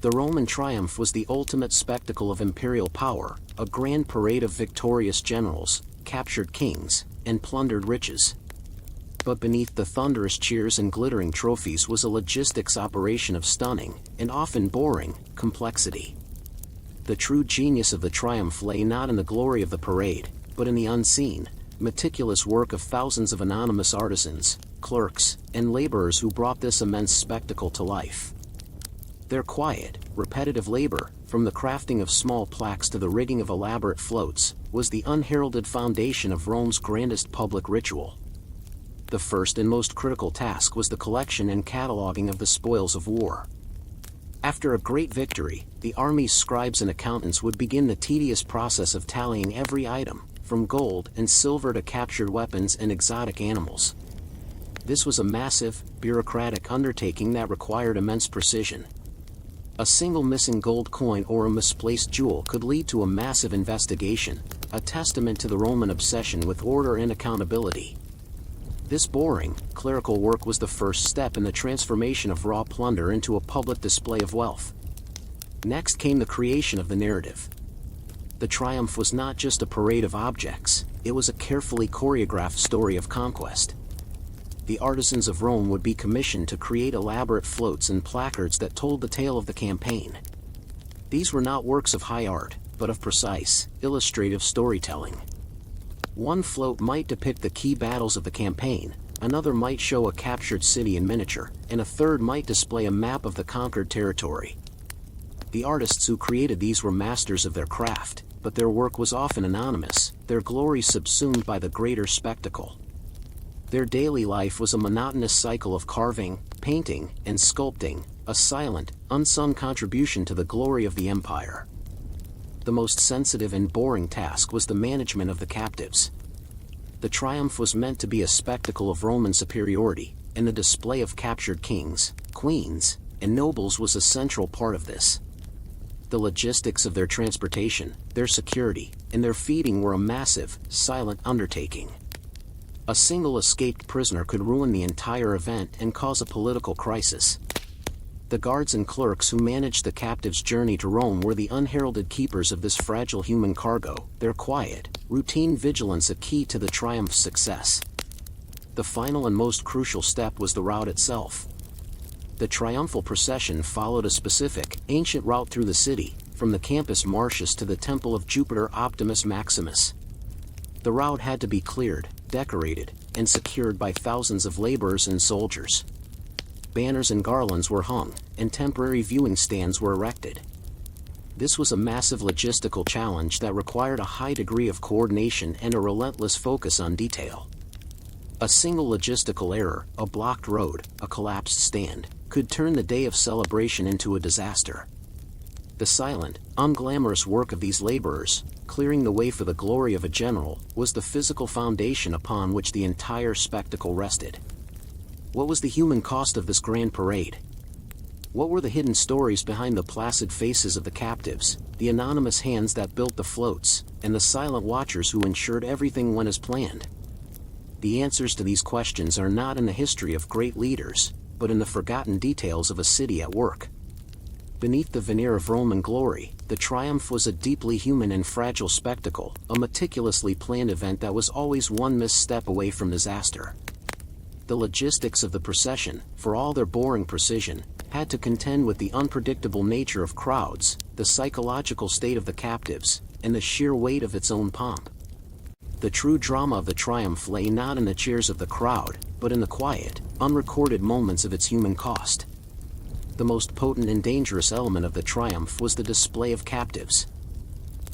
The Roman triumph was the ultimate spectacle of imperial power, a grand parade of victorious generals, captured kings, and plundered riches. But beneath the thunderous cheers and glittering trophies was a logistics operation of stunning, and often boring, complexity. The true genius of the triumph lay not in the glory of the parade, but in the unseen, meticulous work of thousands of anonymous artisans, clerks, and laborers who brought this immense spectacle to life. Their quiet, repetitive labor, from the crafting of small plaques to the rigging of elaborate floats, was the unheralded foundation of Rome's grandest public ritual. The first and most critical task was the collection and cataloging of the spoils of war. After a great victory, the army's scribes and accountants would begin the tedious process of tallying every item, from gold and silver to captured weapons and exotic animals. This was a massive, bureaucratic undertaking that required immense precision. A single missing gold coin or a misplaced jewel could lead to a massive investigation, a testament to the Roman obsession with order and accountability. This boring, clerical work was the first step in the transformation of raw plunder into a public display of wealth. Next came the creation of the narrative. The triumph was not just a parade of objects, it was a carefully choreographed story of conquest. The artisans of Rome would be commissioned to create elaborate floats and placards that told the tale of the campaign. These were not works of high art, but of precise, illustrative storytelling. One float might depict the key battles of the campaign, another might show a captured city in miniature, and a third might display a map of the conquered territory. The artists who created these were masters of their craft, but their work was often anonymous, their glory subsumed by the greater spectacle. Their daily life was a monotonous cycle of carving, painting, and sculpting, a silent, unsung contribution to the glory of the empire. The most sensitive and boring task was the management of the captives. The triumph was meant to be a spectacle of Roman superiority, and the display of captured kings, queens, and nobles was a central part of this. The logistics of their transportation, their security, and their feeding were a massive, silent undertaking. A single escaped prisoner could ruin the entire event and cause a political crisis. The guards and clerks who managed the captives' journey to Rome were the unheralded keepers of this fragile human cargo, their quiet, routine vigilance a key to the triumph's success. The final and most crucial step was the route itself. The triumphal procession followed a specific, ancient route through the city, from the Campus Martius to the Temple of Jupiter Optimus Maximus. The route had to be cleared, decorated, and secured by thousands of laborers and soldiers. Banners and garlands were hung, and temporary viewing stands were erected. This was a massive logistical challenge that required a high degree of coordination and a relentless focus on detail. A single logistical error, a blocked road, a collapsed stand, could turn the day of celebration into a disaster. The silent, unglamorous work of these laborers, clearing the way for the glory of a general, was the physical foundation upon which the entire spectacle rested. What was the human cost of this grand parade? What were the hidden stories behind the placid faces of the captives, the anonymous hands that built the floats, and the silent watchers who ensured everything went as planned? The answers to these questions are not in the history of great leaders, but in the forgotten details of a city at work. Beneath the veneer of Roman glory, the triumph was a deeply human and fragile spectacle, a meticulously planned event that was always one misstep away from disaster. The logistics of the procession, for all their boring precision, had to contend with the unpredictable nature of crowds, the psychological state of the captives, and the sheer weight of its own pomp. The true drama of the triumph lay not in the cheers of the crowd, but in the quiet, unrecorded moments of its human cost. The most potent and dangerous element of the triumph was the display of captives.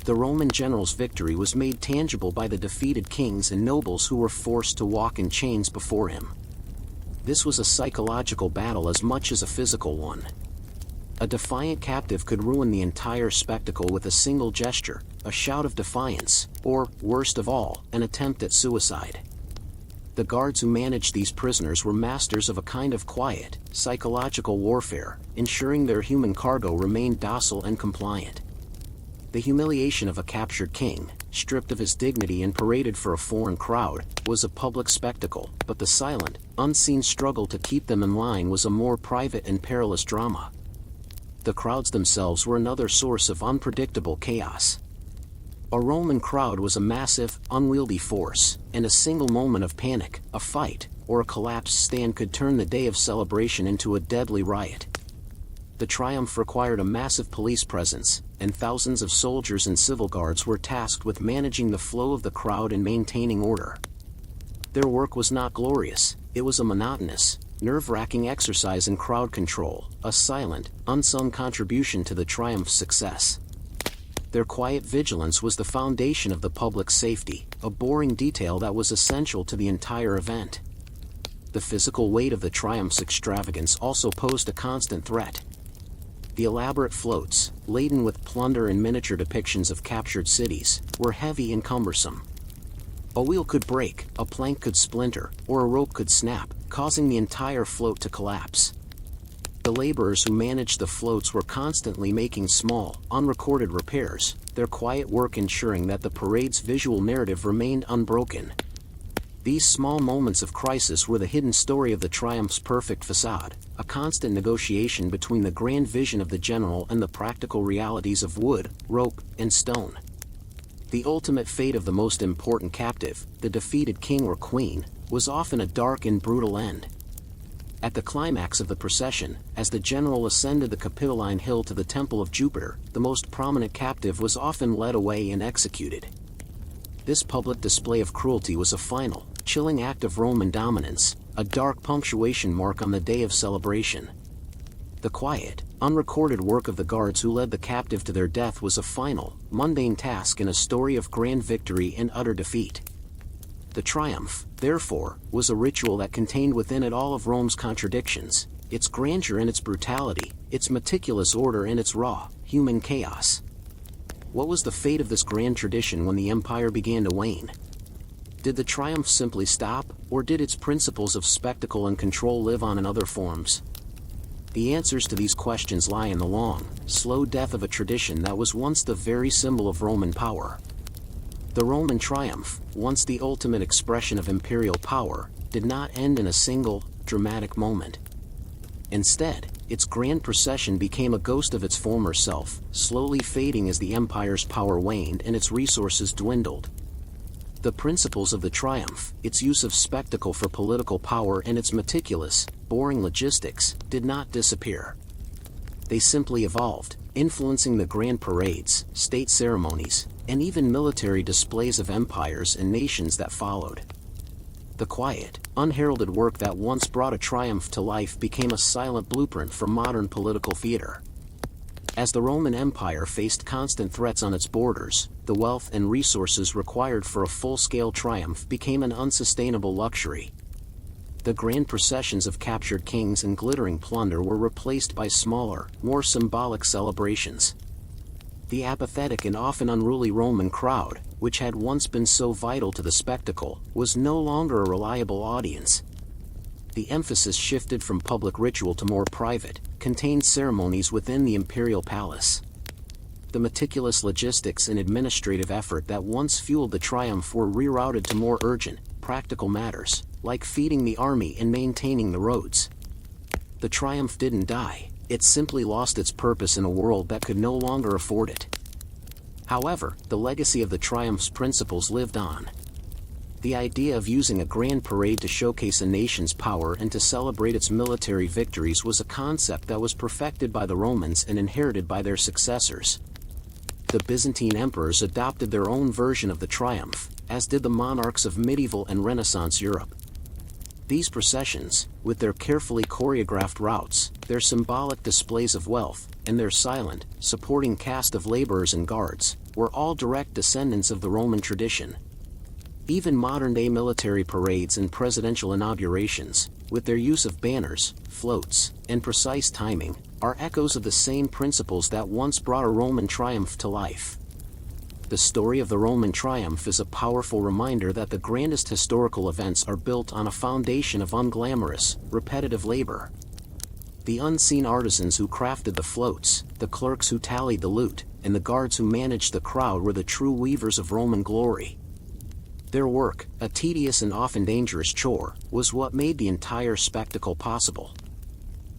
The Roman general's victory was made tangible by the defeated kings and nobles who were forced to walk in chains before him. This was a psychological battle as much as a physical one. A defiant captive could ruin the entire spectacle with a single gesture, a shout of defiance, or, worst of all, an attempt at suicide. The guards who managed these prisoners were masters of a kind of quiet, psychological warfare, ensuring their human cargo remained docile and compliant. The humiliation of a captured king, stripped of his dignity and paraded for a foreign crowd, was a public spectacle, but the silent, unseen struggle to keep them in line was a more private and perilous drama. The crowds themselves were another source of unpredictable chaos. A Roman crowd was a massive, unwieldy force, and a single moment of panic, a fight, or a collapsed stand could turn the day of celebration into a deadly riot. The triumph required a massive police presence, and thousands of soldiers and civil guards were tasked with managing the flow of the crowd and maintaining order. Their work was not glorious, it was a monotonous, nerve-wracking exercise in crowd control, a silent, unsung contribution to the triumph's success. Their quiet vigilance was the foundation of the public's safety, a boring detail that was essential to the entire event. The physical weight of the triumph's extravagance also posed a constant threat. The elaborate floats, laden with plunder and miniature depictions of captured cities, were heavy and cumbersome. A wheel could break, a plank could splinter, or a rope could snap, causing the entire float to collapse. The laborers who managed the floats were constantly making small, unrecorded repairs, their quiet work ensuring that the parade's visual narrative remained unbroken. These small moments of crisis were the hidden story of the triumph's perfect facade, a constant negotiation between the grand vision of the general and the practical realities of wood, rope, and stone. The ultimate fate of the most important captive, the defeated king or queen, was often a dark and brutal end. At the climax of the procession, as the general ascended the Capitoline Hill to the Temple of Jupiter, the most prominent captive was often led away and executed. This public display of cruelty was a final, chilling act of Roman dominance, a dark punctuation mark on the day of celebration. The quiet, unrecorded work of the guards who led the captive to their death was a final, mundane task in a story of grand victory and utter defeat. The triumph, therefore, was a ritual that contained within it all of Rome's contradictions, its grandeur and its brutality, its meticulous order and its raw, human chaos. What was the fate of this grand tradition when the empire began to wane? Did the triumph simply stop, or did its principles of spectacle and control live on in other forms? The answers to these questions lie in the long, slow death of a tradition that was once the very symbol of Roman power. The Roman triumph, once the ultimate expression of imperial power, did not end in a single, dramatic moment. Instead, its grand procession became a ghost of its former self, slowly fading as the empire's power waned and its resources dwindled. The principles of the triumph, its use of spectacle for political power and its meticulous, boring logistics, did not disappear. They simply evolved, influencing the grand parades, state ceremonies, and even military displays of empires and nations that followed. The quiet, unheralded work that once brought a triumph to life became a silent blueprint for modern political theater. As the Roman Empire faced constant threats on its borders, the wealth and resources required for a full-scale triumph became an unsustainable luxury. The grand processions of captured kings and glittering plunder were replaced by smaller, more symbolic celebrations. The apathetic and often unruly Roman crowd, which had once been so vital to the spectacle, was no longer a reliable audience. The emphasis shifted from public ritual to more private, contained ceremonies within the imperial palace. The meticulous logistics and administrative effort that once fueled the triumph were rerouted to more urgent, practical matters, like feeding the army and maintaining the roads. The triumph didn't die, It simply lost its purpose in a world that could no longer afford it. However, the legacy of the triumph's principles lived on. The idea of using a grand parade to showcase a nation's power and to celebrate its military victories was a concept that was perfected by the Romans and inherited by their successors. The Byzantine emperors adopted their own version of the triumph, as did the monarchs of medieval and Renaissance Europe. These processions, with their carefully choreographed routes, their symbolic displays of wealth, and their silent, supporting cast of laborers and guards, were all direct descendants of the Roman tradition. Even modern-day military parades and presidential inaugurations, with their use of banners, floats, and precise timing, are echoes of the same principles that once brought a Roman triumph to life. The story of the Roman triumph is a powerful reminder that the grandest historical events are built on a foundation of unglamorous, repetitive labor. The unseen artisans who crafted the floats, the clerks who tallied the loot, and the guards who managed the crowd were the true weavers of Roman glory. Their work, a tedious and often dangerous chore, was what made the entire spectacle possible.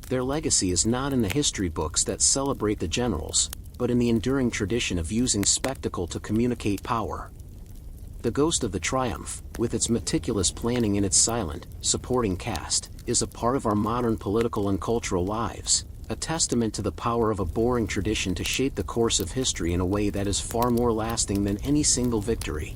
Their legacy is not in the history books that celebrate the generals, but in the enduring tradition of using spectacle to communicate power. The ghost of the triumph, with its meticulous planning and its silent, supporting cast, is a part of our modern political and cultural lives, a testament to the power of a boring tradition to shape the course of history in a way that is far more lasting than any single victory.